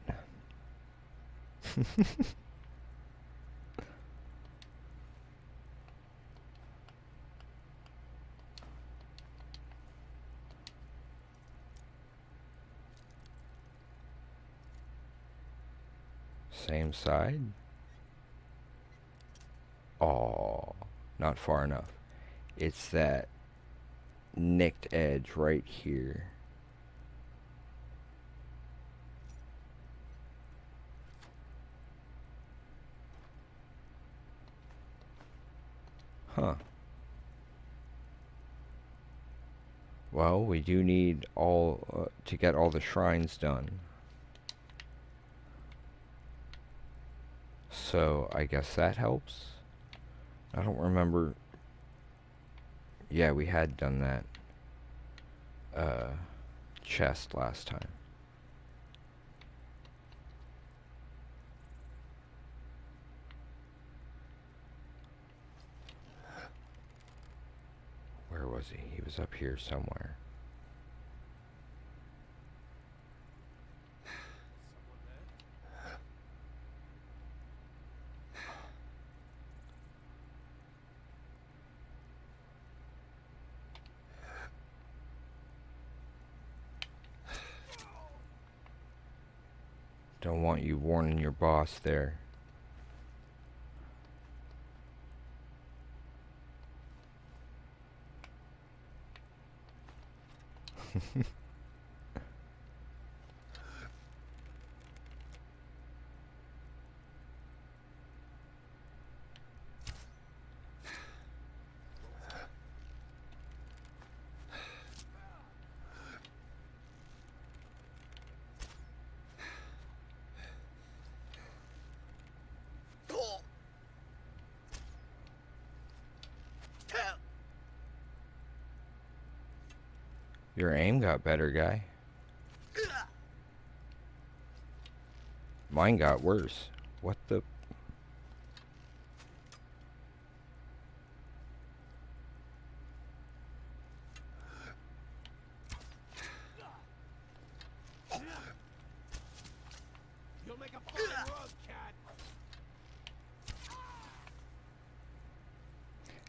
[SPEAKER 1] Same side. Oh, not far enough. It's that nicked edge right here. Huh. Well, we do need all to get all the shrines done. So, I guess that helps. I don't remember. Yeah, we had done that chest last time. Where was he? He was up here somewhere. Don't want you warning your boss there. Your aim got better, guy. Mine got worse. What the...
[SPEAKER 6] You'll make a fine rug, cat.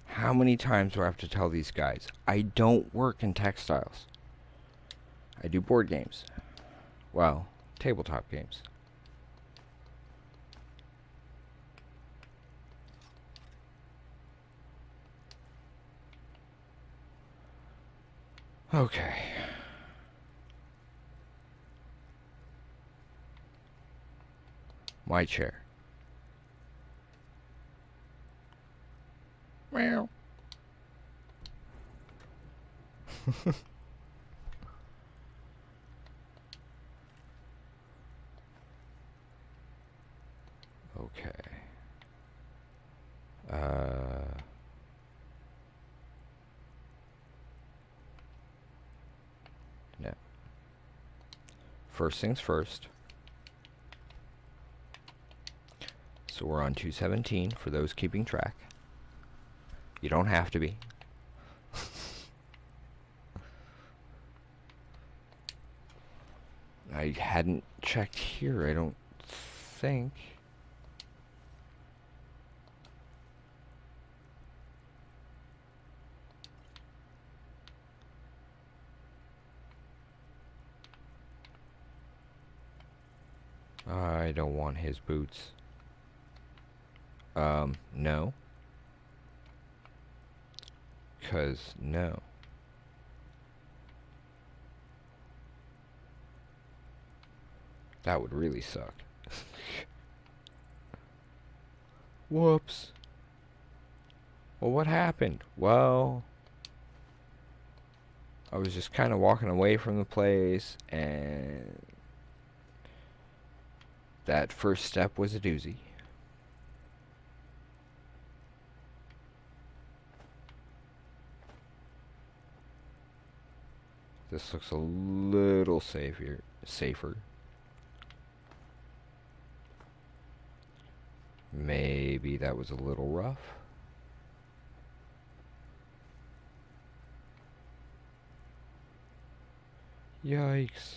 [SPEAKER 1] How many times do I have to tell these guys? I don't work in textiles. I do board games. Well, tabletop games. Okay. My chair. Meow. Okay. No. First things first. So we're on 217 for those keeping track. You don't have to be. I hadn't checked here, I don't think. I don't want his boots. No. 'Cause no. That would really suck. Whoops. Well, what happened? Well, I was just kind of walking away from the place, and that first step was a doozy. This looks a little safer. Maybe that was a little rough. Yikes.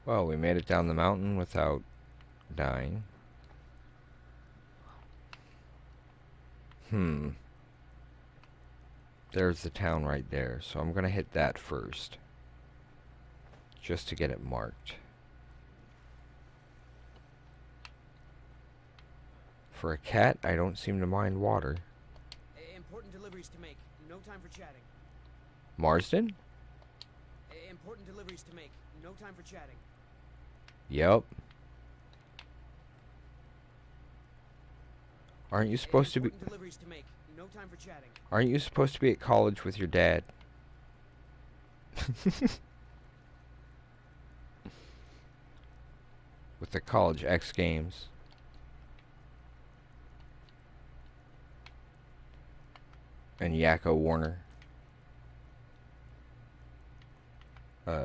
[SPEAKER 1] Well, we made it down the mountain without dying. There's the town right there, so I'm gonna hit that first. Just to get it marked. For a cat, I don't seem to mind water.
[SPEAKER 8] Important deliveries to make. No time for chatting.
[SPEAKER 1] Marsden?
[SPEAKER 8] Important deliveries to make. No time for chatting.
[SPEAKER 1] Yep. Aren't you supposed to be...
[SPEAKER 8] Important deliveries to make. No time for chatting.
[SPEAKER 1] Aren't you supposed to be at college with your dad? With the college X Games. And Yakko Warner.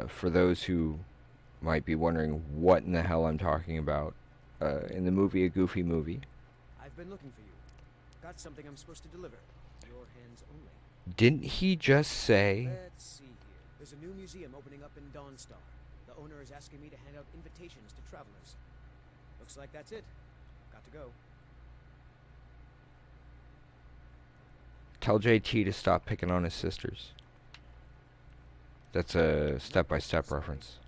[SPEAKER 1] For those who might be wondering what in the hell I'm talking about, in the movie A Goofy Movie.
[SPEAKER 8] I've been looking for you. Got something I'm supposed to deliver. Your hands only.
[SPEAKER 1] Didn't he just say...
[SPEAKER 8] Let's see here. There's a new museum opening up in Dawnstar. The owner is asking me to hand out invitations to travelers. Looks like that's it. Got to go.
[SPEAKER 1] Tell JT to stop picking on his sisters. That's a step-by-step reference.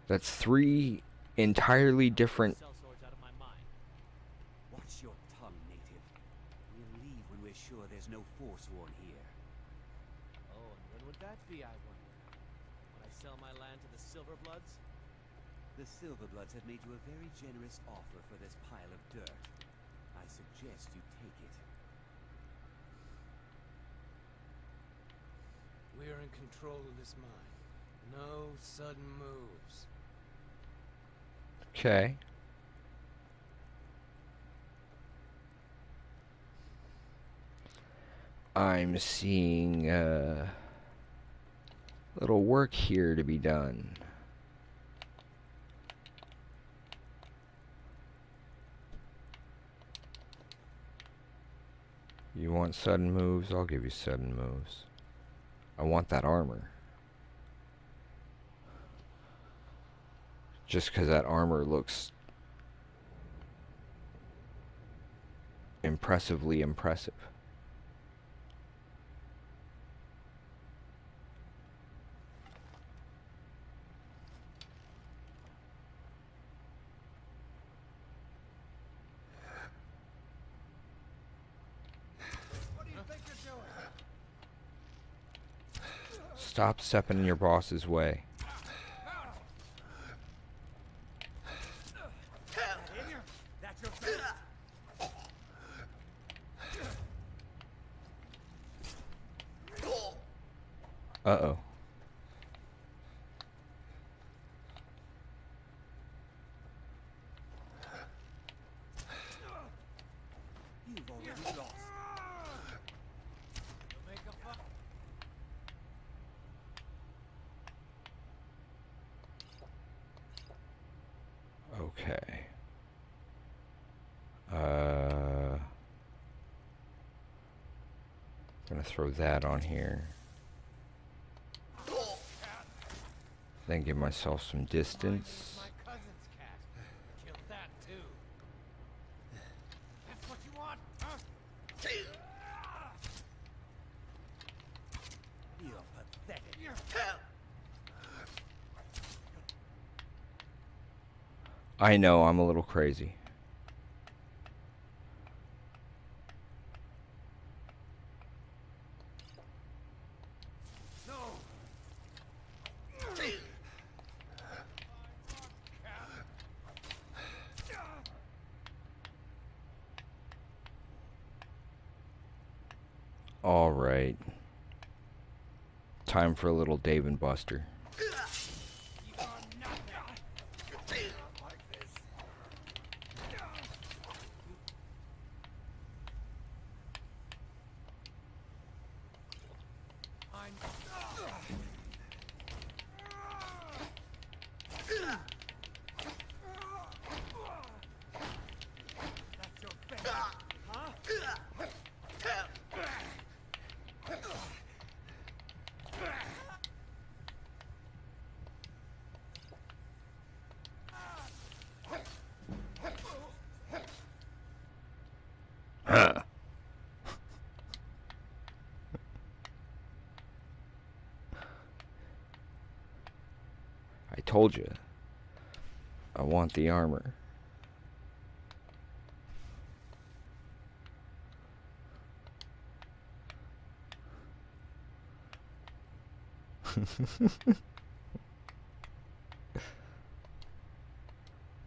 [SPEAKER 1] That's 3 entirely different...
[SPEAKER 9] Watch your tongue, native. We'll leave when we're sure there's no Forsworn here.
[SPEAKER 6] Oh, and when would that be, I wonder? When I sell my land to the Silverbloods?
[SPEAKER 9] The Silverbloods have made you a very generous offer for this pile of dirt. I suggest you take it.
[SPEAKER 6] We're in control of this mine. No sudden moves.
[SPEAKER 1] Okay. I'm seeing little work here to be done. You want sudden moves? I'll give you sudden moves. I want that armor. Just because that armor looks impressively impressive. Stop stepping in your boss's way. Uh-oh.
[SPEAKER 9] You've already lost.
[SPEAKER 1] Okay. Gonna throw that on here. Then give myself some distance.
[SPEAKER 6] My cousin's cat. Kill that too. That's what you want, huh?
[SPEAKER 9] You're pathetic.
[SPEAKER 1] I know, I'm a little crazy. All right. Time for a little Dave and Buster. Huh. I told you. I want the armor.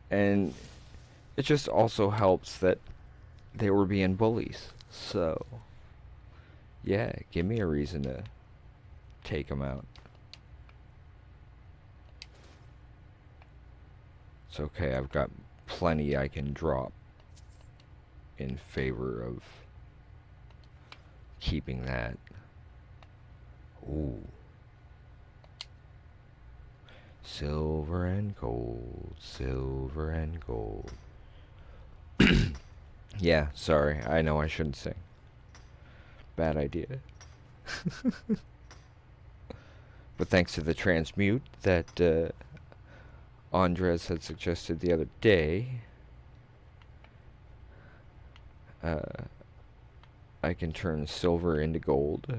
[SPEAKER 1] And it just also helps that they were being bullies. So, yeah, give me a reason to take them out. It's okay, I've got plenty I can drop in favor of keeping that. Ooh. Silver and gold, silver and gold. Yeah, sorry, I know I shouldn't sing. Bad idea. But thanks to the transmute that Andres had suggested the other day, I can turn silver into gold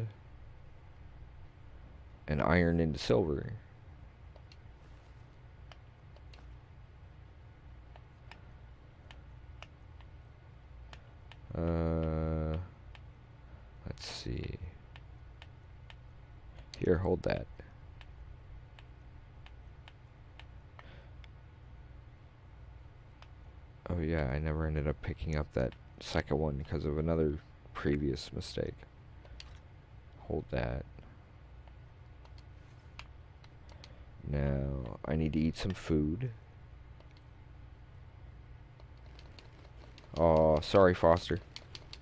[SPEAKER 1] and iron into silver. Let's see. Here, hold that. Oh yeah, I never ended up picking up that second one because of another previous mistake. Hold that. Now, I need to eat some food. Oh, sorry, Foster.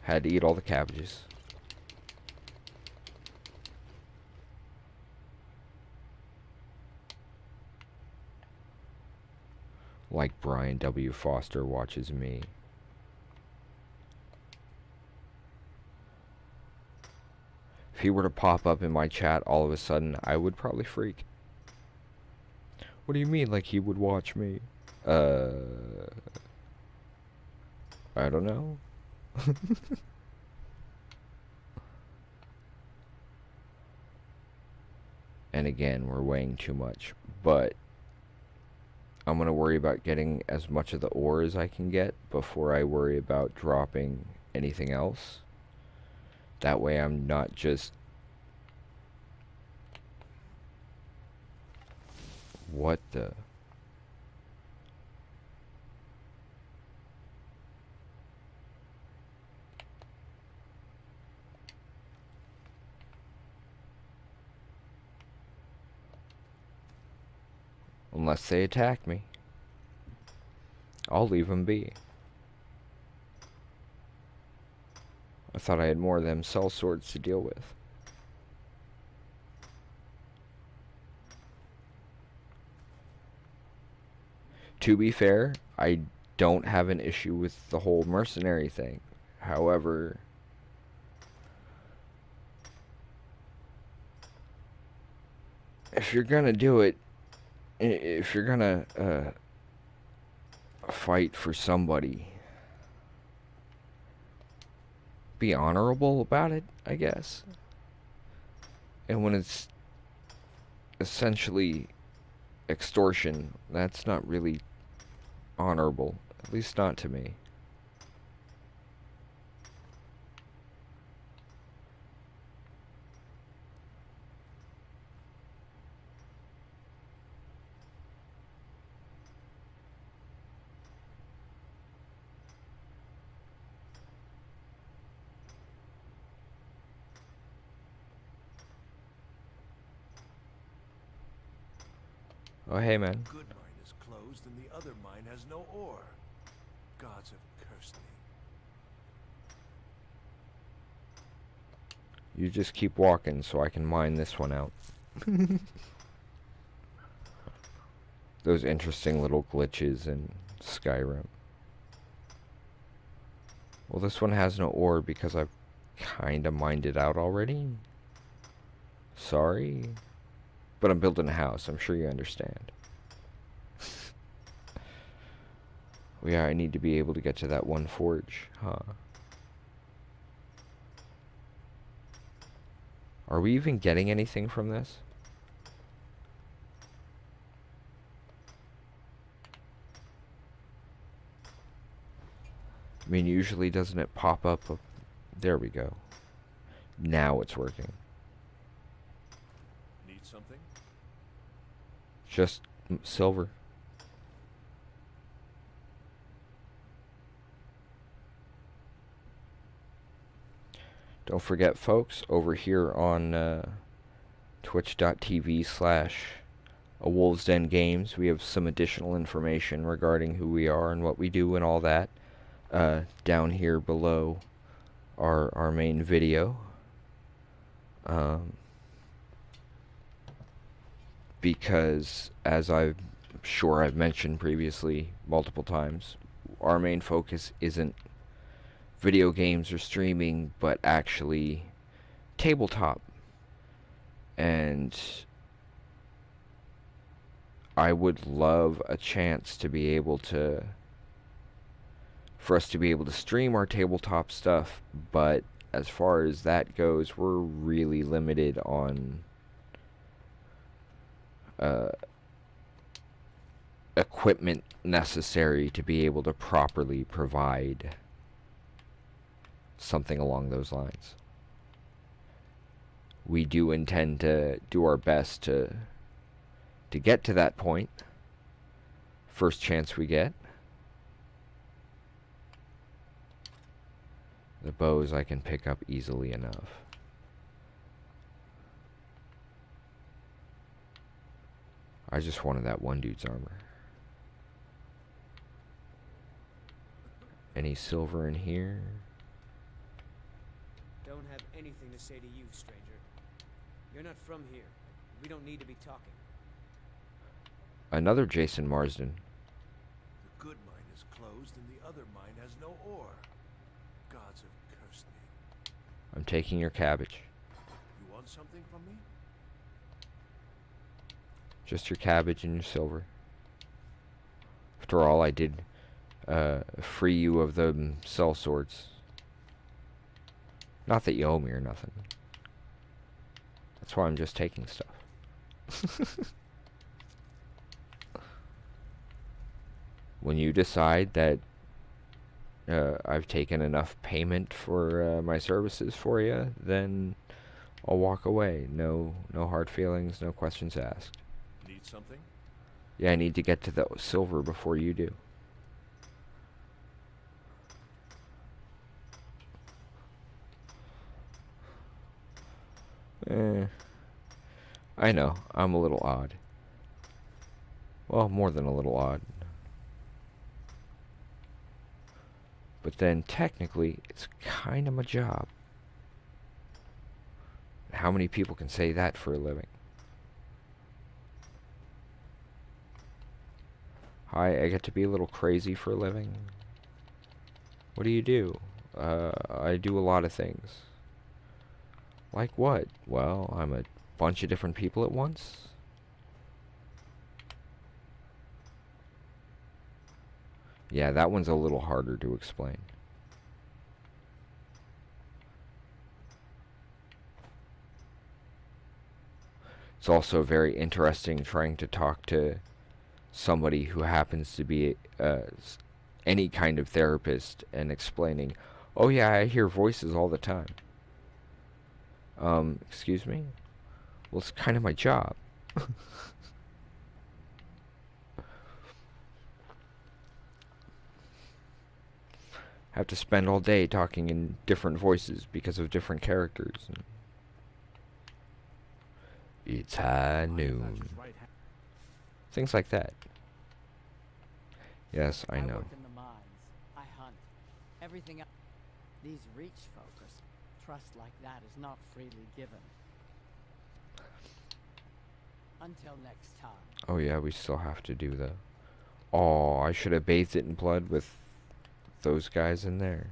[SPEAKER 1] Had to eat all the cabbages. Like Brian W. Foster watches me. If he were to pop up in my chat all of a sudden, I would probably freak. What do you mean, like he would watch me? I don't know. And again, we're weighing too much, but I'm going to worry about getting as much of the ore as I can get before I worry about dropping anything else. That way I'm not just... What the... Unless they attack me, I'll leave them be. I thought I had more of them cell swords to deal with. To be fair, I don't have an issue with the whole mercenary thing. However, if you're gonna do it, if you're gonna fight for somebody, be honorable about it, I guess. And when it's essentially extortion, that's not really honorable, at least not to me. Oh, hey, man.
[SPEAKER 4] Good mine is closed and the other mine has no ore. Gods have cursed me.
[SPEAKER 1] You just keep walking so I can mine this one out. Those interesting little glitches in Skyrim. Well, this one has no ore because I've kinda mined it out already. Sorry. But I'm building a house, I'm sure you understand. Well, yeah, I need to be able to get to that one forge, huh? Are we even getting anything from this? I mean, usually doesn't it pop up? There we go. Now it's working.
[SPEAKER 4] Need something?
[SPEAKER 1] Just silver. Don't forget, folks, over here on twitch.tv/A Wolves Den Games, we have some additional information regarding who we are and what we do and all that. Down here below our main video. Because, as I'm sure I've mentioned previously multiple times, our main focus isn't video games or streaming, but actually tabletop. And I would love a chance to be able to, for us to be able to stream our tabletop stuff, but as far as that goes, we're really limited on equipment necessary to be able to properly provide something along those lines. We do intend to do our best to get to that point. First chance we get. The bows I can pick up easily enough. I just wanted that one dude's armor. Any silver in here?
[SPEAKER 8] Don't have anything to say to you, stranger. You're not from here. We don't need to be talking.
[SPEAKER 1] Another Jason Marsden.
[SPEAKER 4] good mine is closed and the other mine has no ore. Gods have cursed me.
[SPEAKER 1] I'm taking your cabbage.
[SPEAKER 4] You want something from me?
[SPEAKER 1] Just your cabbage and your silver. After all, I did free you of the cell swords. Not that you owe me or nothing. That's why I'm just taking stuff. When you decide that I've taken enough payment for my services for you, then I'll walk away. No hard feelings, no questions asked.
[SPEAKER 4] Need something?
[SPEAKER 1] Yeah, I need to get to the silver before you do. I know, I'm a little odd. Well, more than a little odd. But then, technically, it's kind of my job. How many people can say that for a living? Hi, I get to be a little crazy for a living. What do you do? I do a lot of things. Like what? Well, I'm a bunch of different people at once. Yeah, that one's a little harder to explain. It's also very interesting trying to talk to somebody who happens to be any kind of therapist and explaining, oh yeah, I hear voices all the time. Excuse me? Well, it's kind of my job. Have to spend all day talking in different voices because of different characters. And it's high noon. Things like that. Yes, I know.
[SPEAKER 3] work in the mines. I hunt. Everything else. These reach focus. Trust like that is not freely given. Until next time.
[SPEAKER 1] Oh yeah, we still have to do the... Oh, I should have bathed it in blood with those guys in there.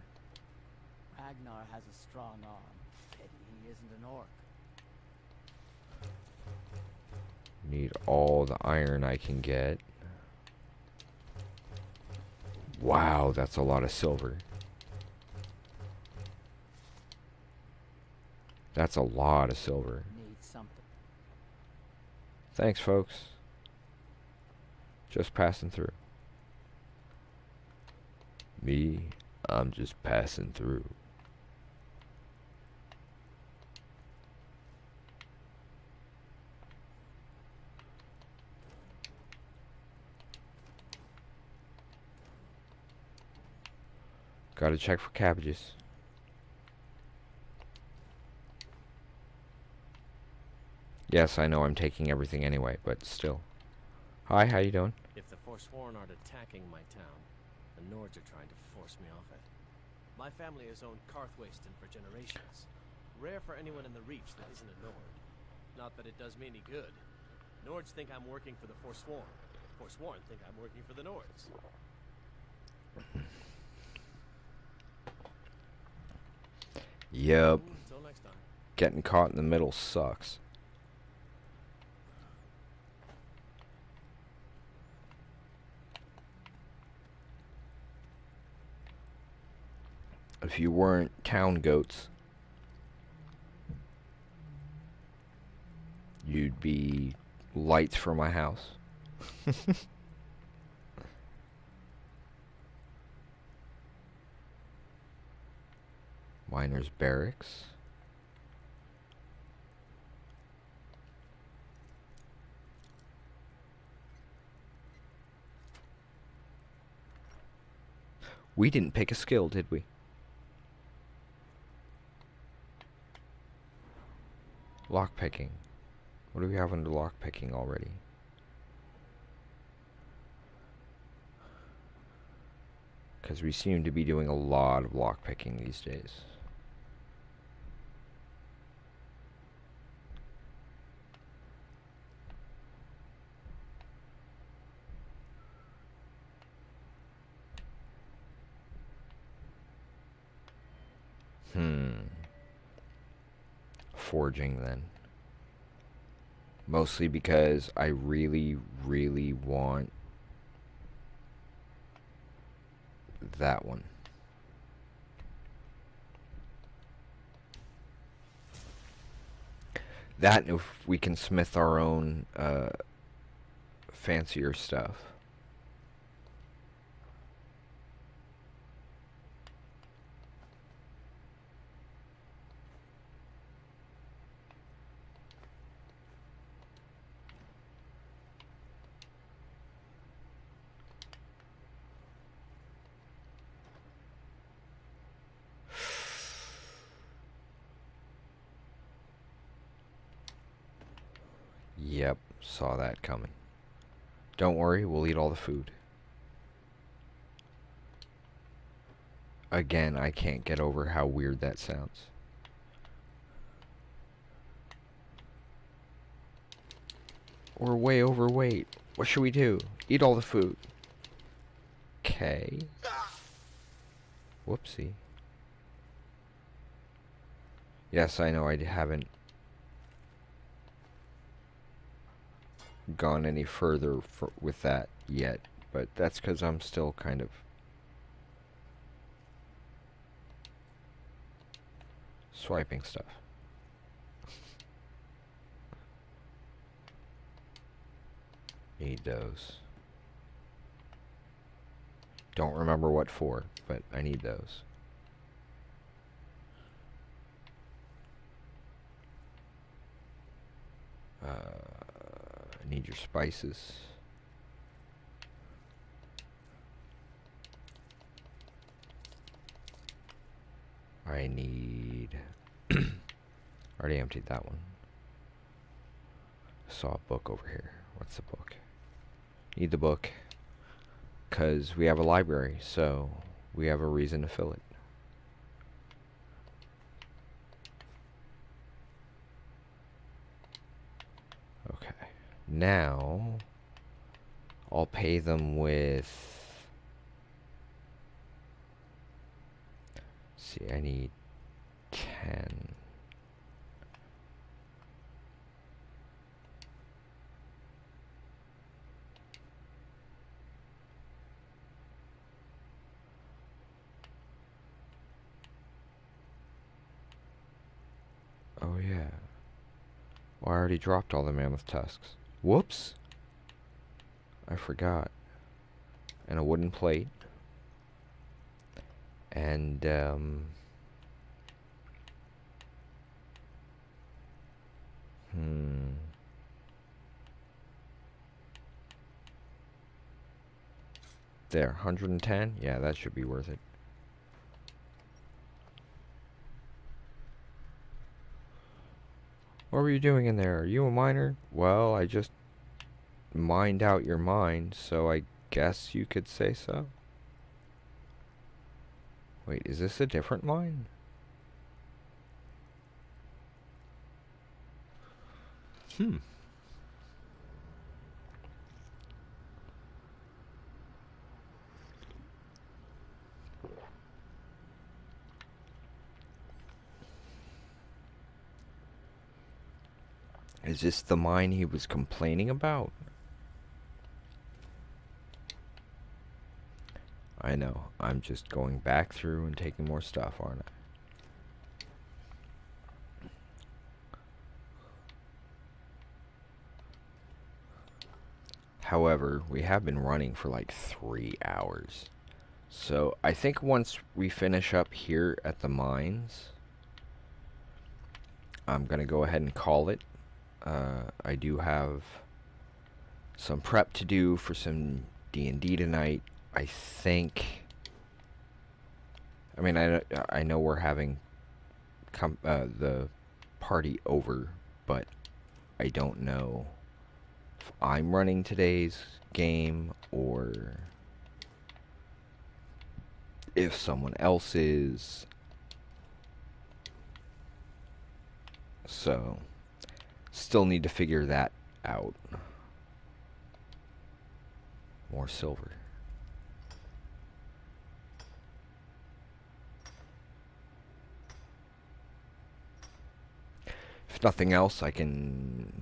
[SPEAKER 3] Ragnar has a strong arm. Pity he isn't an orc.
[SPEAKER 1] Need all the iron I can get. Wow, that's a lot of silver. That's a lot of silver.
[SPEAKER 3] Need something.
[SPEAKER 1] Thanks, folks. Just passing through. Me, I'm just passing through. Gotta check for cabbages. Yes, I know I'm taking everything anyway, but still. Hi, how you doing?
[SPEAKER 6] If the Forsworn aren't attacking my town, the Nords are trying to force me off it. My family has owned Karthwasten for generations. Rare for anyone in the Reach that isn't a Nord. Not that it does me any good. Nords think I'm working for the Forsworn. Forsworn think I'm working for the Nords.
[SPEAKER 1] Yep.
[SPEAKER 6] Until next time.
[SPEAKER 1] Getting caught in the middle sucks. If you weren't town goats, you'd be lights for my house. Miners' barracks. We didn't pick a skill, did we? Lockpicking. What do we have under lockpicking already? Because we seem to be doing a lot of lockpicking these days. Forging then. Mostly because I really, really want that one. That, and if we can smith our own fancier stuff. Yep, saw that coming. Don't worry, we'll eat all the food. Again, I can't get over how weird that sounds. We're way overweight. What should we do? Eat all the food. Okay. Whoopsie. Yes, I know I haven't gone any further with that yet, but that's because I'm still kind of swiping stuff. Need those. Don't remember what for, but I need those. I need your spices. I need... already emptied that one. Saw a book over here. What's the book? Need the book. Because we have a library, so we have a reason to fill it. Okay. Now, I'll pay them with... see, I need 10. Oh yeah. Well, I already dropped all the mammoth tusks. Whoops! I forgot. And a wooden plate. And, there, 110? Yeah, that should be worth it. What were you doing in there? Are you a miner? Well, I just mined out your mine, so I guess you could say so. Wait, is this a different mine? Is this the mine he was complaining about? I know. I'm just going back through and taking more stuff, aren't I? However, we have been running for like 3 hours. So I think once we finish up here at the mines, I'm going to go ahead and call it. I do have some prep to do for some D&D tonight. I think... I mean, I know we're having the party over, but I don't know if I'm running today's game or if someone else is. So, still need to figure that out. More silver. nothing else, I can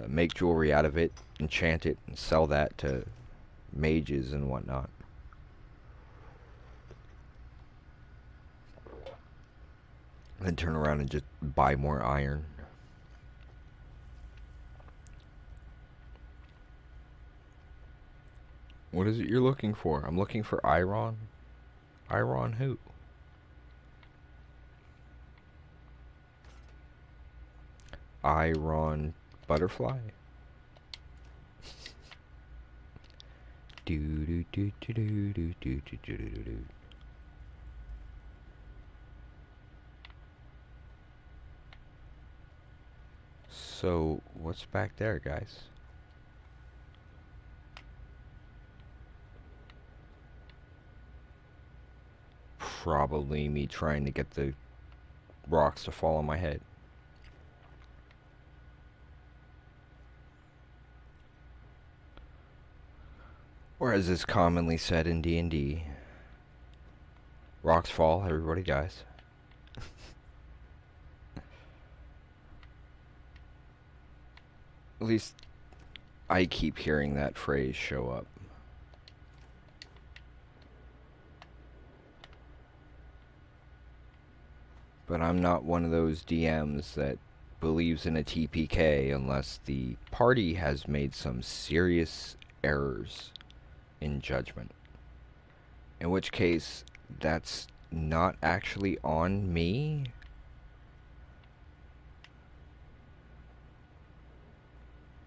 [SPEAKER 1] make jewelry out of it, enchant it, and sell that to mages and whatnot. Then turn around and just buy more iron. What is it you're looking for? I'm looking for iron. Iron who? Iron butterfly? Do do do do do do do do do do do. So, what's back there, guys? Probably me trying to get the rocks to fall on my head. Or as is commonly said in D&D, rocks fall, everybody dies. At least I keep hearing that phrase show up. But I'm not one of those DMs that believes in a TPK unless the party has made some serious errors in judgment. In which case, that's not actually on me.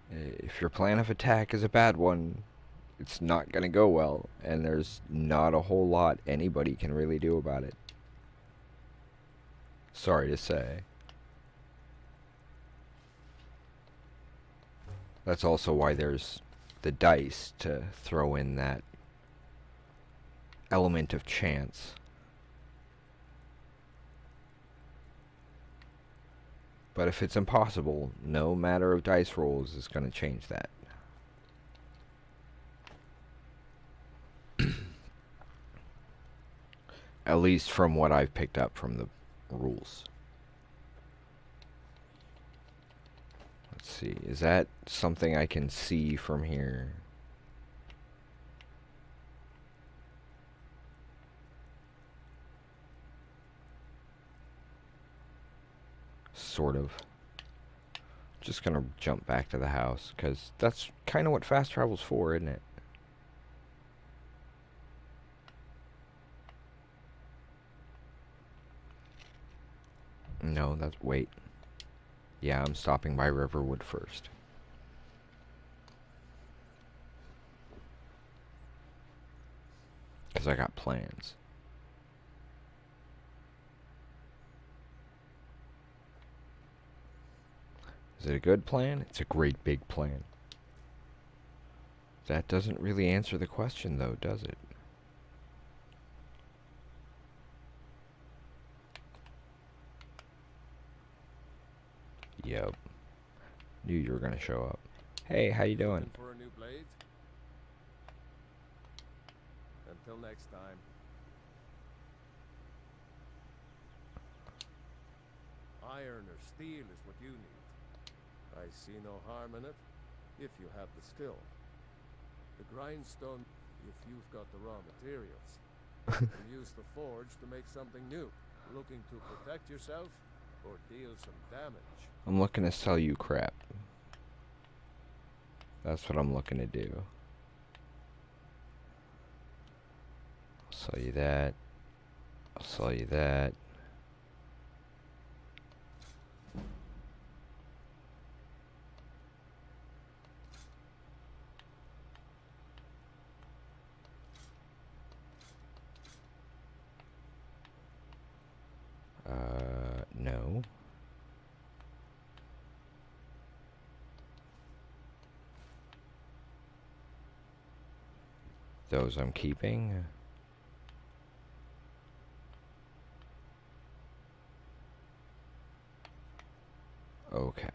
[SPEAKER 1] If your plan of attack is a bad one, it's not going to go well, and there's not a whole lot anybody can really do about it. Sorry to say. That's also why there's the dice to throw in that element of chance. But if it's impossible, no matter of dice rolls is going to change that. At least from what I've picked up from the rules. Let's see, is that something I can see from here? Sort of. Just gonna jump back to the house, because that's kind of what fast travel's for, isn't it? No, that's... wait. Yeah, I'm stopping by Riverwood first. Because I got plans. Is it a good plan? It's a great big plan. That doesn't really answer the question, though, does it? Yep. Knew you were gonna show up. Hey, how you doing?
[SPEAKER 4] For a new blade? Until next time. Iron or steel is what you need. I see no harm in it, if you have the skill. The grindstone, if you've got the raw materials. And use the forge to make something new. Looking to protect yourself, or deal some damage.
[SPEAKER 1] I'm looking to sell you crap. That's what I'm looking to do. I'll sell you that. I'll sell you that. No. Those I'm keeping. Okay.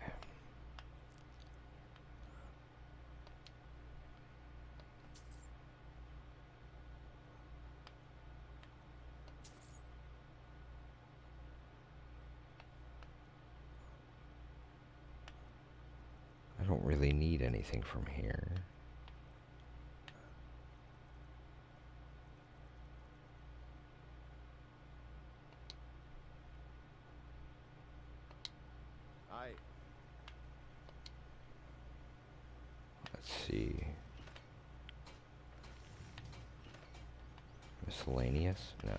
[SPEAKER 1] really need anything from here.
[SPEAKER 4] Aye.
[SPEAKER 1] Let's see. Miscellaneous? No.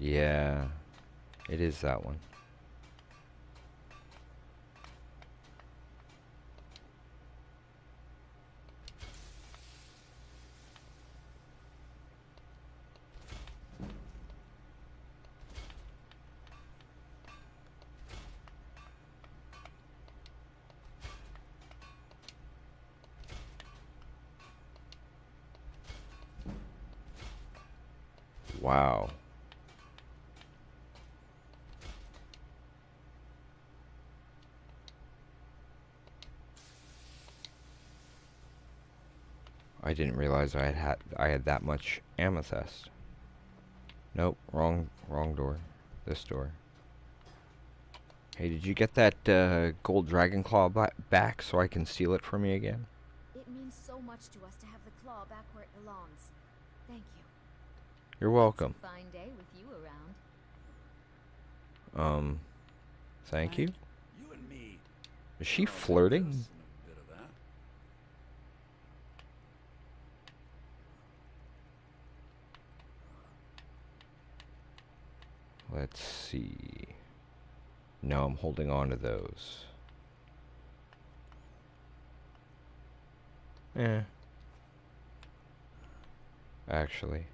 [SPEAKER 1] Yeah, it is that one. Wow. I didn't realize I had that much amethyst. Nope, wrong door. This door. Hey, did you get that gold dragon claw back so I can steal it from you again?
[SPEAKER 10] It means so much to us to have the claw back where it belongs. Thank you.
[SPEAKER 1] You're welcome.
[SPEAKER 10] It's a fine day with you around.
[SPEAKER 1] Thank you.
[SPEAKER 11] You and me.
[SPEAKER 1] Is she
[SPEAKER 11] I'll take
[SPEAKER 1] flirting?
[SPEAKER 11] this and a bit of that.
[SPEAKER 1] Let's see. No, I'm holding on to those. Actually.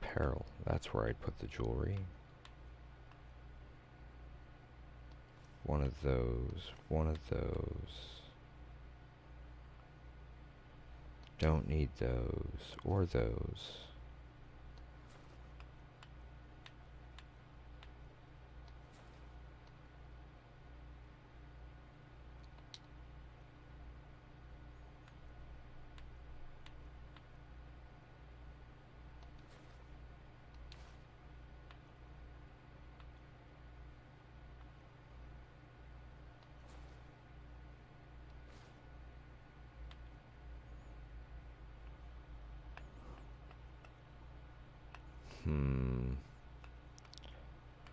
[SPEAKER 1] Apparel. That's where I'd put the jewelry. One of those. One of those. Don't need those. Or those.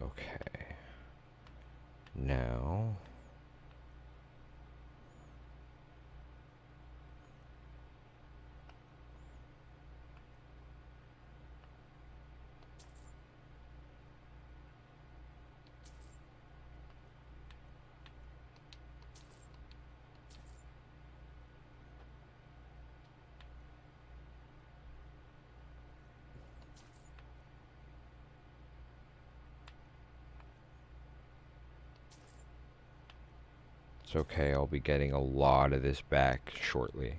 [SPEAKER 1] Okay. Now... It's okay, I'll be getting a lot of this back shortly.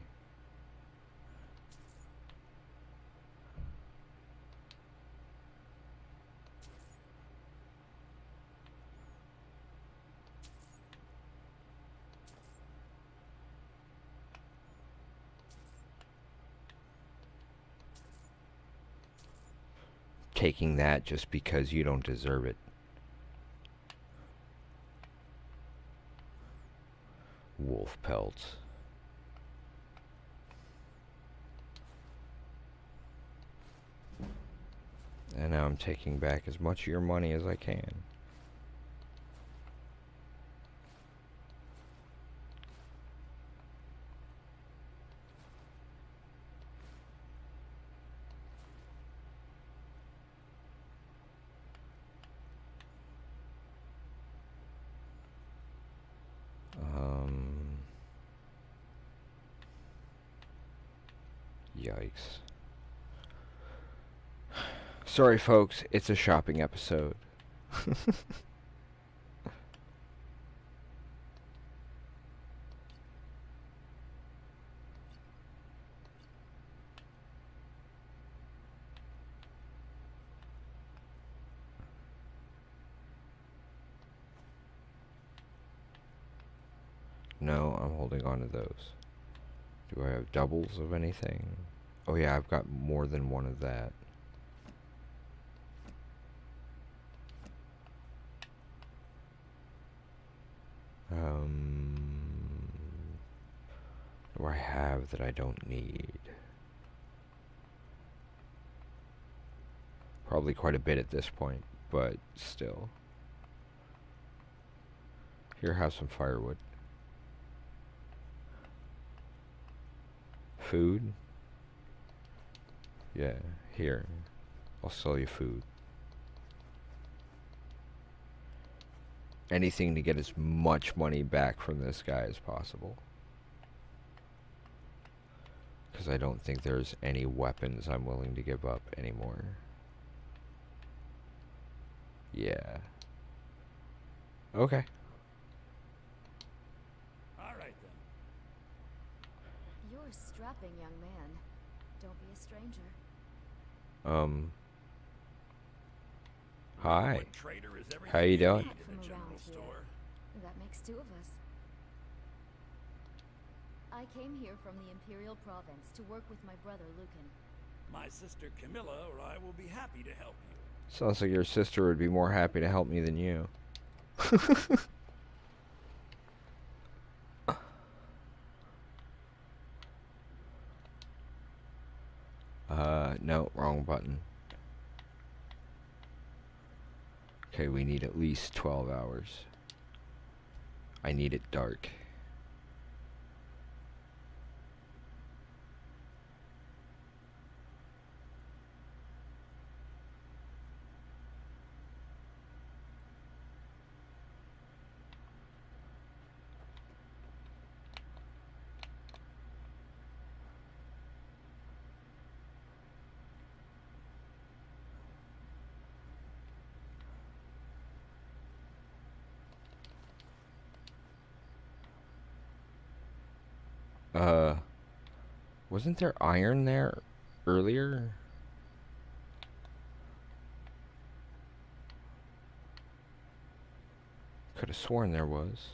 [SPEAKER 1] Taking that just because you don't deserve it. Wolf pelts. And now I'm taking back as much of your money as I can. Yikes. Sorry, folks, it's a shopping episode. No, I'm holding on to those. Do I have doubles of anything? Oh yeah, I've got more than one of that. What do I have that I don't need? Probably quite a bit at this point, but still. Here, have some firewood. Food? Yeah, here. I'll sell you food. Anything to get as much money back from this guy as possible. Because I don't think there's any weapons I'm willing to give up anymore. Yeah. Okay.
[SPEAKER 11] All right then.
[SPEAKER 10] You're a strapping young man. Don't be a stranger.
[SPEAKER 1] Hi.
[SPEAKER 11] What trader is everything
[SPEAKER 1] How you doing?
[SPEAKER 11] need
[SPEAKER 10] Not
[SPEAKER 11] in
[SPEAKER 10] from
[SPEAKER 11] a general
[SPEAKER 10] around here.
[SPEAKER 11] store?
[SPEAKER 10] That makes two of us. I came here from the Imperial Province to work with my brother Lucan.
[SPEAKER 11] My sister Camilla or I will be happy to help you.
[SPEAKER 1] Sounds like your sister would be more happy to help me than you. No, wrong button. Okay, we need at least 12 hours. I need it dark. Wasn't there iron there earlier? Could have sworn there was.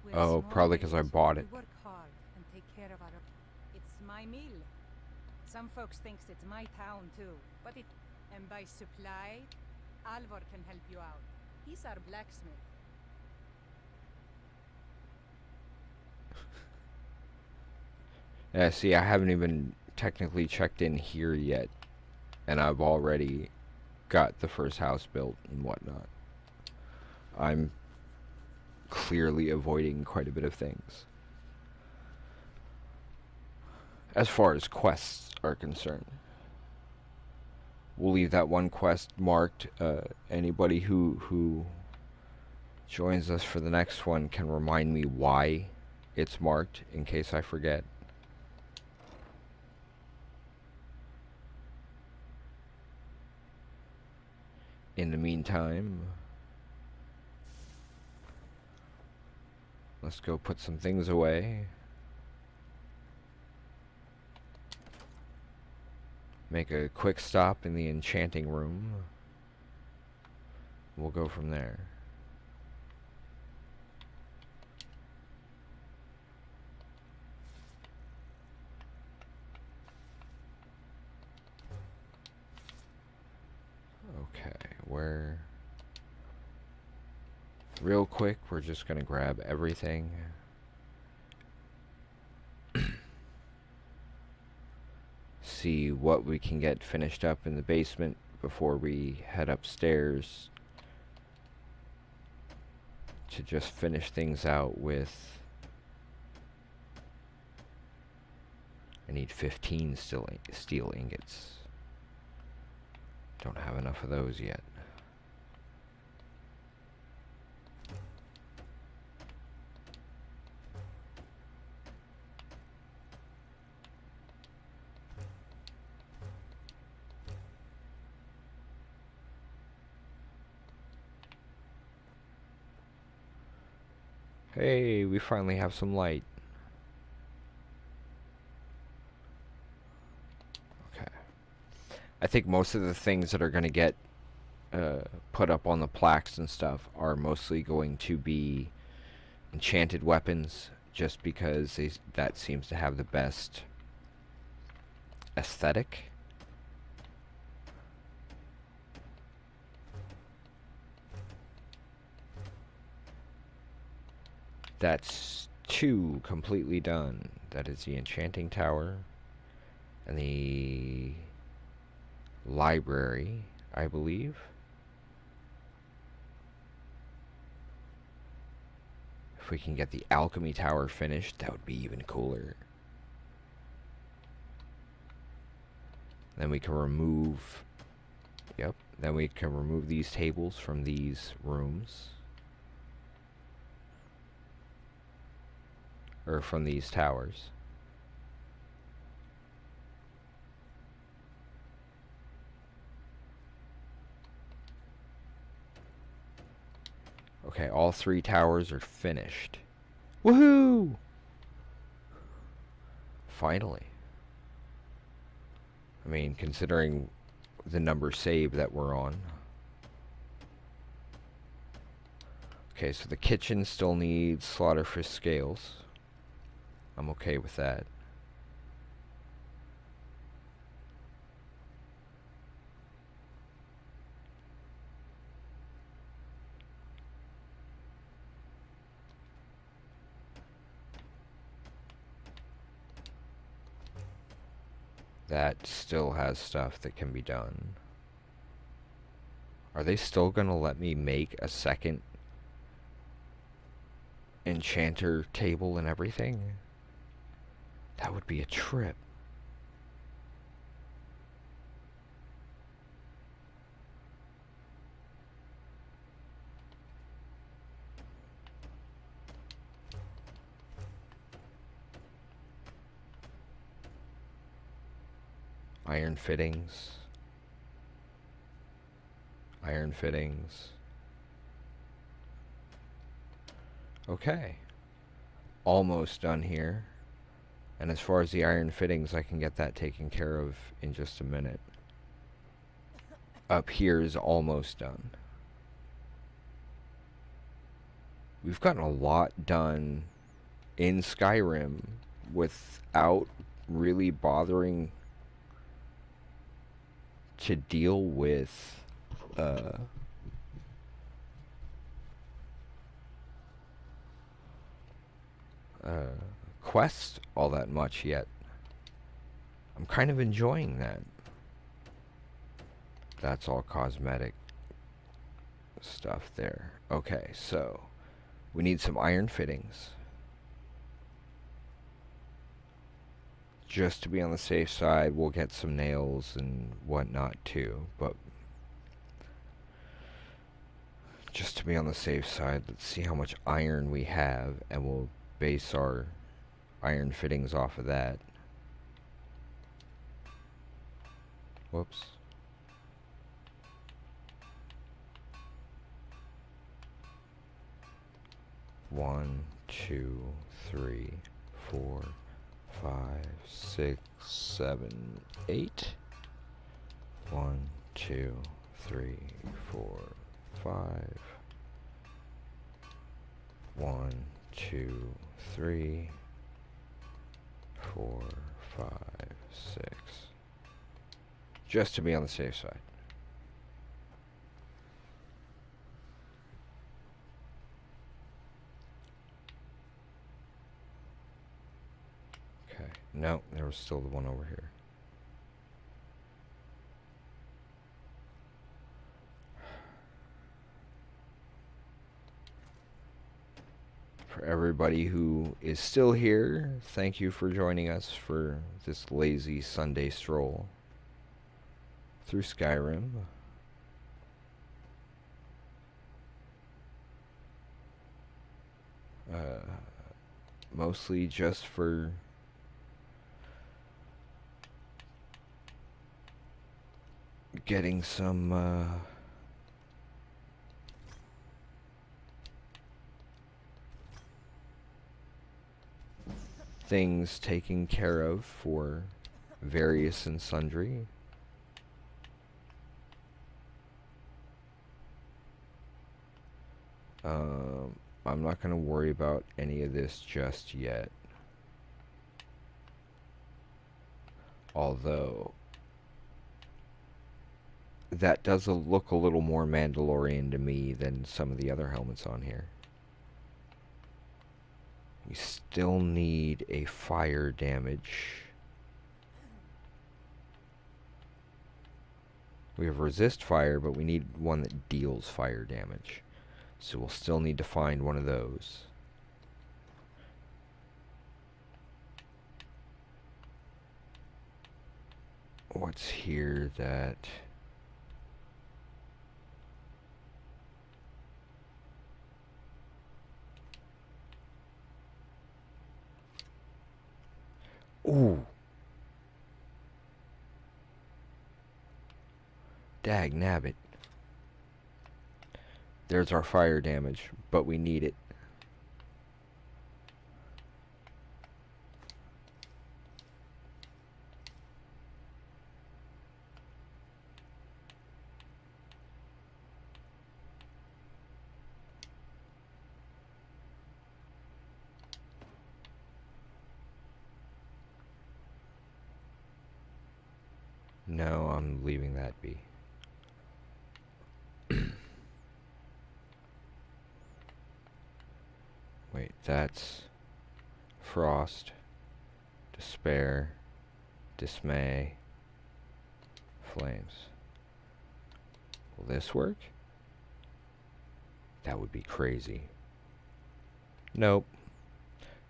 [SPEAKER 12] We're
[SPEAKER 1] Oh,
[SPEAKER 12] small
[SPEAKER 1] probably because I
[SPEAKER 12] village.
[SPEAKER 1] bought it.
[SPEAKER 12] We work hard and take care of our... It's my mill. Some folks thinks it's my town too, but it... And by supply, Alvor can help you out. He's our blacksmith.
[SPEAKER 1] Yeah, see, I haven't even technically checked in here yet, and I've already got the first house built and whatnot. I'm clearly avoiding quite a bit of things as far as quests are concerned. We'll leave that one quest marked. Anybody who joins us for the next one can remind me why it's marked in case I forget. In the meantime, let's go put some things away. Make a quick stop in the enchanting room. We'll go from there. Okay, where... Real quick, we're just gonna grab everything. See what we can get finished up in the basement before we head upstairs to just finish things out with... I need 15 steel ingots. Don't have enough of those yet. Hey, we finally have some light. Okay. I think most of the things that are going to get put up on the plaques and stuff are mostly going to be enchanted weapons, just because that seems to have the best aesthetic. That's 2 completely done. That is the enchanting tower and the library, I believe. If we can get the alchemy tower finished, that would be even cooler. Then we can remove... Yep, then we can remove these tables from these rooms. Or from these towers. Okay, all 3 towers are finished. Woohoo! Finally. I mean, considering the number saved that we're on. Okay, so the kitchen still needs slaughterfish scales. I'm okay with that. That still has stuff that can be done. Are they still gonna let me make a second enchanter table and everything? That would be a trip. Iron fittings. Iron fittings. Okay. Almost done here. And as far as the iron fittings, I can get that taken care of in just a minute. Up here is almost done. We've gotten a lot done in Skyrim without really bothering to deal with quests all that much yet. I'm kind of enjoying that. That's all cosmetic stuff there. Okay, so we need some iron fittings. Just to be on the safe side, we'll get some nails and whatnot too, but just to be on the safe side, let's see how much iron we have, and we'll base our iron fittings off of that. Whoops. One, 2, 3, 4, 5, 6, 7, 8. 1, 2, 3, 4, 5. 1, 2, 3, 4, 5, 6. Just to be on the safe side. Okay, no, there was still the one over here. For everybody who is still here, thank you for joining us for this lazy Sunday stroll through Skyrim. Mostly just for getting some things taken care of for various and sundry. I'm not going to worry about any of this just yet. Although, that does look a little more Mandalorian to me than some of the other helmets on here. We still need a fire damage. We have resist fire, but we need one that deals fire damage. So we'll still need to find one of those. What's here that... Ooh. Dag nabbit. There's our fire damage, but we need it. No, I'm leaving that be. Wait, that's frost, despair, dismay, flames. Will this work? That would be crazy. Nope.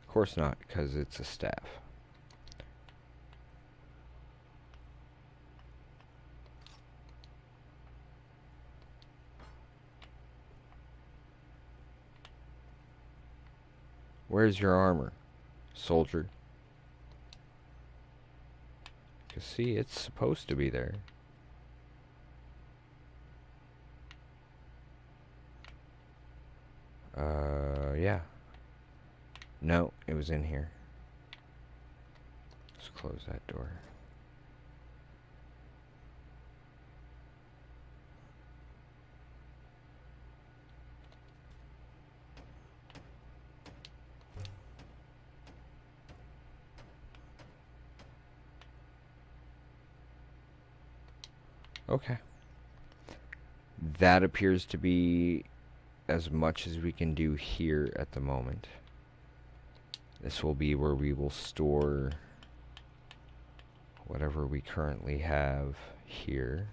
[SPEAKER 1] Of course not, because it's a staff. Where's your armor, soldier? Cause see, it's supposed to be there. Yeah. No, it was in here. Let's close that door. Okay. That appears to be as much as we can do here at the moment. This will be where we will store whatever we currently have here.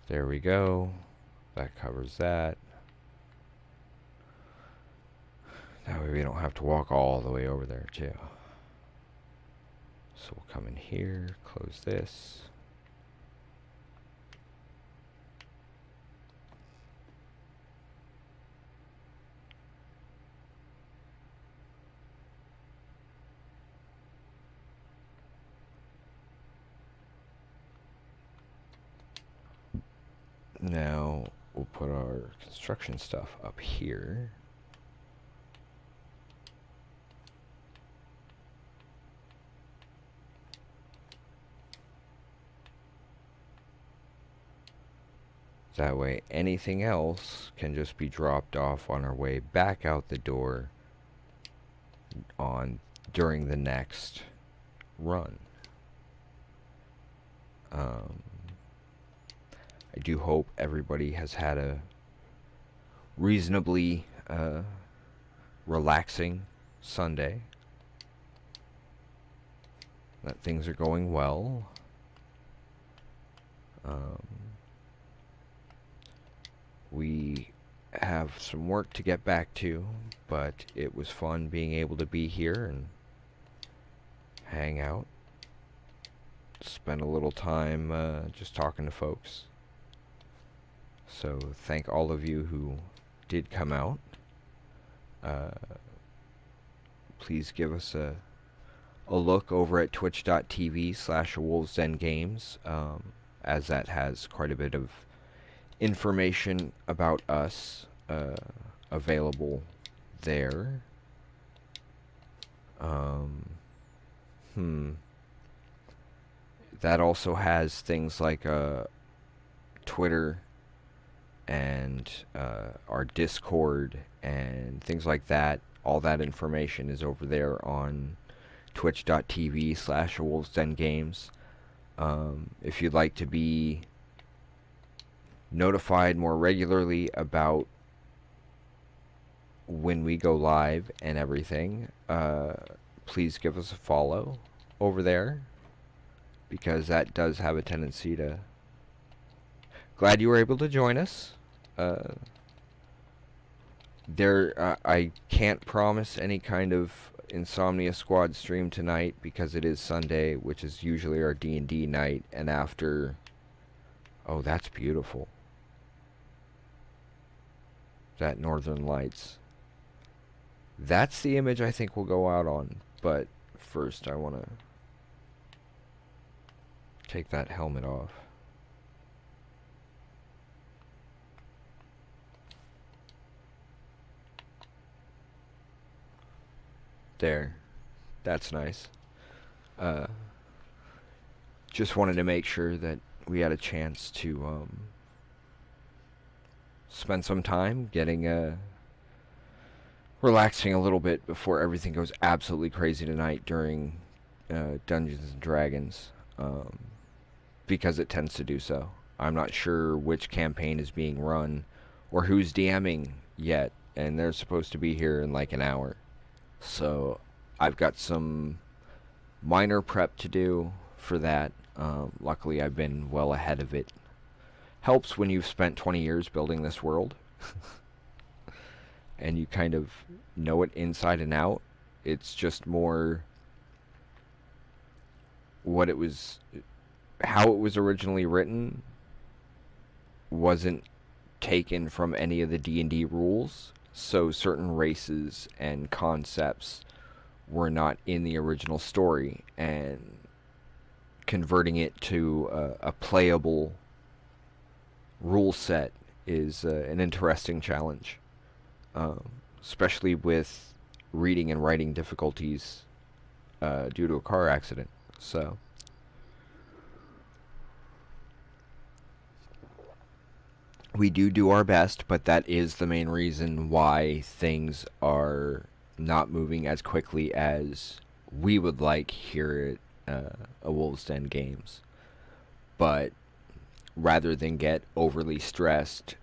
[SPEAKER 1] There we go. That covers that. That way we don't have to walk all the way over there too. So we'll come in here, close this. Now we'll put our construction stuff up here. That way anything else can just be dropped off on our way back out the door during the next run. I do hope everybody has had a reasonably relaxing Sunday. That things are going well. We have some work to get back to, but it was fun being able to be here and hang out. Spend a little time just talking to folks. So thank all of you who did come out. Please give us a a look over at twitch.tv/wolvesdengames, as that has quite a bit of information about us available there. That also has things like Twitter and our Discord and things like that. All that information is over there on twitch.tv/wolvesdengames. If you'd like to be notified more regularly about when we go live and everything, please give us a follow over there, because that does have a tendency to... Glad you were able to join us. I can't promise any kind of Insomnia Squad stream tonight because it is Sunday, which is usually our D&D night, and after... Oh, that's beautiful. That Northern Lights. That's the image I think we'll go out on, but first I want to take that helmet off. There. That's nice. Just wanted to make sure that we had a chance to spend some time getting relaxing a little bit before everything goes absolutely crazy tonight during Dungeons and Dragons, because it tends to do so. I'm not sure which campaign is being run or who's DMing yet, and they're supposed to be here in like an hour. So I've got some minor prep to do for that. Luckily, I've been well ahead of it. Helps when you've spent 20 years building this world and you kind of know it inside and out. It's just more what it was, how it was originally written wasn't taken from any of the D&D rules. So certain races and concepts were not in the original story, and converting it to a playable rule set is an interesting challenge, especially with reading and writing difficulties due to a car accident. So we do our best, but that is the main reason why things are not moving as quickly as we would like here at a Wolves Den Games. But rather than get overly stressed,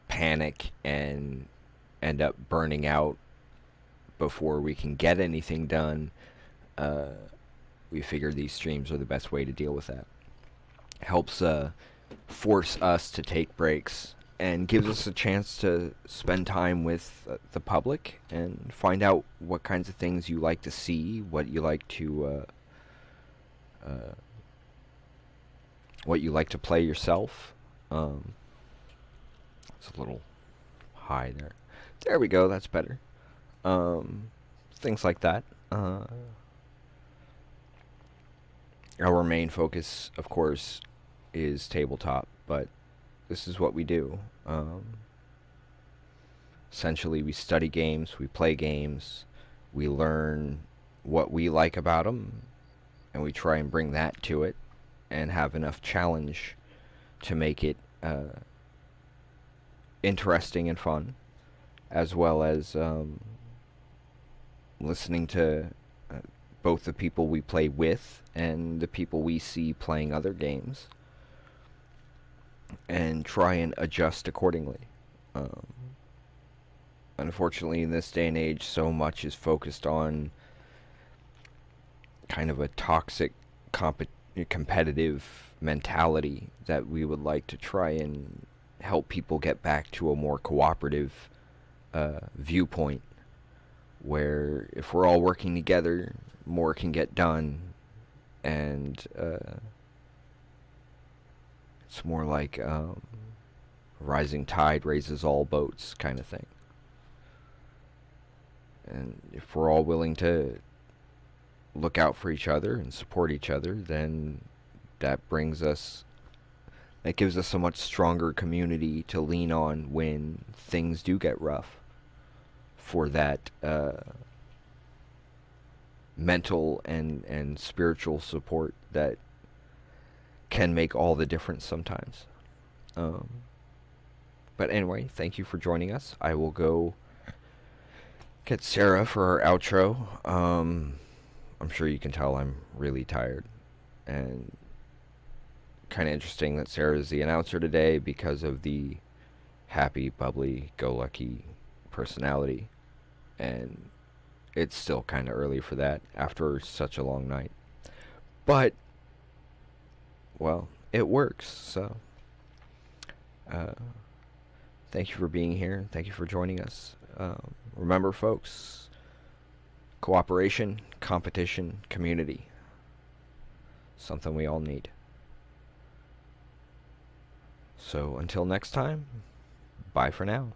[SPEAKER 1] panic, and end up burning out before we can get anything done, we figure these streams are the best way to deal with that. Helps force us to take breaks and gives us a chance to spend time with the public and find out what kinds of things you like to see, what you like to play yourself. It's a little high there. There we go, that's better. Things like that. Our main focus, of course, is tabletop, but this is what we do. Essentially, we study games, we play games, we learn what we like about them, and we try and bring that to it, and have enough challenge to make it interesting and fun, as well as listening to both the people we play with and the people we see playing other games, and try and adjust accordingly. Unfortunately, in this day and age, so much is focused on kind of a toxic competitive mentality that we would like to try and help people get back to a more cooperative viewpoint, where if we're all working together, more can get done, and it's more like rising tide raises all boats kind of thing. And if we're all willing to look out for each other and support each other, then that gives us a much stronger community to lean on when things do get rough, for that mental and spiritual support that can make all the difference sometimes. But anyway, thank you for joining us. I will go get Sarah for our outro. I'm sure you can tell I'm really tired, and kind of interesting that Sarah is the announcer today because of the happy, bubbly, go lucky personality, and it's still kind of early for that after such a long night, but well, it works. So thank you for being here, thank you for joining us. Remember, folks, cooperation, competition, community, something we all need. So until next time, bye for now.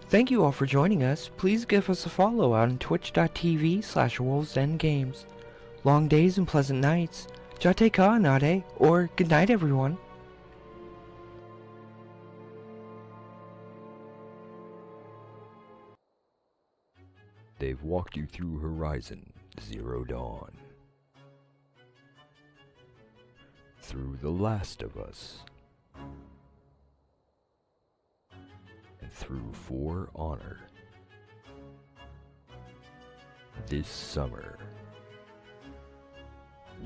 [SPEAKER 2] Thank you all for joining us. Please give us a follow on twitch.tv/wolvesdengames. Long days and pleasant nights. Jate ka nade, or good night, everyone.
[SPEAKER 1] They've walked you through Horizon Zero Dawn, through The Last of Us, and through For Honor. This summer,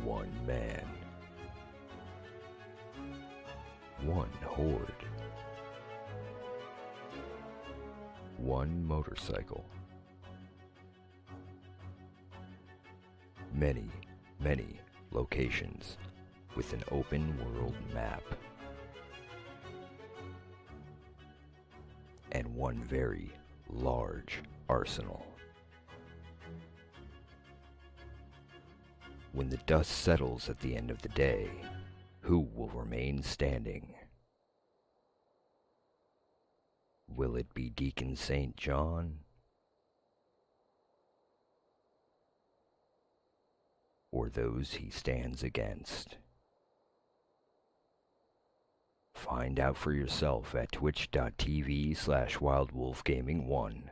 [SPEAKER 1] one man, one horde, one motorcycle, many, many locations with an open world map, and one very large arsenal. When the dust settles at the end of the day, who will remain standing? Will it be Deacon St. John? Or those he stands against? Find out for yourself at twitch.tv/wildwolfgaming1.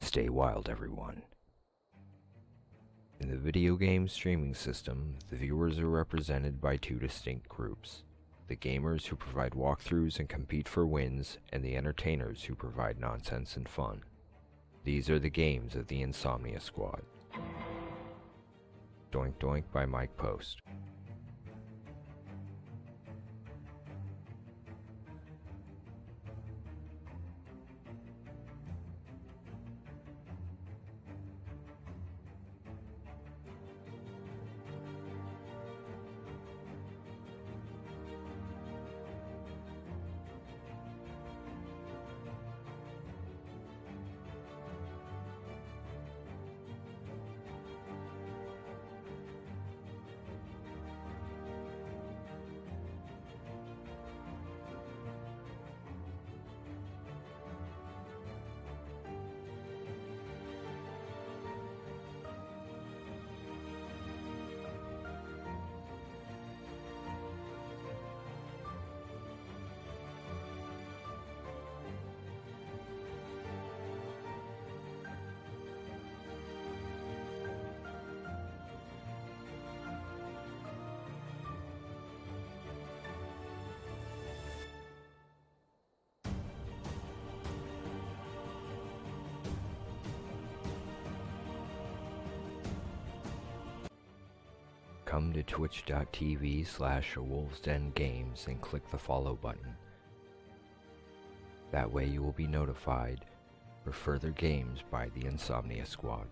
[SPEAKER 1] Stay wild, everyone. In the video game streaming system, the viewers are represented by two distinct groups: the gamers who provide walkthroughs and compete for wins, and the entertainers who provide nonsense and fun. These are the games of the Insomnia Squad. Doink Doink by Mike Post. Come to twitch.tv/wolvesdengames and click the follow button. That way you will be notified for further games by the Insomnia Squad.